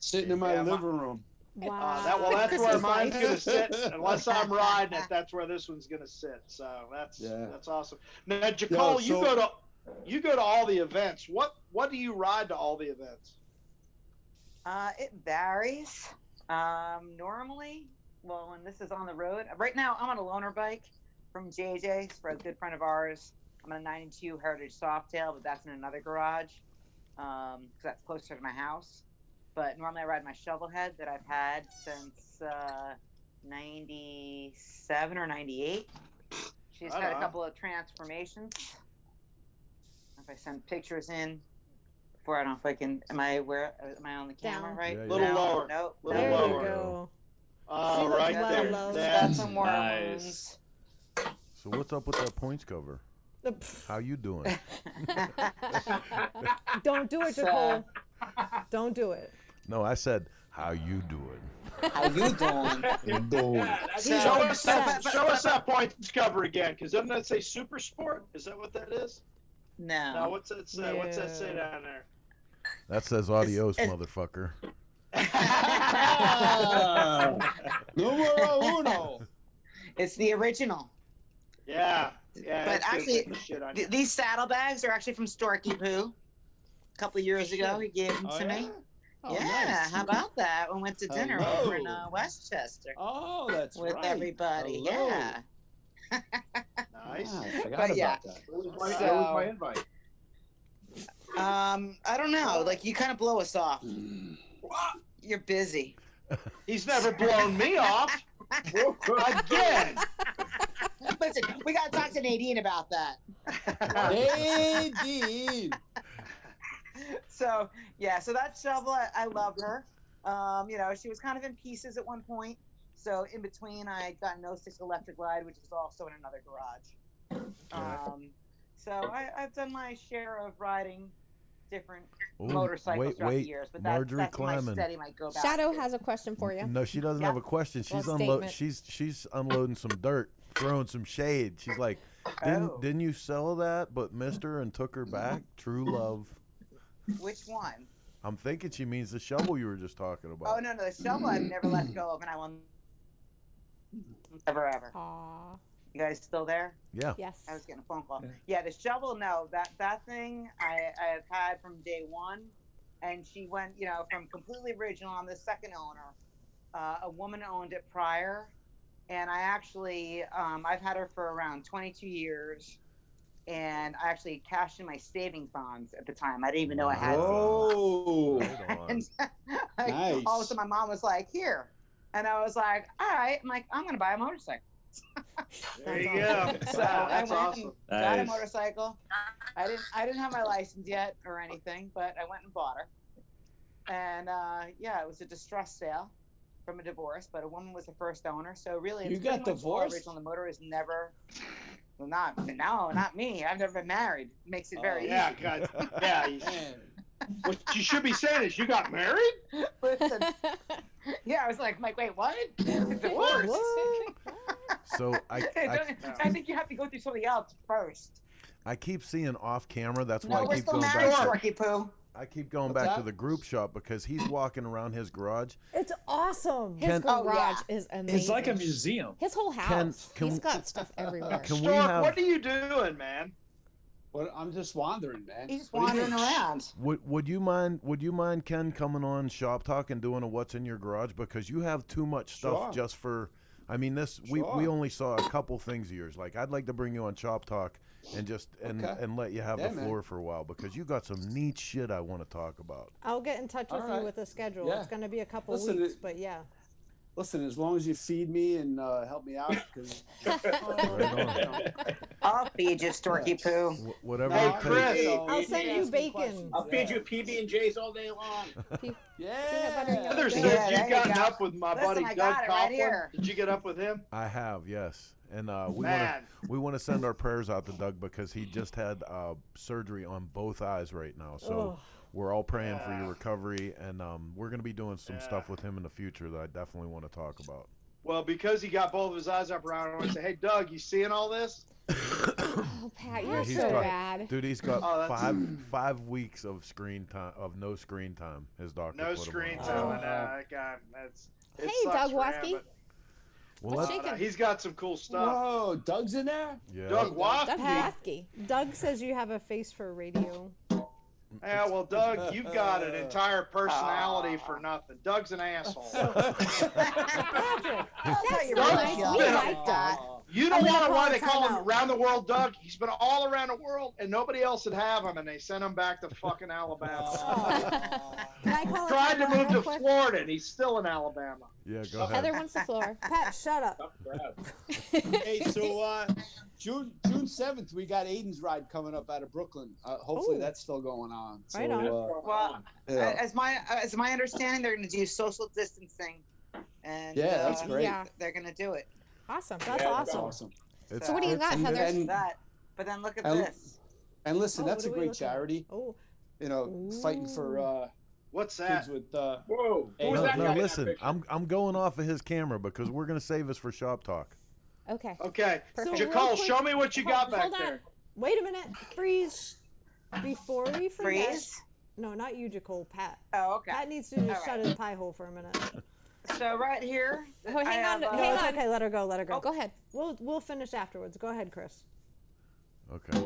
Sitting in my living room. Wow. That's where mine's gonna sit. Unless I'm riding it, that's where this one's gonna sit. So that's awesome. Now, Jacole, you go to all the events. What do you ride to all the events? It varies. Normally, well, when this is on the road, right now I'm on a loaner bike from JJ's for a good friend of ours. I'm on a 92 Heritage Softail, but that's in another garage because that's closer to my house. But normally I ride my Shovelhead that I've had since 97 or 98. She's had a couple of transformations. If I send pictures in before, I don't know if I can. Am I on the camera right? A little lower. Nope. Little there lower. You go. Oh, right there. That's some more wounds. So what's up with that points cover? How you doing? Don't do it, Jacole. Don't do it. No, I said, how you doing? How you doing? Show us that points cover again, because doesn't that say Super Sport? Is that what that is? No. No, what's that say? What's that say down there? That says adios, motherfucker. Numero uno. It's the original. Yeah. But actually, these saddlebags are actually from Storky Poo. A couple of years ago, he gave them to me. Oh, yeah, nice. how about that? We went to dinner over in Westchester. Oh, that's with right. everybody. Hello. Yeah. Nice. I forgot about that. What was my invite? I don't know. Like, you kind of blow us off. You're busy. He's never blown me off. Again. Listen, we got to talk to Nadine about that. Nadine. So that shovel, I love her. You know, she was kind of in pieces at one point. So in between, I got an 06 electric ride, which is also in another garage. So I've done my share of riding different motorcycles throughout the years, but that's my steady might go back. Shadow has a question for you. No, she doesn't have a question. She's she's unloading some dirt, throwing some shade. She's like, didn't you sell that, but missed her and took her back? True love. Which one? I'm thinking she means the shovel you were just talking about. Oh, no, the shovel I've never let go of, and I will never, ever. Aww. You guys still there? Yeah. Yes. I was getting a phone call. Yeah, the shovel, no. That thing I've had from day one, and she went, you know, from completely original on the second owner. A woman owned it prior, and I actually, I've had her for around 22 years. And I actually cashed in my savings bonds at the time. I didn't even know I had savings. And all of a sudden, my mom was like, "Here," and I was like, "All right." I'm like, "I'm gonna buy a motorcycle." There you go. So I went and got a motorcycle. I didn't have my license yet or anything, but I went and bought her. And it was a distress sale from a divorce, but a woman was the first owner. So really, it's you got divorced. Original. The motor is never. Well, not me. I've never been married. Makes it very yeah, easy. God, yeah. What you should be saying is, you got married? Listen. Yeah, I was like, wait, what? Divorce. So I think you have to go through something else first. I keep seeing off camera. That's why No, I we're keep still going married, back. Sharky Poo. I keep going What's back to that? the group shot because he's walking around his garage. It's awesome. His garage is amazing. It's like a museum. His whole house. He's got stuff everywhere. Can we Stork, have? what are you doing, man? What? I'm just wandering, man. He's just What do you wandering think? around. Would you mind Ken coming on Shop Talk and doing a what's in your garage, because you have too much stuff Sure. just for. I mean, we only saw a couple things of yours. Like, I'd like to bring you on Shop Talk and just and let you have the floor for a while, because you got some neat shit I want to talk about. I'll get in touch with you with a schedule. Yeah. It's going to be a couple Listen, weeks, but yeah. Listen, as long as you feed me and help me out, because I'll feed you, Storky Poo. Whatever Hey, it takes. Chris. I'll send you bacon. I'll feed you PB&Js all day long. Others Yeah, said there you've you gotten go. up with my Listen, buddy I Doug got it right Coughlin. here. Did you get up with him? I have, yes. And Man. we want to send our prayers out to Doug, because he just had surgery on both eyes right now. So we're all praying for your recovery, and we're going to be doing some stuff with him in the future that I definitely want to talk about. Well, because he got both of his eyes up around, I want to say, hey, Doug, you seeing all this? Oh, Pat, you're he's so got, bad. Dude, he's got Oh, that's- 5 weeks of screen time, of no screen time. His doctor No put him screen on. time. And, God, it Hey, sucks Doug for him, Waskey. but- Well, What's let's- shaking? He's got some cool stuff. Whoa, Doug's in there? Yeah. Doug Waskey. Doug Waskey. Doug says you have a face for radio. Yeah, well, Doug, you've got an entire personality for nothing. Doug's an asshole. Patrick, That's you not really nice. feel We it. like that. You I'm don't gonna want to call why a they call him timeout. around the world Doug. He's been all around the world, and nobody else would have him, and they sent him back to fucking Alabama. Can I call a Tried to timeout move real to quick? Florida, and he's still in Alabama. Yeah, go ahead. Heather wants the floor. Pat, shut up. Hey, so June 7th, we got Aiden's ride coming up out of Brooklyn. Hopefully Ooh. that's still going on. So, Right on. Well, yeah. as my understanding, they're going to do social distancing, and Yeah, that's great. Yeah. they're going to do it. Awesome. That's awesome. Awesome. It's So what do you got, And- Heather? and- That, but then look at And- this. And listen, Oh, that's a what are we great looking at? charity. Oh, You know, fighting for What's kids that? with Whoa. Hey, Who was No, that no, guy in that listen. picture? I'm going off of his camera, because we're going to save us for Shop Talk. Okay. Okay, Perfect. So Jacole, real quick- show me what you got back hold on. there. Wait a minute. Freeze. Before we forget. Freeze. No, not you, Jacole. Pat. Oh, okay. Pat needs to just All shut right. his pie hole for a minute. So right here. Oh, I hang on. have, No, Hang it's on. okay. Let her go. Let her go. Go ahead. We'll finish afterwards. Go ahead, Chris. Okay.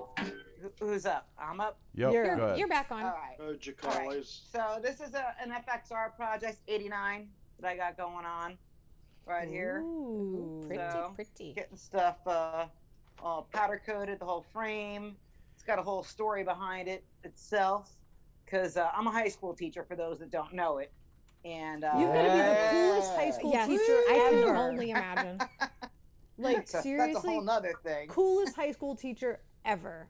Who's up? I'm up. Yep. You're- go ahead. You're back on. All right. Oh, Jacole All right. is. So this is an FXR project 89 that I got going on right here. Ooh, pretty, So, pretty. Getting stuff all powder coated, the whole frame. It's got a whole story behind it itself, because I'm a high school teacher for those that don't know it. And You've got to be the coolest high school Yes, teacher I can ever. only imagine. Like, so that's a seriously, whole nother thing. coolest high school teacher ever.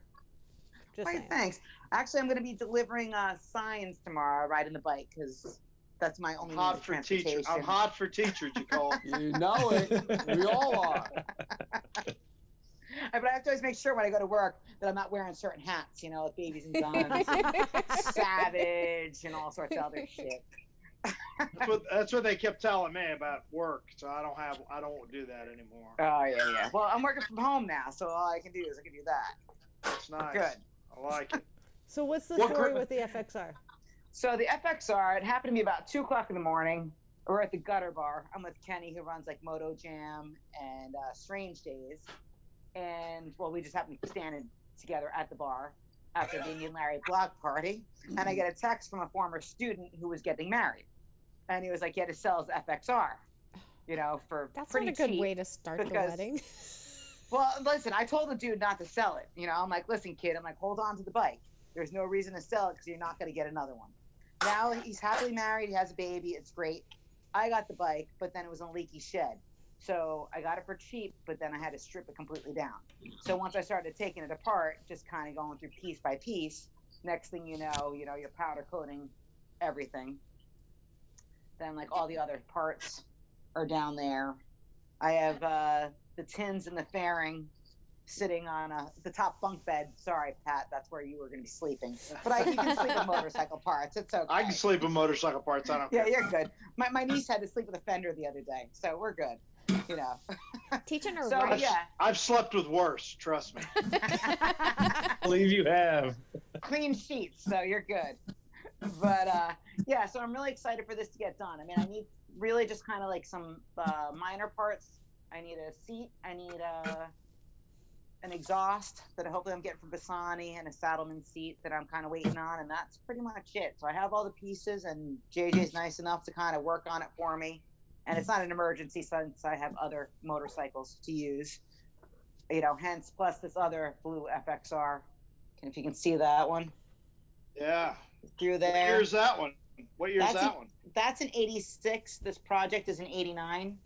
Just Wait, saying. thanks. Actually, I'm going to be delivering signs tomorrow, riding the bike, because that's my only means Hot of for teacher. transportation. I'm hot for teacher, Jacole. You know it. We all are. But I have to always make sure when I go to work that I'm not wearing certain hats, you know, like Babies and Guns, Savage, and all sorts of other shit. That's what they kept telling me about work. So I don't do that anymore. Oh, yeah. Well, I'm working from home now, so all I can do is I can do that. That's nice. Good. I like it. So what's the What story gr- with the FXR? So the FXR, it happened to me about 2 o'clock in the morning. We're at the Gutter Bar. I'm with Kenny, who runs like Moto Jam and Strange Days. And, well, we just happened to be standing together at the bar after the Indian Larry block party. And I get a text from a former student who was getting married. And he was like, he had to sell his FXR, you know, for That's pretty not a good cheap way to start the because- wedding. Well, listen, I told the dude not to sell it. You know, I'm like, listen, kid, I'm like, hold on to the bike. There's no reason to sell it because you're not going to get another one. Now he's happily married. He has a baby. It's great. I got the bike, but then it was in a leaky shed. So I got it for cheap, but then I had to strip it completely down. So once I started taking it apart, just kind of going through piece by piece, next thing you know, you're powder coating everything. Then like all the other parts are down there. I have the tins and the fairing sitting on the top bunk bed. Sorry, Pat, that's where you were going to be sleeping. But you can sleep in motorcycle parts. It's okay. I can sleep in motorcycle parts. I don't care. Yeah, you're good. My niece had to sleep with a fender the other day, so we're good. You know. Teaching her so, right. Yeah. I've slept with worse. Trust me. I believe you have. Clean sheets, so you're good. But yeah, so I'm really excited for this to get done. I mean, I need really just kind of like some minor parts. I need a seat. I need an exhaust that hopefully I'm getting from Bassani, and a Saddleman seat that I'm kind of waiting on, and that's pretty much it. So I have all the pieces, and JJ's nice enough to kind of work on it for me. And it's not an emergency since I have other motorcycles to use. You know, hence plus this other blue FXR. If you can see that one. Yeah. Through there. What year is that one? What year is that one? That's an 86. This project is an 89.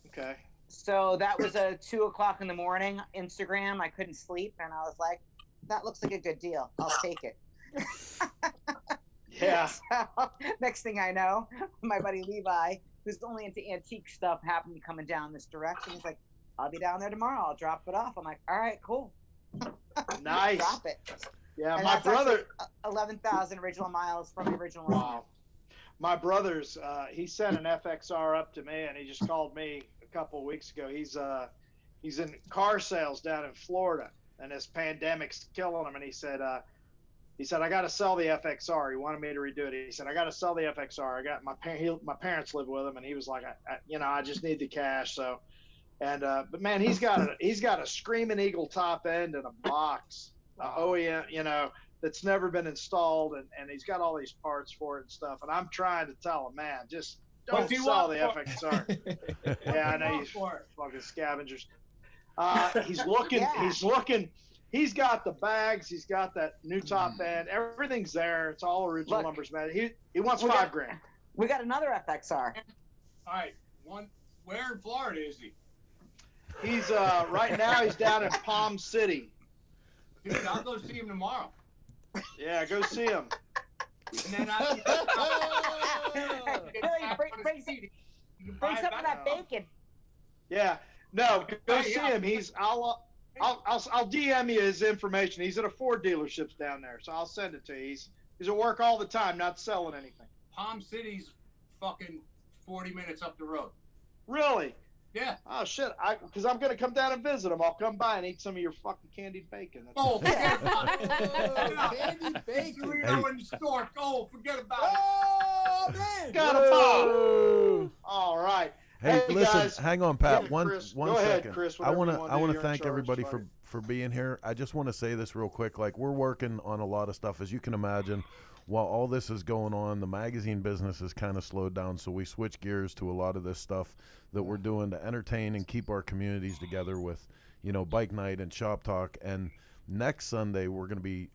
Okay. So that was a 2 o'clock in the morning Instagram. I couldn't sleep, and I was like, that looks like a good deal. I'll take it. Yeah. So, next thing I know, my buddy Levi, who's only into antique stuff, happened to be coming down this direction. He's like, I'll be down there tomorrow. I'll drop it off. I'm like, all right, cool. Nice. Drop it. Yeah, And my brother. 11,000 original miles from the original. Wow. My brother's, he sent an FXR up to me, and he just called me a couple of weeks ago. He's in car sales down in Florida, and this pandemic's killing him. And he said, I got to sell the FXR. He wanted me to redo it. He said, I got to sell the FXR. I got my parents live with him, and he was like, I just need the cash. So, and but man, he's got a Screaming Eagle top end and a box, OEM, that's never been installed, and he's got all these parts for it and stuff. And I'm trying to tell him, man, just don't sell the FXR. Yeah, I know, you fucking scavengers. He's looking. Yeah. He's got the bags. He's got that new top end. Everything's there. It's all original numbers, man. He wants $5,000. We got another FXR. All right, where in Florida is he? He's right now. He's down in Palm City. Dude, I'll go see him tomorrow. Yeah, go see him. And then bring some of that bacon. Yeah, no, go see him. I'll DM you his information. He's at a Ford dealerships down there, so I'll send it to you. He's at work all the time, not selling anything. Palm City's fucking 40 minutes up the road. Really? Yeah. Oh shit! Because I'm gonna come down and visit him. I'll come by and eat some of your fucking candied bacon. Forget about it. Candied bacon. In the store. Forget about it. Oh man! Got a pop. All right. Hey, listen, guys. hang on, Pat. Yeah, one Chris. second. Go ahead, Chris, I want whatever to thank everybody for being here. I just want to say this real quick. Like, we're working on a lot of stuff, as you can imagine. While all this is going on, the magazine business is kind of slowed down, so we switch gears to a lot of this stuff that we're doing to entertain and keep our communities together with, Bike Night and Shop Talk. And next Sunday, we're going to be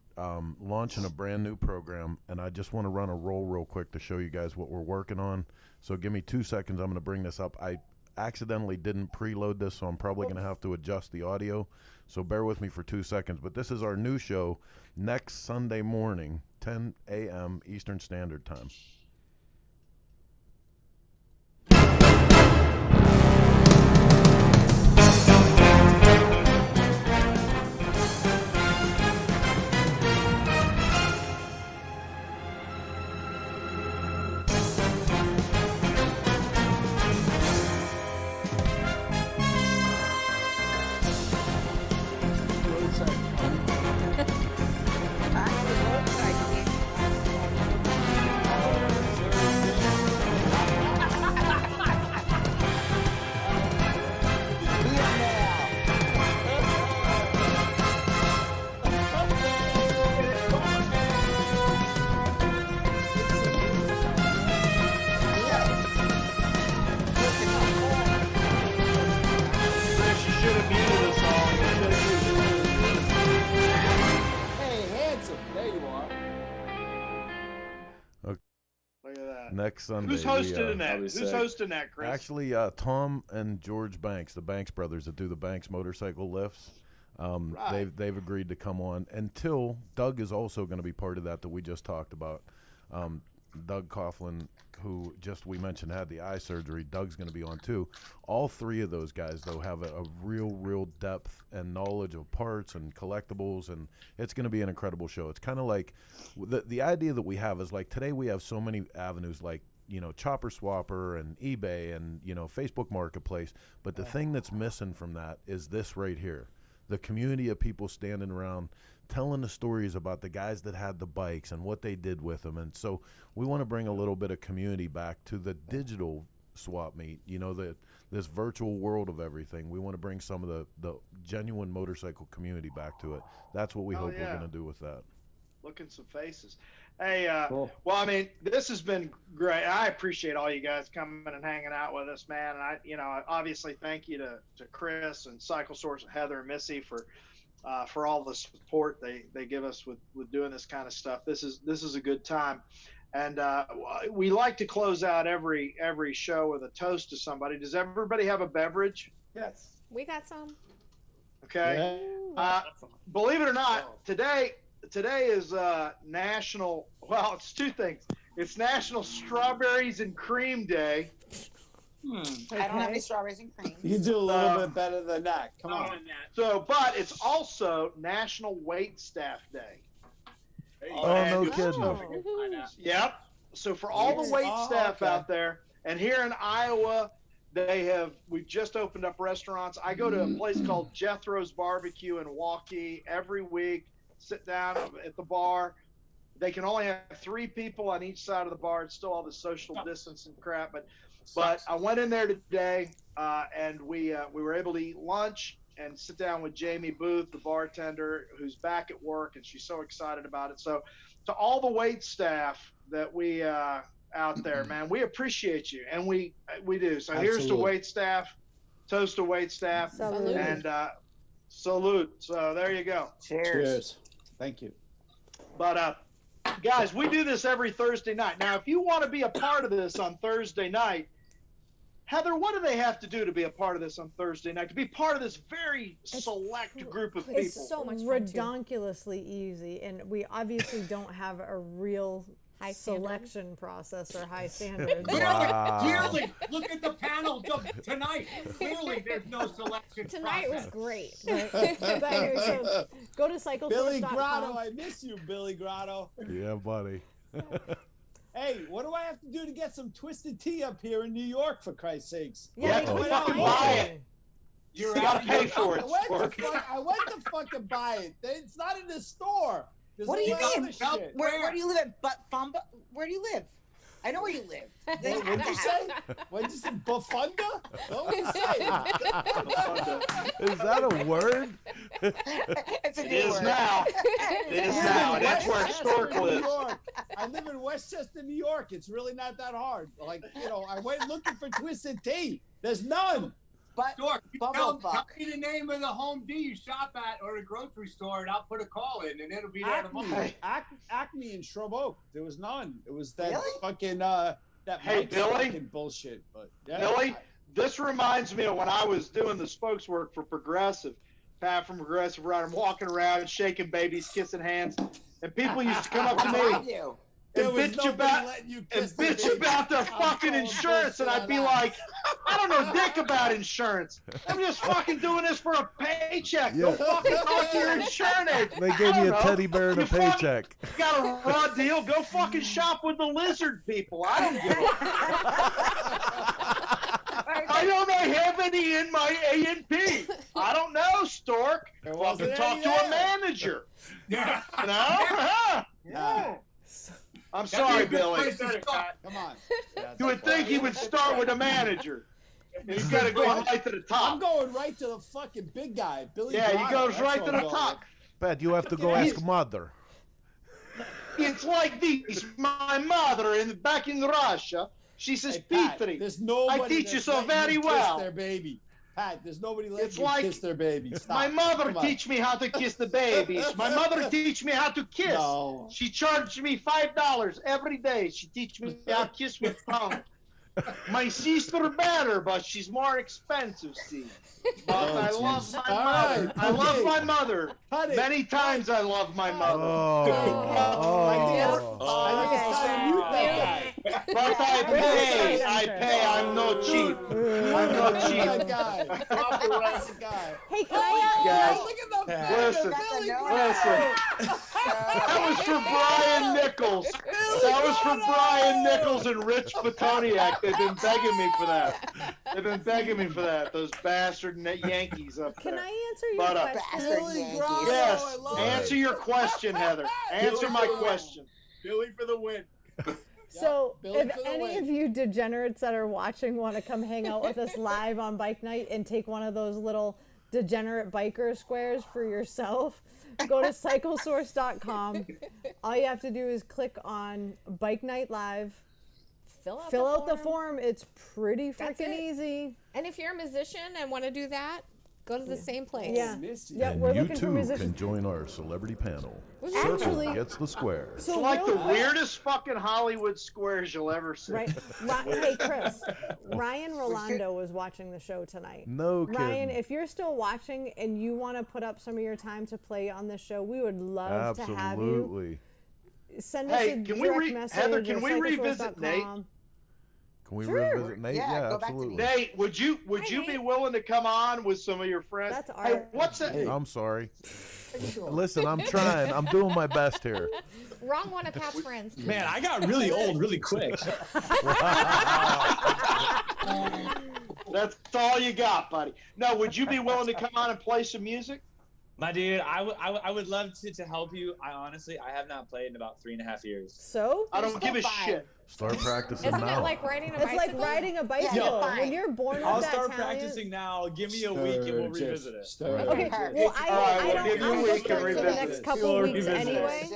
launching a brand new program, and I just want to run a roll real quick to show you guys what we're working on. So give me 2 seconds. I'm going to bring this up. I accidentally didn't preload this, so I'm probably going to have to adjust the audio. So bear with me for 2 seconds. But this is our new show next Sunday morning, 10 a.m. Eastern Standard Time. Next Sunday. Who's hosting that? Who's hosting that, Chris? Actually, Tom and George Banks, the Banks brothers that do the Banks motorcycle lifts. Right. They've agreed to come on until Doug is also going to be part of that we just talked about. Doug Coughlin, who just we mentioned had the eye surgery. Doug's going to be on too. All three of those guys, though, have a real depth and knowledge of parts and collectibles, and it's going to be an incredible show. It's kind of like the idea that we have is like today we have so many avenues like, you know, Chopper Swapper and eBay and, you know, Facebook Marketplace. But the thing that's missing from that is this right here. The community of people standing around telling the stories about the guys that had the bikes and what they did with them. And so we want to bring a little bit of community back to the digital swap meet, you know, this virtual world of everything. We want to bring some of the genuine motorcycle community back to it. That's what we hope we're going to do with that. Look at some faces. Hey, Cool. well, I mean, this has been great. I appreciate all you guys coming and hanging out with us, man. And I obviously thank you to Chris and Cycle Source and Heather and Missy for all the support they give us with doing this kind of stuff. This is a good time. And we like to close out every show with a toast to somebody. Does everybody have a beverage? Yes. We got some. Okay. Believe it or not, today is national. Well, it's two things. It's National Strawberries and Cream Day. I don't have any strawberries and cream. You do a little bit better than that. Come on. So, but it's also National Wait Staff Day. Oh, no kidding. Yep. So for all the wait staff out there, and here in Iowa, we've just opened up restaurants. I go to a place called Jethro's Barbecue in Waukee every week, sit down at the bar. They can only have 3 people on each side of the bar. It's still all the social distancing crap, but I went in there today, and we were able to eat lunch and sit down with Jamie Booth, the bartender, who's back at work, and she's so excited about it. So to all the wait staff that we out there, man, we appreciate you, and we do. So here's to wait staff, toast to wait staff, Salute. and salute. So there you go. Cheers. Thank you. But guys, we do this every Thursday night. Now, if you want to be a part of this on Thursday night, Heather, what do they have to do to be a part of this on Thursday night? To be part of this very select group of people? It's so much redonkulously easy, and we obviously don't have a real high selection process or high standards. Clearly, look at the panel tonight. Clearly, there's no selection Tonight process. was great. So go to cyclesource.com. Billy Grotto, I miss you, Billy Grotto. Yeah, buddy. Hey, what do I have to do to get some Twisted Tea up here in New York, for Christ's sakes? Yeah, buy it. You gotta pay for it. I went to fucking buy it. It's not in the store. What do you mean? Where do you live? Where do you live? I know where you live. What'd you say? What'd you say? Bufunda? What did you say? Is that a word? It's a new It is word. now. It is now. And that's where Stork lives. I live in Westchester, New York. It's really not that hard. Like, I went looking for Twisted Tea. There's none. But Stork, tell me the name of the Home D you shop at or the grocery store, and I'll put a call in, and it'll be there tomorrow. Acme in Shrub Oak. There was none. It was that fucking Hey, Mike's Billy? fucking bullshit. But yeah. Billy, this reminds me of when I was doing the spokeswork for Progressive. Pat from Progressive Rider. I'm walking around, shaking babies, kissing hands, and people used to come up to me and bitch about their fucking insurance, and I'd be like, I don't know dick about insurance. I'm just fucking doing this for a paycheck. Go fucking talk to your insurance agent. They gave me a teddy bear and a paycheck. Got a raw deal? Go fucking shop with the lizard people. I don't give I don't have any in my A&P. I don't know, Stork. Fucking talk to a manager. Yeah. You know? Yeah. I'm sorry, Billy. Come on. You would think he would start with a manager. He's got to go right to the top. I'm going right to the fucking big guy, Billy. Yeah, he Grotto. goes right to the top. Pat, you have to go ask mother. It's like this. My mother, back in Russia, she says, Petri, I teach you so very well. Their baby. Pat, there's nobody letting It's you like kiss their baby. Stop. my mother teach me how to kiss the babies. My mother teach me how to kiss. No. She charged me $5 every day. She teach me how to kiss with tongue. My sister better, but she's more expensive, see. But I love my mother. I love my mother. Many times I love my mother. I think it's time you thank But I pay. I'm no cheap. I'm no cheap. Hey, can I Listen. That was for Brian Nichols. That was for Brian Nichols and Rich Petoniak. They've been begging me for that. Those bastard Yankees up there. Can I answer your question? Yes. Answer your question, Heather. Answer my question. Billy for the win. So, if any of you degenerates that are watching want to come hang out with us live on Bike Night and take one of those little degenerate biker squares for yourself, go to cyclesource.com. All you have to do is click on Bike Night Live. Fill out the form. It's pretty freaking easy. And if you're a musician and want to do that, go to the same place. Yeah, And we're you looking for too musicians. can join our celebrity panel. Actually- Circle gets the square. It's like the weirdest fucking Hollywood squares you'll ever see. Right. Hey, Chris. Ryan Rolando was watching the show tonight. No Ryan, kidding. if you're still watching and you want to put up some of your time to play on the show, we would love to have you. Absolutely. Send us a direct message. Heather, can at we revisit Nate? cyclesource.com. Can we Sure. revisit Nate? Yeah, Yeah, go back to absolutely. Nate, would you be willing to come on with some of your friends? That's Hey, what's that? I'm sorry. Listen, I'm trying. I'm doing my best here. Wrong one of Pat's friends. Man, I got really old really quick. That's all you got, buddy. No, would you be willing to come on and play some music? My dude, I would love to help you. I have not played in about 3.5 years. So? I don't give a shit. Start practicing Isn't now. it like riding a It's bicycle? like riding a bicycle. When you're born with I'll that start talent. practicing now. Give me a week and we'll revisit it. Okay, well, I don't. I'm booked for the next couple We'll weeks revisit anyway.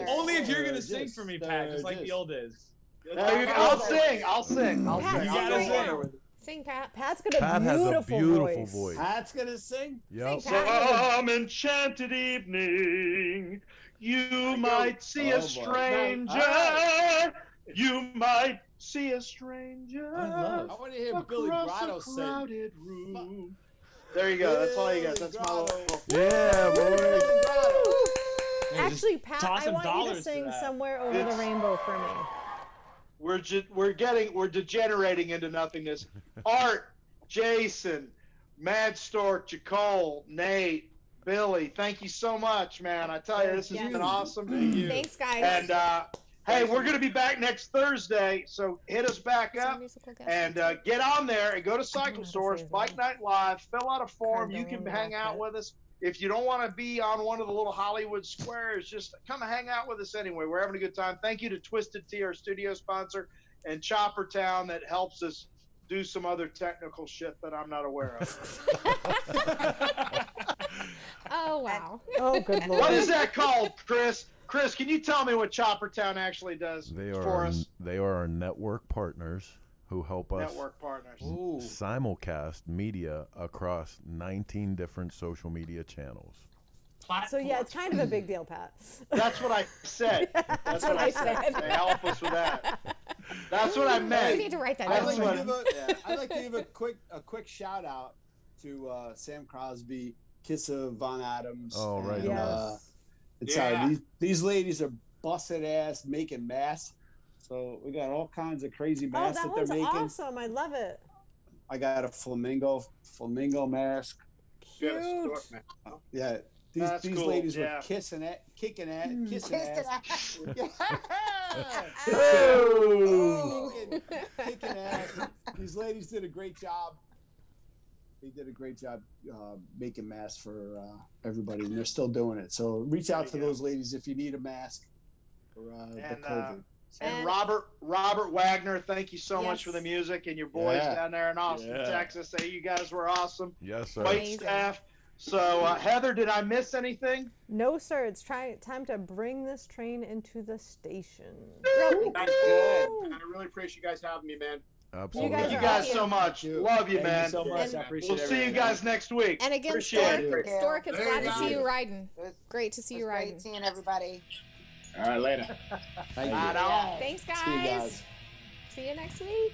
Only if you're gonna sing for me, Pat, just like the old days. I'll sing. I'll sing. You gotta sing. Sing, Pat. Pat's got Pat a has a beautiful, beautiful voice. Pat's gonna sing. Yep. Some enchanted evening, you might see a stranger. You might see a stranger. I want to hear Billy Grotto sing. Crowded room. There you go. That's all you got. That's my little. Yeah, boy. Actually, Pat, toss I some want you to dollars to sing that. "Somewhere Over the Rainbow" for me. We're degenerating into nothingness. Art, Jason, Mad Stork, Jacole, Nate, Billy, thank you so much, man. I tell you, this has been awesome. Thank you. Thanks, guys. And hey, we're going to be back next Thursday, so hit us back up and get on there and go to Cycle Source, Bike Night Live, fill out a form. You can hang out with us. If you don't want to be on one of the little Hollywood squares, just come and hang out with us anyway. We're having a good time. Thank you to Twisted Tea, our studio sponsor, and Chopper Town that helps us do some other technical shit that I'm not aware of. Oh, wow. Oh, good lord. What is that called, Chris? Chris, can you tell me what Chopper Town actually does for us? They are our network partners who help us Network partners. simulcast media across 19 different social media channels. So yeah, it's kind of a big deal, Pat. That's what I said. That's what I said. They help us with that. That's what I meant. You need to write that I'd down. like to give a quick shout out to Sam Crosby, Kiss of Von Adams. Oh, right. And, these ladies are busted ass making masks. So we got all kinds of crazy Oh, masks that that they're one's making. awesome. I love it. I got a flamingo mask. Cute. Yeah. That's These cool. ladies Yeah. were kissing ass. Kicking ass. These ladies did a great job. They did a great job making masks for everybody, and they're still doing it. So reach out to those ladies if you need a mask for the COVID. And Robert Wagner, thank you so much for the music, and your boys down there in Austin, Texas. Hey, you guys were awesome. Yes, sir. Wait staff. So, Heather, did I miss anything? No, sir. It's time to bring this train into the station. That's good. I really appreciate you guys having me, man. Absolutely. Thank you guys so much. Love you, man. Thank you so much. I appreciate it. We'll see you guys next week. And again, Appreciate it. Stork, it's glad to see you riding. Great to see you riding. Great seeing everybody. All right, later. Thank you. Thanks, guys. See you guys. See you next week.